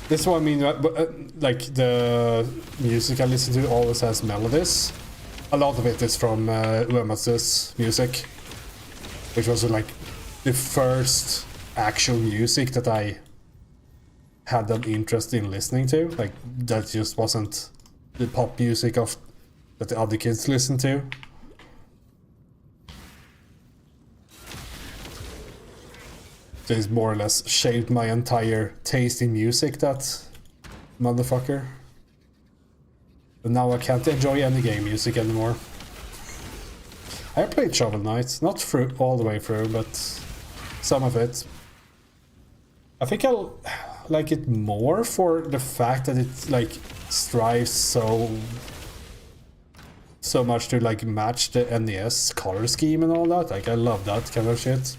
This is what I mean, like the music I listen to always has melodies. A lot of it is from Uematsu's music, which was like the first actual music that I had an interest in listening to. Like that just wasn't the pop music of that the other kids listened to. So it's more or less shaped my entire taste in music, that motherfucker. But now I can't enjoy any game music anymore. I played Shovel Knight, not through all the way through, but some of it. I think I'll like it more for the fact that it like strives so much to like match the NES color scheme and all that. Like I love that kind of shit.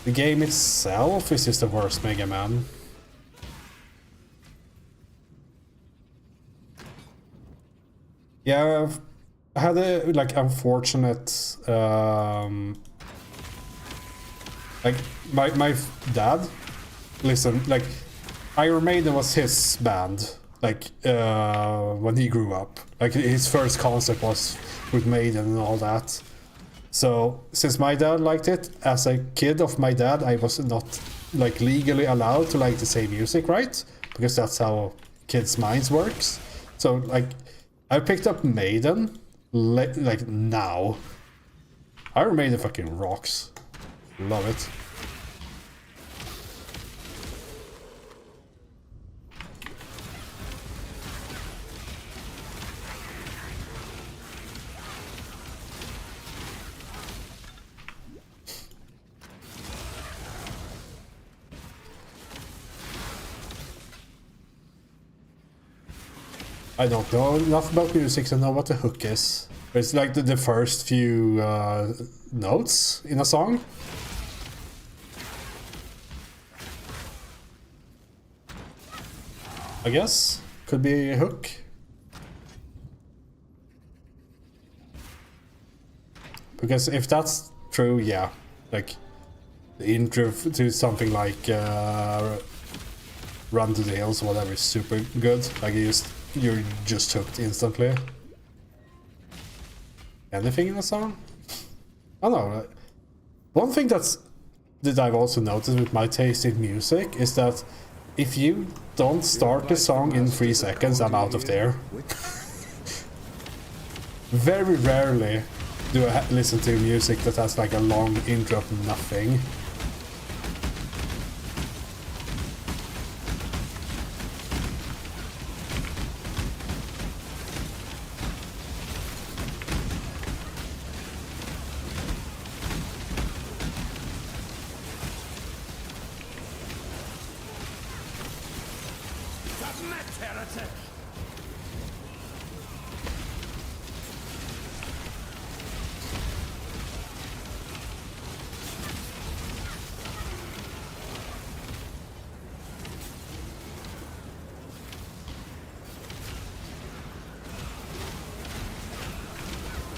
The game itself is just the worst Mega Man. Yeah, I had a like unfortunate like my dad listened, like Iron Maiden was his band, like when he grew up. Like his first concert was with Maiden and all that. So since my dad liked it, as a kid of my dad, I was not like legally allowed to like the same music, right? Because that's how kids' minds works. So like I picked up Maiden like now. Iron Maiden fucking rocks. Love it. I don't know enough about music to know what the hook is. But it's like the first few notes in a song. I guess. Could be a hook. Because if that's true, yeah. Like the intro to something like Run to the Hills or whatever is super good. Like you're just hooked instantly. Anything in the song? I don't know. One thing that I've also noticed with my taste in music is that if you don't start the song in 3 seconds, I'm out of there. Very rarely do I listen to music that has like a long intro of nothing.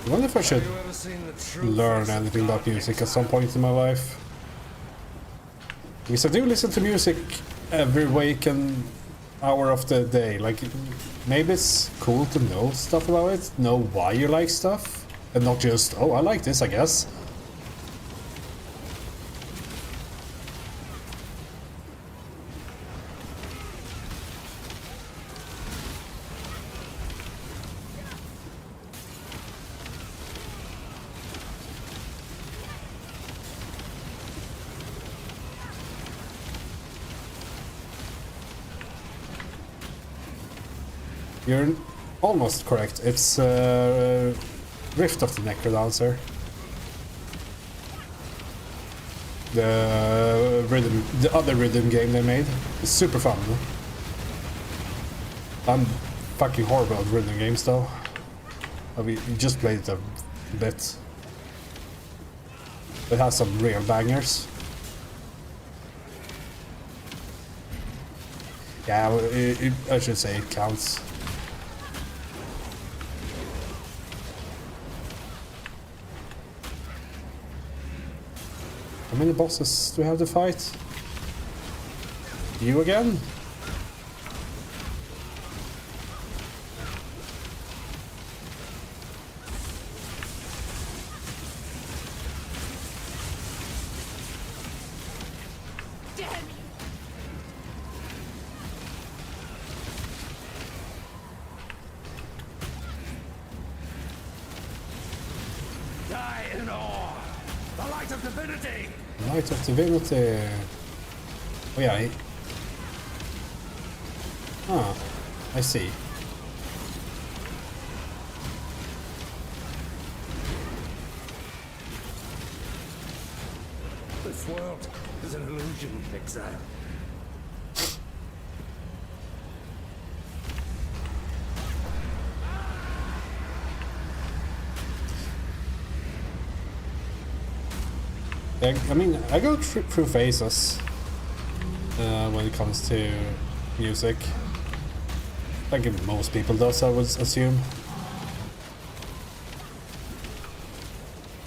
I wonder if I should learn anything about music at some point in my life. Because I do listen to music every waking hour of the day. Like, maybe it's cool to know stuff about it, know why you like stuff, and not just, oh, I like this, I guess. You're almost correct. It's Rift of the Necrodancer. The other rhythm game they made. It's super fun. I'm fucking horrible at rhythm games though. We just played it a bit. It has some real bangers. Yeah, I should say it counts. How many bosses do we have to fight? You again? Die in awe! The light of divinity! Light of Divinity. Oh yeah. Ah, I see. This world is an illusion, Exile. I mean, I go through phases when it comes to music. Like most people does, I would assume.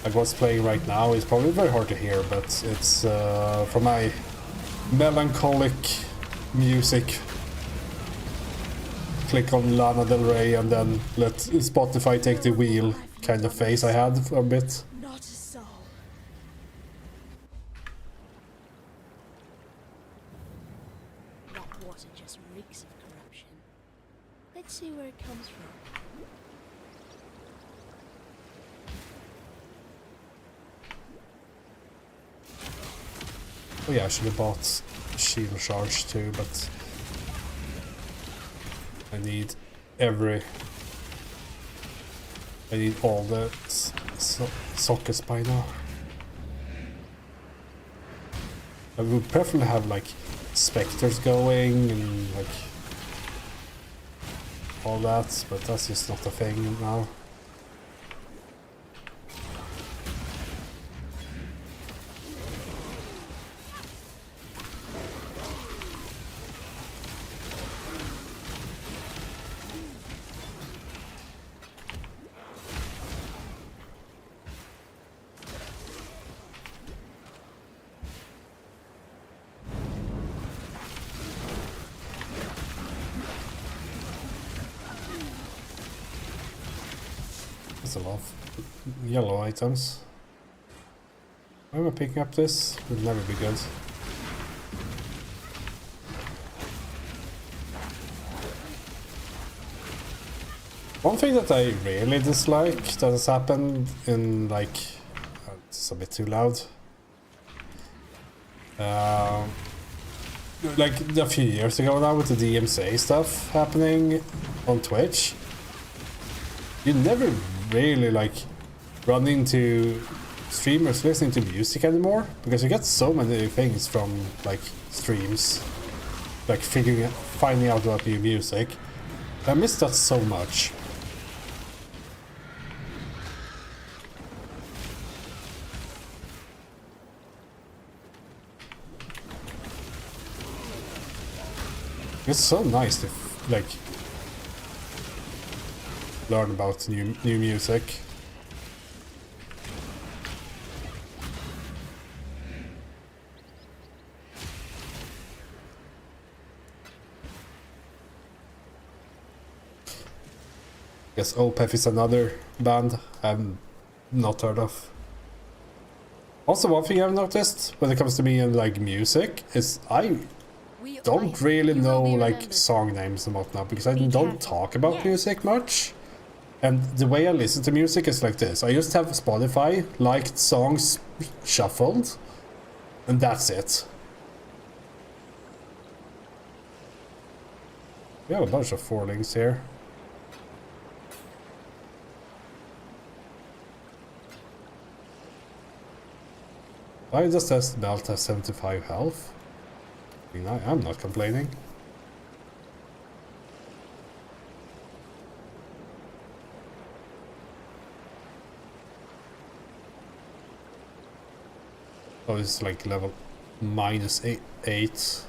Like what's playing right now is probably very hard to hear, but it's for my melancholic music. Click on Lana Del Rey and then let Spotify take the wheel kind of phase I had for a bit. Not a soul. That water just reeks of corruption. Let's see where it comes from. Oh yeah, I should have bought shield charge too, but I need all the sockets by now. I would preferably have like specters going and like all that, but that's just not a thing now. That's a lot of yellow items. Why am I picking up this? Would never be good. One thing that I really dislike that has happened in like... it's a bit too loud. Like a few years ago now with the DMCA stuff happening on Twitch. You never really like run into streamers listening to music anymore because you get so many things from like streams, like finding out about new music. I miss that so much. It's so nice to like learn about new music. Yes, Opeth is another band I've not heard of. Also, one thing I've noticed when it comes to me and like music is I don't really know like song names and whatnot because I don't talk about music much. And the way I listen to music is like this. I just have Spotify, liked songs shuffled, and that's it. We have a bunch of 4 links here. I just test belt has 75 health. I mean, I'm not complaining. Oh, it's like level minus 8.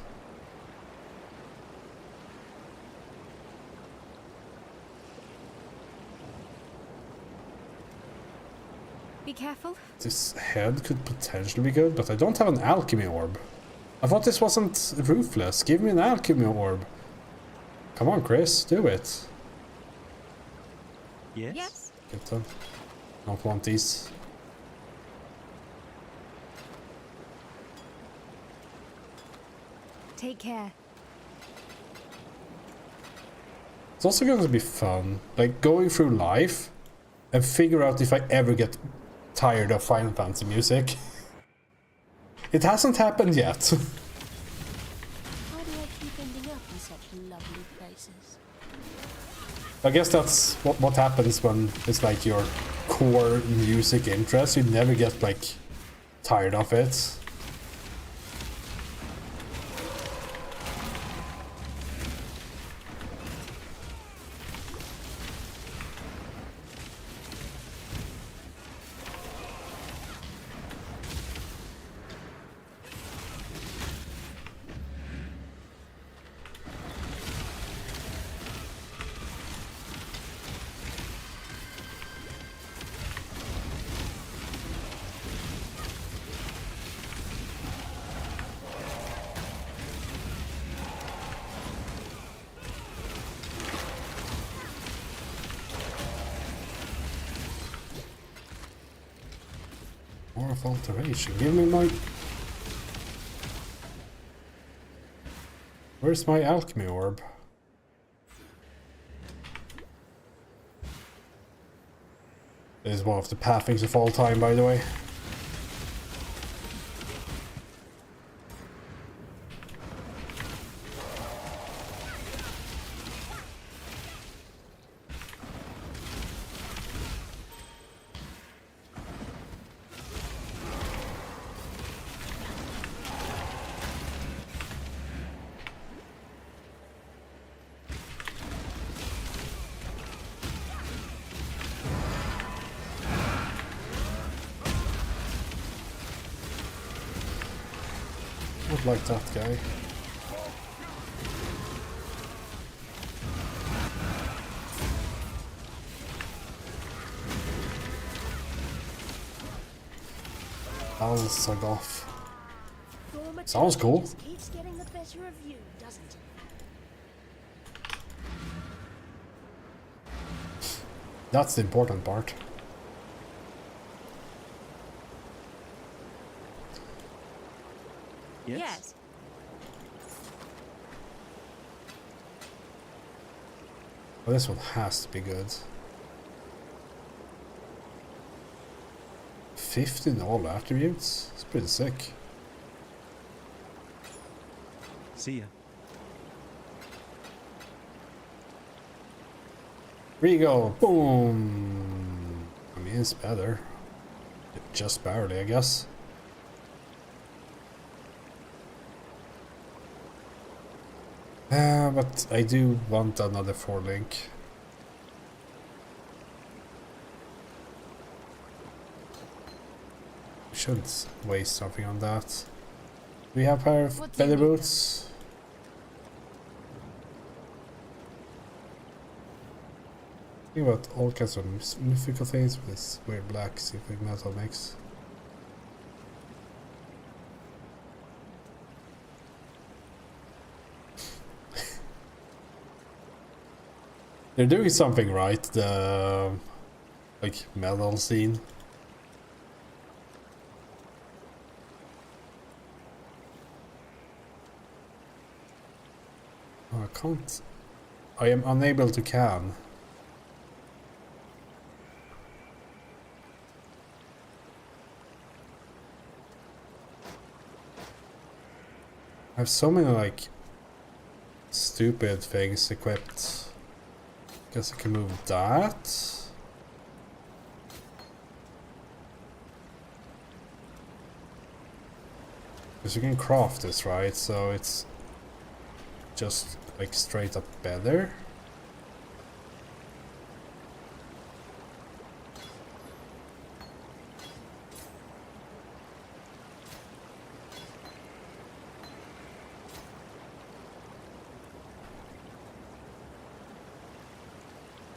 Be careful. This head could potentially be good, but I don't have an alchemy orb. I thought this wasn't ruthless. Give me an alchemy orb. Come on, Chris, do it. Yes? Get them. Don't want these. Take care. It's also going to be fun, like going through life and figure out if I ever get tired of Final Fantasy music. It hasn't happened yet. Why do I keep ending up in such lovely places? I guess that's what happens when it's like your core music interest. You never get like tired of it. More of alteration. Give me my... Where's my alchemy orb? This is one of the pathings of all time, by the way. Not like that guy. I'll suck off. Sounds cool. Just keeps getting the better of you, doesn't it? That's the important part. Yes. Well, this one has to be good. 15 all attributes? It's pretty sick. See ya. Regal! Boom! I mean, it's better. Just barely, I guess. But I do want another 4-link. We shouldn't waste something on that. Do we have a pair of feather boots? Think about all kinds of mythical things with this weird black synthetic metal mix. They're doing something right, the like metal scene. Oh, I can't. I am unable to can. I have so many like stupid things equipped. Guess I can move that. Because you can craft this, right? So it's just like straight up better.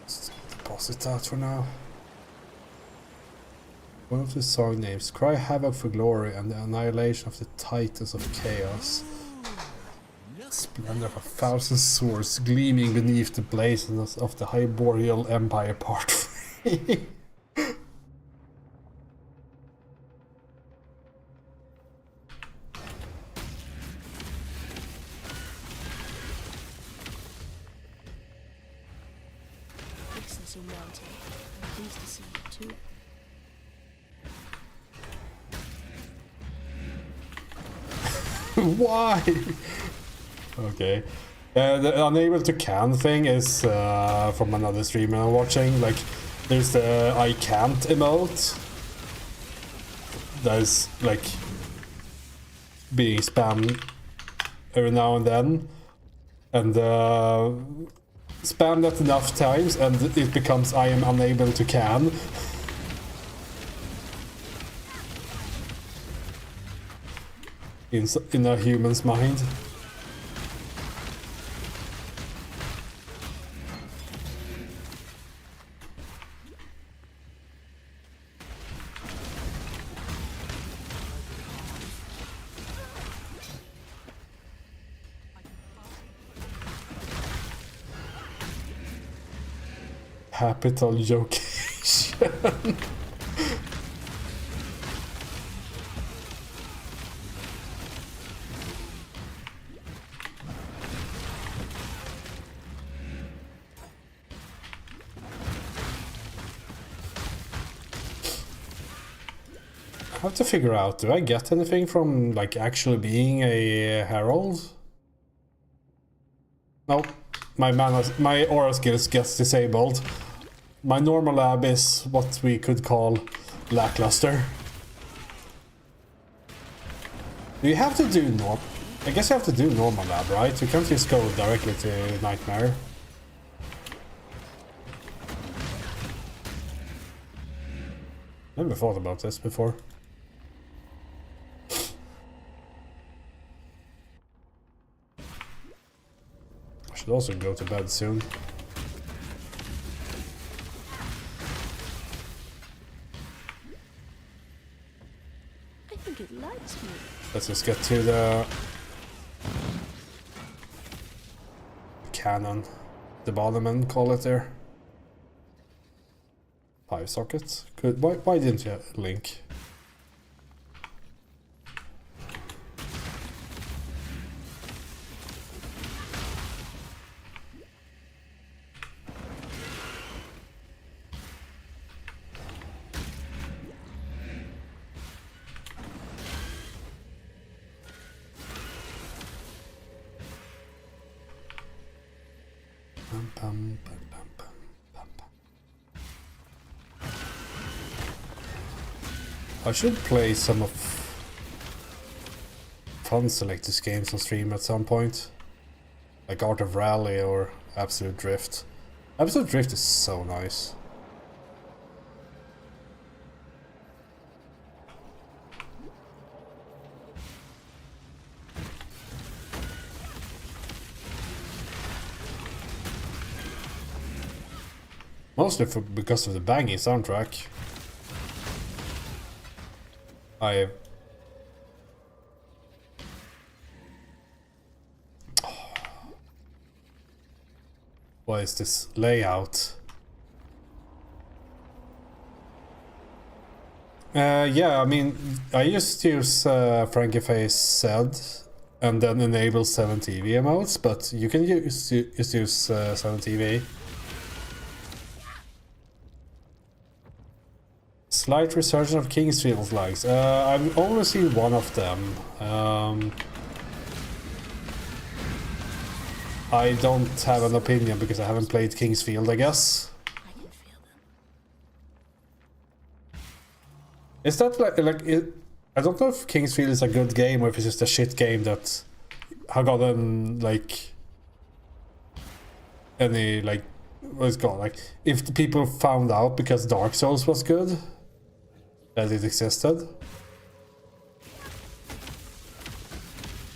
Let's deposit that for now. One of the song names, Cry Havoc for Glory and the Annihilation of the Titans of Chaos. Splendor of 1,000 swords gleaming beneath the blazes of the Hyboreal Empire Part 3. Excellency Mountain. I'm pleased to see you too. Why? Okay. The unable to can thing is from another streamer I'm watching. Like, there's the I can't emote. That is like being spammed every now and then. And spam that enough times and it becomes I am unable to can. In a human's mind. Capital location. I have to figure out, do I get anything from like actually being a herald? Nope. My aura skills gets disabled. My normal lab is what we could call lackluster. Do you have to do I guess you have to do normal lab, right? You can't just go directly to Nightmare. Never thought about this before. I should also go to bed soon. I think it likes me. Let's just get to the cannon, the bottom call it there. 5 sockets. Good. Why didn't you link? I should play some of fun selected games on stream at some point. Like Art of Rally or Absolute Drift. Absolute Drift is so nice. Mostly because of the banging soundtrack. What is this layout? Yeah, I mean, I just use Frankie Face said and then enable 7TV emotes, but you can use 7TV. Slight resurgence of Kingsfield lags. I've only seen one of them. I don't have an opinion because I haven't played Kingsfield, I guess. I can feel them. Is that I don't know if Kingsfield is a good game or if it's just a shit game that have gotten like any like what's it called, like if the people found out because Dark Souls was good that it existed.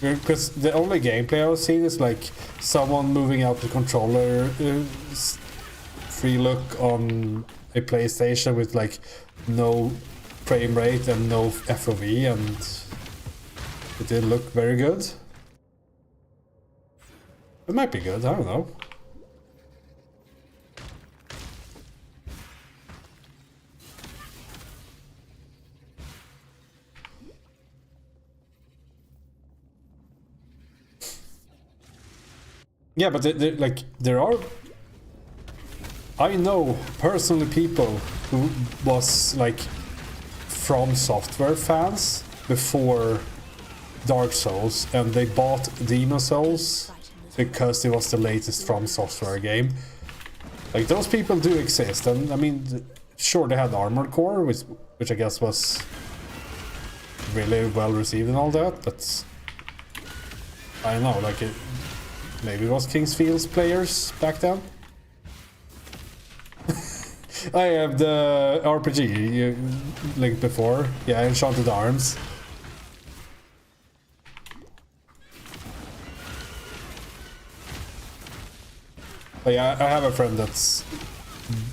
Because the only gameplay I've seen is like someone moving out the controller free look on a PlayStation with like no frame rate and no FOV, and it didn't look very good. It might be good, I don't know. Yeah, but like there are, I know personally people who was like From Software fans before Dark Souls, and they bought Demon Souls because it was the latest From Software game. Like those people do exist, and I mean, sure they had Armored Core, which I guess was really well received and all that, but I don't know, like maybe it was Kingsfield's players back then. I have the RPG you linked before. Yeah, Enchanted Arms. But yeah, I have a friend that's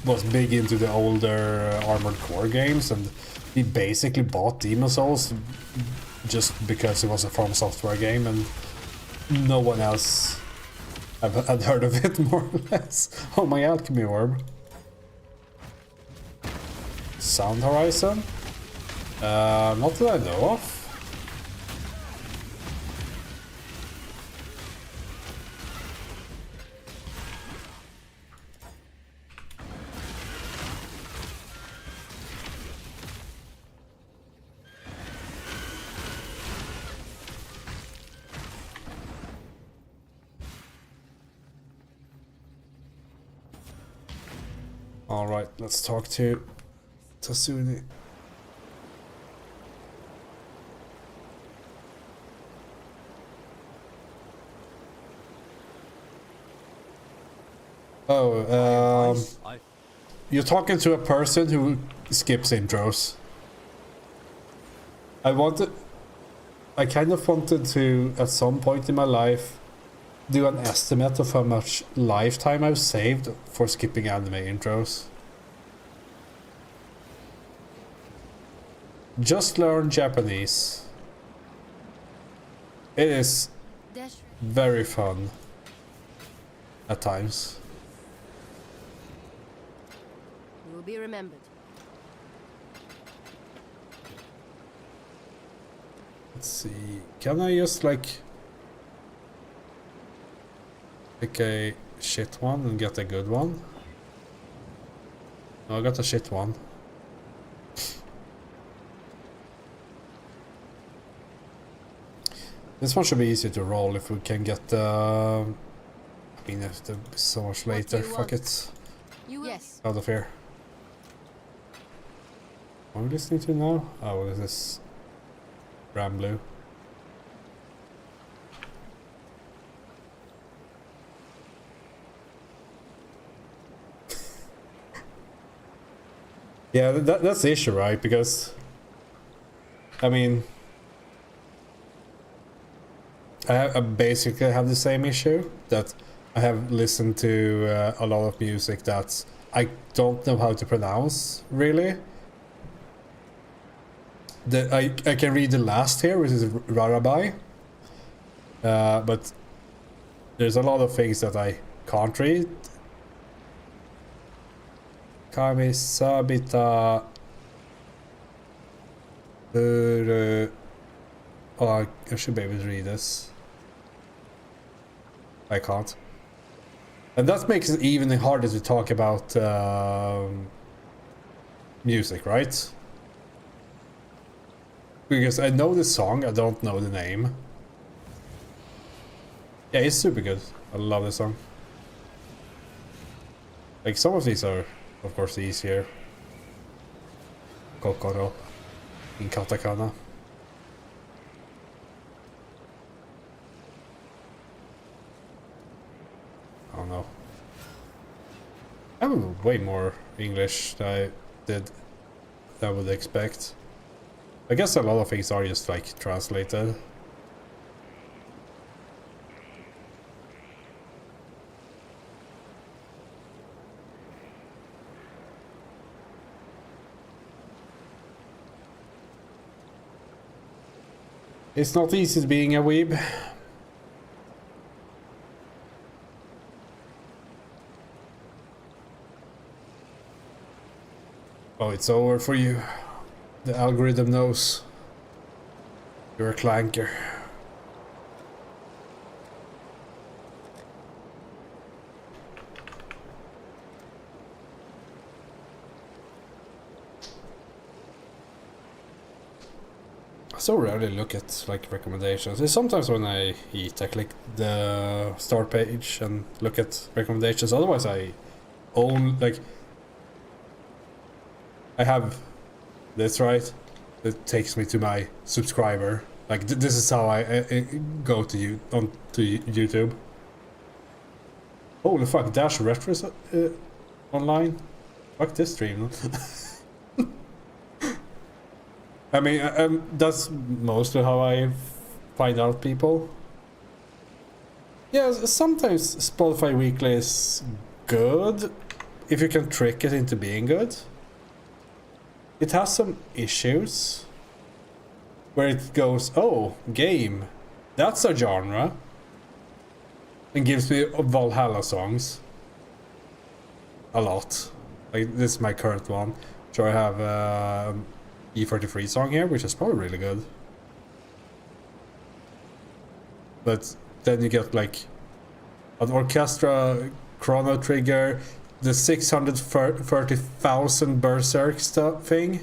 was big into the older Armored Core games, and he basically bought Demon Souls just because it was a From Software game, and no one else had heard of it, more or less. Oh, my alchemy orb. Sound Horizon? Not that I know of. Alright, let's talk to Tasuni. Oh, you're talking to a person who skips intros. I kind of wanted to, at some point in my life, do an estimate of how much lifetime I've saved for skipping anime intros. Just learn Japanese. It is very fun at times. You will be remembered. Let's see. Can I just like pick a shit one and get a good one? No, I got a shit one. This one should be easy to roll if we can get the... I mean, if it'll be so much later. Fuck it. Yes. Out of here. What are we listening to now? Oh, what is this? Ram Blue. Yeah, that's the issue, right? Because, I mean, I basically have the same issue, that I have listened to a lot of music that I don't know how to pronounce, really. I can read the last here, which is Rarabai, but there's a lot of things that I can't read. Kami Sabita. Oh, I should be able to read this. I can't. And that makes it even harder to talk about music, right? Because I know the song, I don't know the name. Yeah, it's super good. I love this song. Like, some of these are, of course, easier. Kokoro in katakana. don't know. I have way more English than I did. I would expect. I guess a lot of things are just like translated. It's not easy being a weeb. Oh, it's over for you. The algorithm knows. You're a clanker. I so rarely look at like recommendations. It's sometimes when I eat, I click the start page and look at recommendations. Otherwise, I own like I have this right. It takes me to my subscriber. Like this is how I go to you onto YouTube. Holy fuck! Dash Retro online. Fuck this stream. I mean, that's mostly how I find out people. Yeah, sometimes Spotify Weekly is good if you can trick it into being good. It has some issues where it goes, oh, game, that's a genre, and gives me Valhalla songs a lot. Like this is my current one. So I have E33 song here, which is probably really good. But then you get like an orchestra, Chrono Trigger, the 630,000 Berserk stuff thing,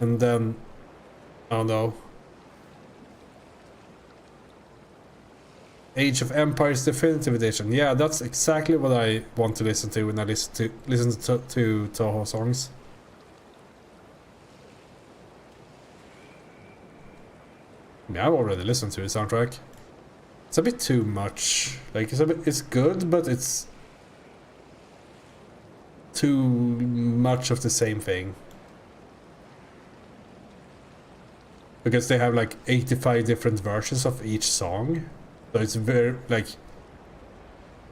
and then I don't know, Age of Empires Definitive Edition. Yeah, that's exactly what I want to listen to when I listen to Toho songs. I mean, I've already listened to the soundtrack. It's a bit too much. Like it's good, but it's too much of the same thing. Because they have like 85 different versions of each song. So it's very like,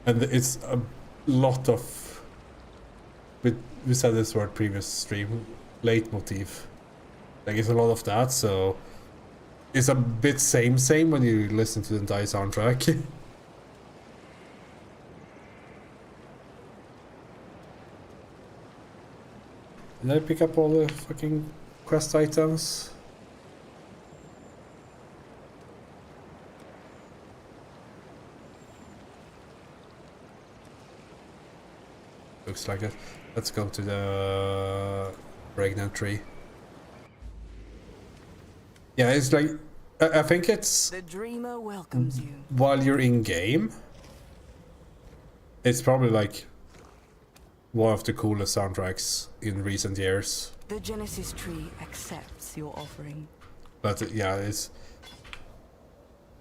and it's a lot of, we said this word previous stream, leitmotif. Like it's a lot of that, so it's a bit same when you listen to the entire soundtrack. Did I pick up all the fucking quest items? Looks like it. Let's go to the pregnant tree. Yeah, it's like I think it's The dreamer welcomes you. while you're in game. It's probably like one of the coolest soundtracks in recent years. The Genesis tree accepts your offering. But yeah,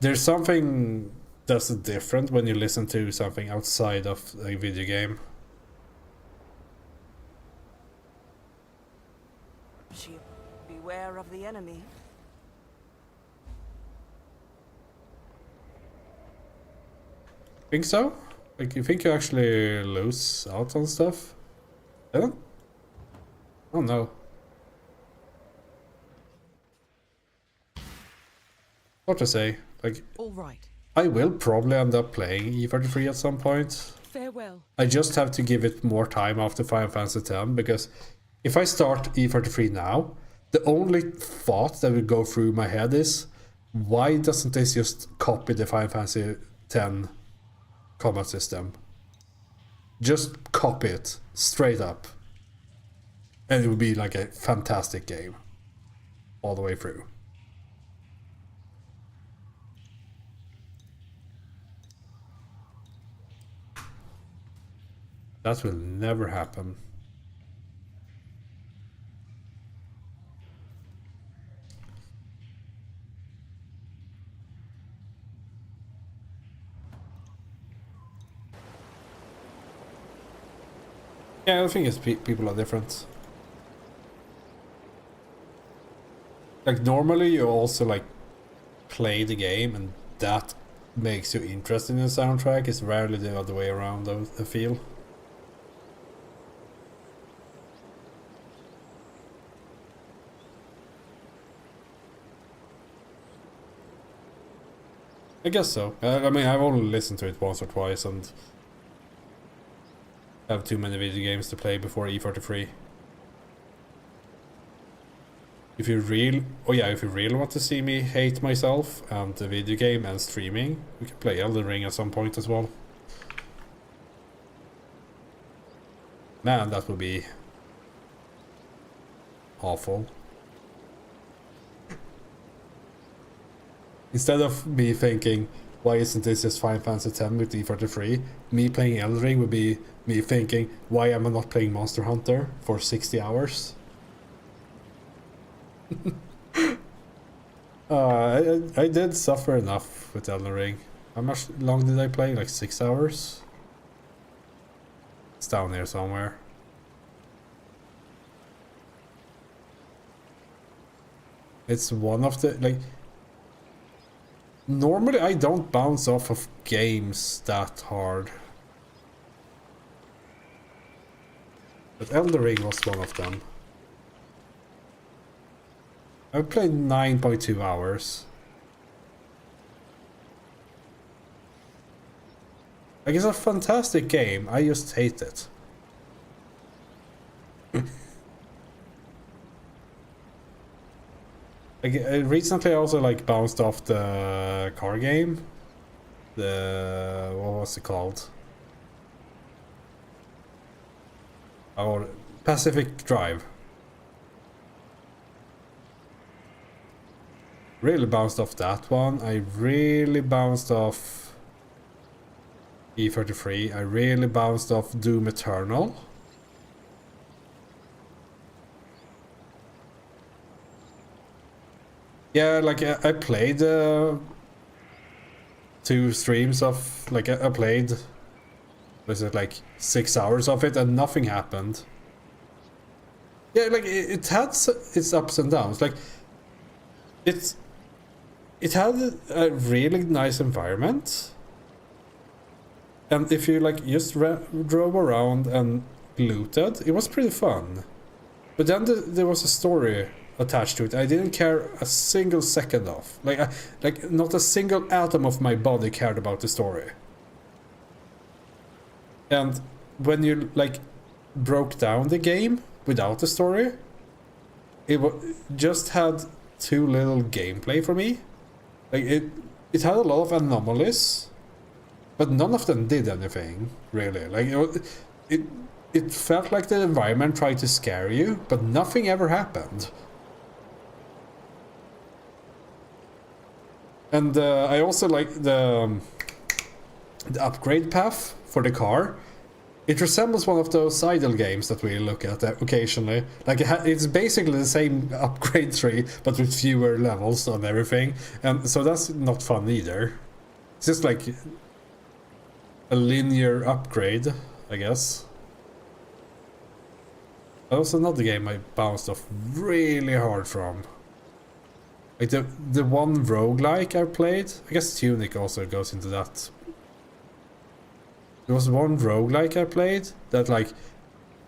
there's something that's different when you listen to something outside of a video game. Beware of the enemy. Think so? Like, you think you actually lose out on stuff? I don't know. What to say? Like, All right. I will probably end up playing E33 at some point. Farewell. I just have to give it more time after Final Fantasy X, because if I start E33 now, the only thought that would go through my head is, why doesn't this just copy the Final Fantasy X combat system? Just copy it straight up, and it would be like a fantastic game all the way through. That will never happen. Yeah, I think it's people are different. Like normally you also like play the game and that makes you interested in the soundtrack. It's rarely the other way around, I feel. I guess so. I mean, I've only listened to it once or twice and have too many video games to play before E33. If you really want to see me hate myself and the video game and streaming, we can play Elden Ring at some point as well. Man, that would be awful. Instead of me thinking, why isn't this just Final Fantasy X with D33? Me playing Elden Ring would be me thinking, why am I not playing Monster Hunter for 60 hours? I did suffer enough with Elden Ring. How much long did I play? Like 6 hours? It's down there somewhere. It's one of the, like... Normally I don't bounce off of games that hard. But Elden Ring was one of them. I played 9.2 hours. Like, it's a fantastic game, I just hate it. Like, recently I also like bounced off the car game. The... what was it called? Oh, Pacific Drive. Really bounced off that one. I really bounced off E33. I really bounced off Doom Eternal. Yeah, like I played 2 streams of, like I played, was it like 6 hours of it and nothing happened. Yeah, like it had its ups and downs. Like it had a really nice environment, and if you like just drove around and looted, it was pretty fun. But then there was a story attached to it. I didn't care a single second of. Like not a single atom of my body cared about the story. And when you like broke down the game without the story, it just had too little gameplay for me. Like it had a lot of anomalies, but none of them did anything really. Like it felt like the environment tried to scare you, but nothing ever happened. And I also like the upgrade path for the car. It resembles one of those idle games that we look at occasionally. Like it's basically the same upgrade tree, but with fewer levels on everything. And so that's not fun either. It's just like a linear upgrade, I guess. That was another game I bounced off really hard from. Like the one roguelike I played, I guess Tunic also goes into that. There was one roguelike I played that like,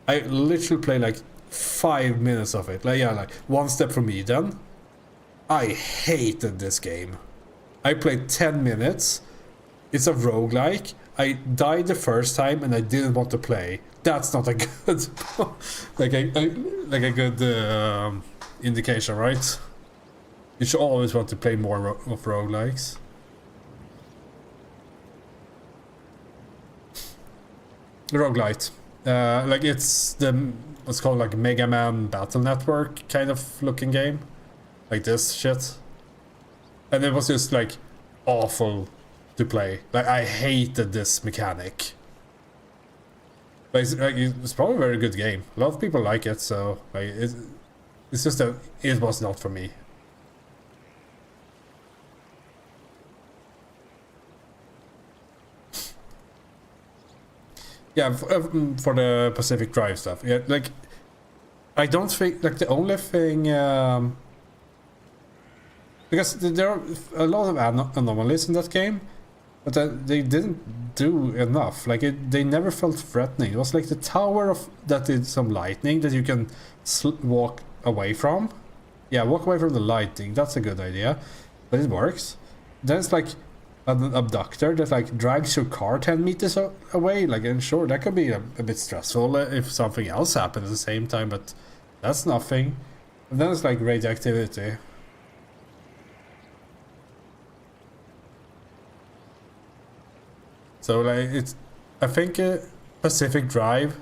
I literally played like 5 minutes of it. Like yeah, like One Step From Eden. I hated this game. I played 10 minutes. It's a roguelike. I died the first time and I didn't want to play. That's not a good like a good indication, right? You should always want to play more of roguelikes. Roguelite. Like it's what's called like Mega Man Battle Network kind of looking game. Like this shit. And it was just like awful to play. Like I hated this mechanic. But it's probably a very good game. A lot of people like it, so like it's just that it was not for me. Yeah, for the Pacific Drive stuff. Yeah, like I don't think like the only thing because there are a lot of anomalies in that game, but they didn't do enough. Like they never felt threatening. It was like the tower that did some lightning that you can walk away from. Yeah, walk away from the lightning. That's a good idea, but it works. Then it's like an abductor that like drags your car 10 meters away. Like, and sure, that could be a bit stressful if something else happens at the same time, but that's nothing. And then it's like radioactivity. So like it's, I think Pacific Drive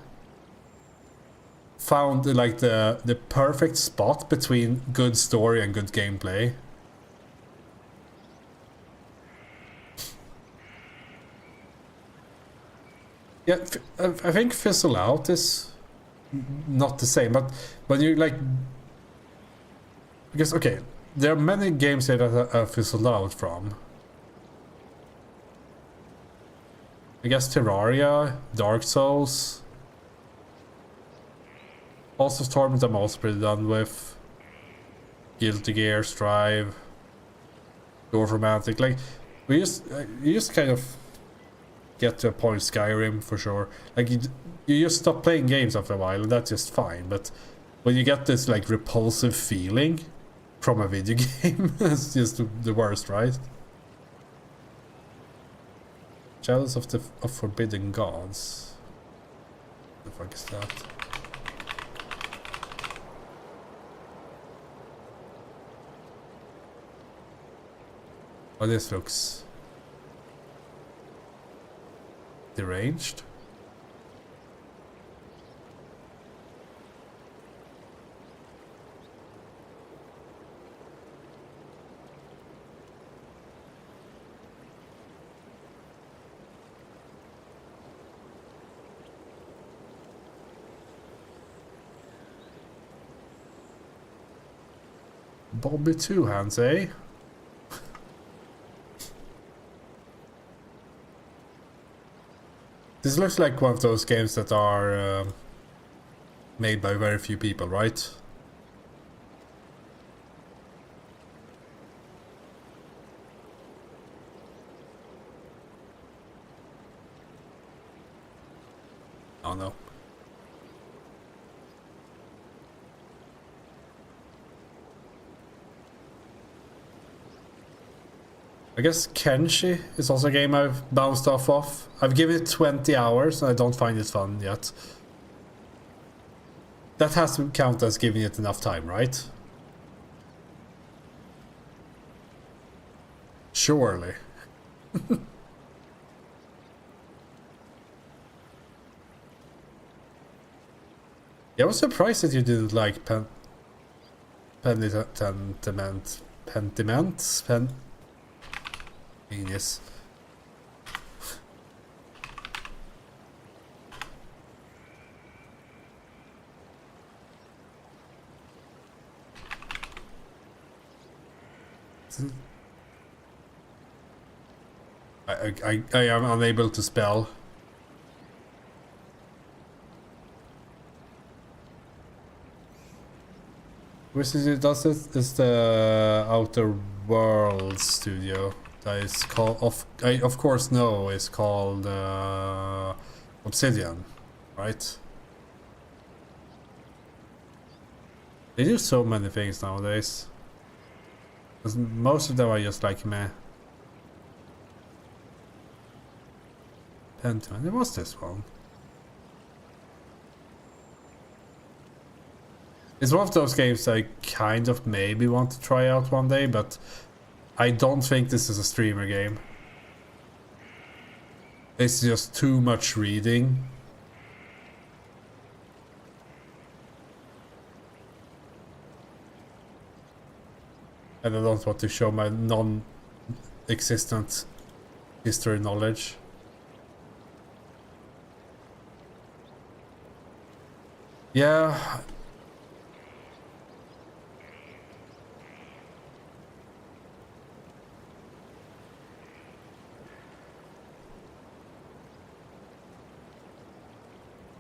found like the perfect spot between good story and good gameplay. Yeah, I think Fizzle Out is not the same, but when you like, because okay, there are many games here that are fizzled out from. I guess Terraria, Dark Souls, also Torment I'm also pretty done with. Guilty Gear, Strive, Dwarf Romantic, like you just kind of get to a point. Skyrim for sure. Like you just stop playing games after a while, and that's just fine. But when you get this like repulsive feeling from a video game, it's just the worst, right? Shadows of Forbidden Gods. What the fuck is that? Oh, this looks deranged. Bobby Two Hands, eh? This looks like one of those games that are made by very few people, right? Oh no. I guess Kenshi is also a game I've bounced off of. I've given it 20 hours and I don't find it fun yet. That has to count as giving it enough time, right? Surely. Yeah, I was surprised that you didn't like Genius. I am unable to spell. Which is it does it is the Outer Worlds studio. That is called I of course know is called Obsidian, right? They do so many things nowadays. 'Cause most of them are just like meh. Pentiment. It was this one. It's one of those games I kind of maybe want to try out one day, but I don't think this is a streamer game. It's just too much reading. And I don't want to show my non-existent history knowledge. Yeah.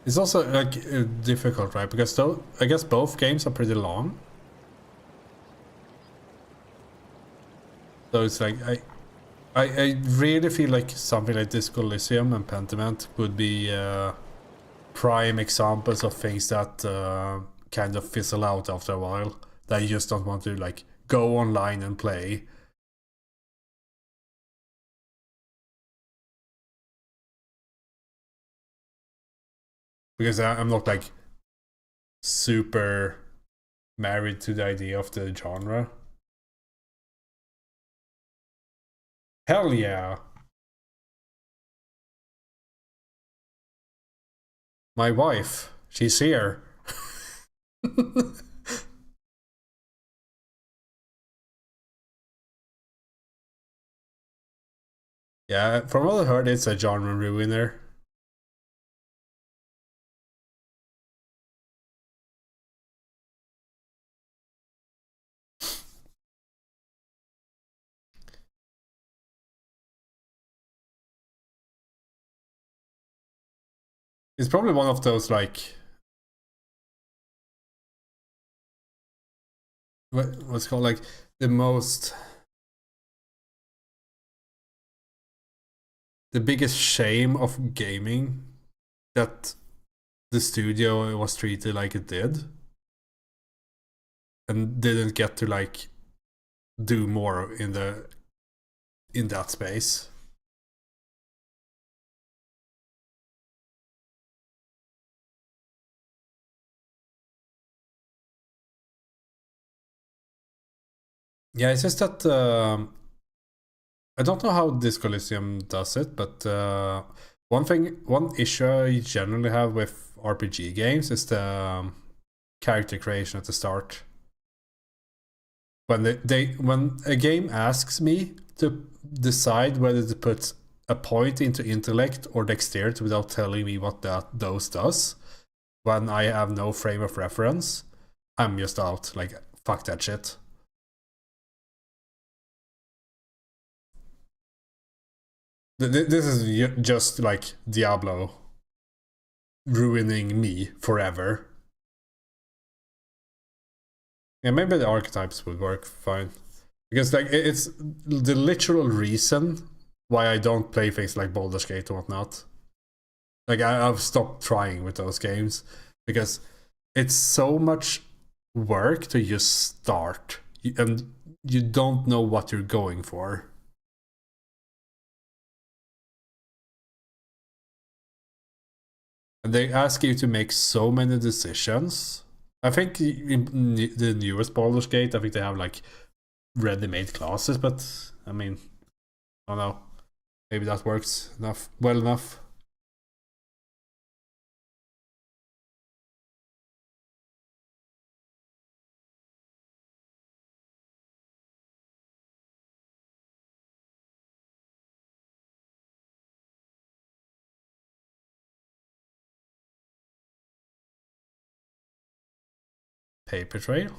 It's also like difficult, right? Because though I guess both games are pretty long. So it's like I really feel like something like Disco Elysium and Pentiment would be prime examples of things that kind of fizzle out after a while. That you just don't want to like go online and play. Because I'm not like super married to the idea of the genre. Hell yeah. My wife, she's here. Yeah, from what I heard, it's a genre ruiner. It's probably one of those like what's called like the biggest shame of gaming that the studio was treated like it did and didn't get to like do more in that space. Yeah, it's just that I don't know how Disco Elysium does it, but one issue I generally have with RPG games is the character creation at the start. When when a game asks me to decide whether to put a point into intellect or dexterity without telling me what those does, when I have no frame of reference, I'm just out. Like, fuck that shit. This is just like Diablo ruining me forever. Yeah, maybe the archetypes would work fine. Because like it's the literal reason why I don't play things like Baldur's Gate and whatnot. Like I've stopped trying with those games because it's so much work to just start and you don't know what you're going for. And they ask you to make so many decisions. I think in the newest Baldur's Gate, I think they have like ready-made classes, but I mean, I don't know. Maybe that works well enough. Paper trail.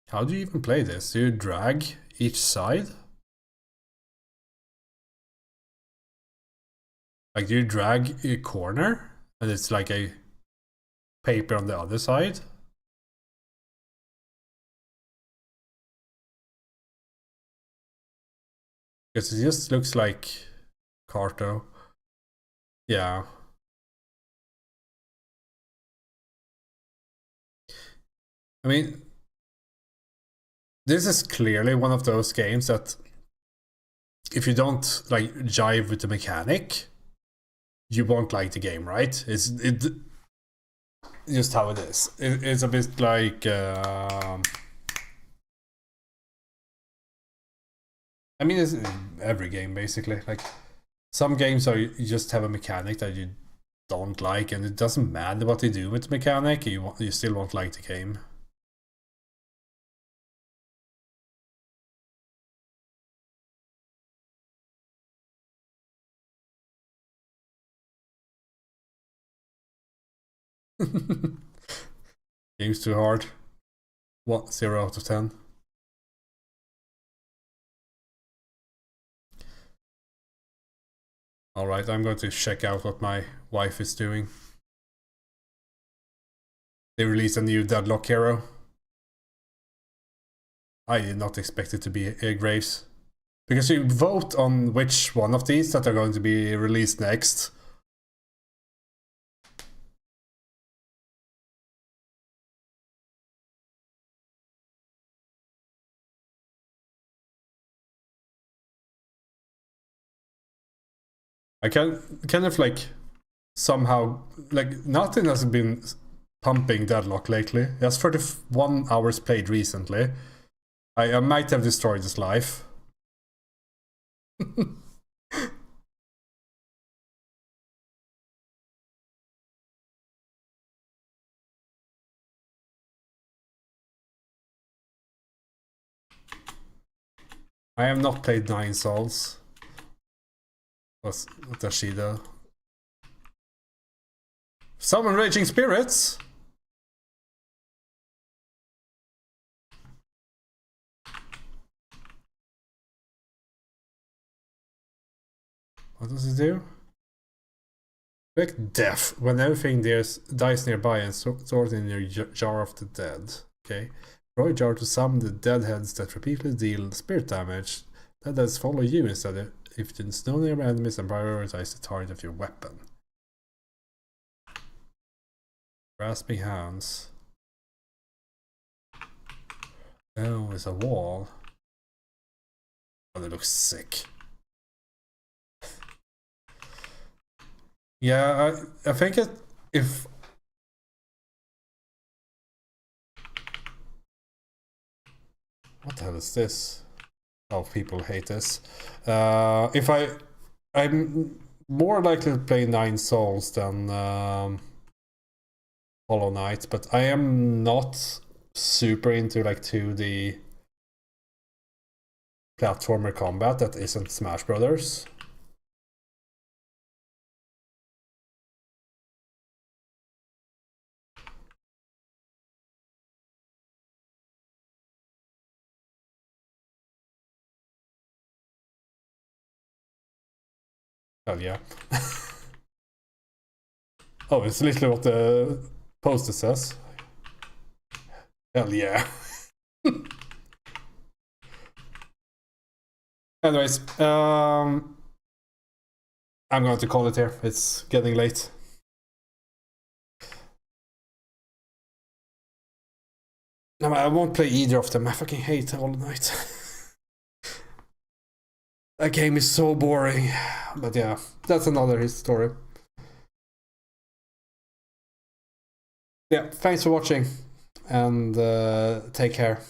How do you even play this? Do you drag each side? Like, do you drag a corner and it's like a paper on the other side? Because it just looks like Carto. Yeah. I mean, this is clearly one of those games that if you don't like jive with the mechanic, you won't like the game, right? It's just how it is. It's a bit like I mean, it's every game basically. Like some games are you just have a mechanic that you don't like, and it doesn't matter what they do with the mechanic. You still won't like the game. Game's too hard. What? 0 out of 10. Alright, I'm going to check out what my wife is doing. They released a new Deadlock hero. I did not expect it to be Graves. Because you vote on which one of these that are going to be released next. I can kind of like somehow like nothing has been pumping Deadlock lately. It has 31 hours played recently. I might have destroyed his life. I have not played 9 Souls. What does she do? Summon Raging Spirits? What does it do? Quick death. When everything dies nearby and stored in your jar of the dead. Okay. Throw a jar to summon the deadheads that repeatedly deal spirit damage. Deadheads follow you instead if there's no nearby enemies and prioritize the target of your weapon. Grasping hands. Oh, it's a wall. Oh, that looks sick. Yeah, I think if what the hell is this? Oh, people hate this. If I'm more likely to play 9 Souls than Hollow Knight, but I am not super into like 2D platformer combat that isn't Smash Brothers. Hell yeah. Oh, it's literally what the poster says. Hell yeah. Anyways, I'm going to call it here. It's getting late. No, I won't play either of them. I fucking hate Hollow Knight. That game is so boring. But yeah, that's another story. Yeah, thanks for watching and take care.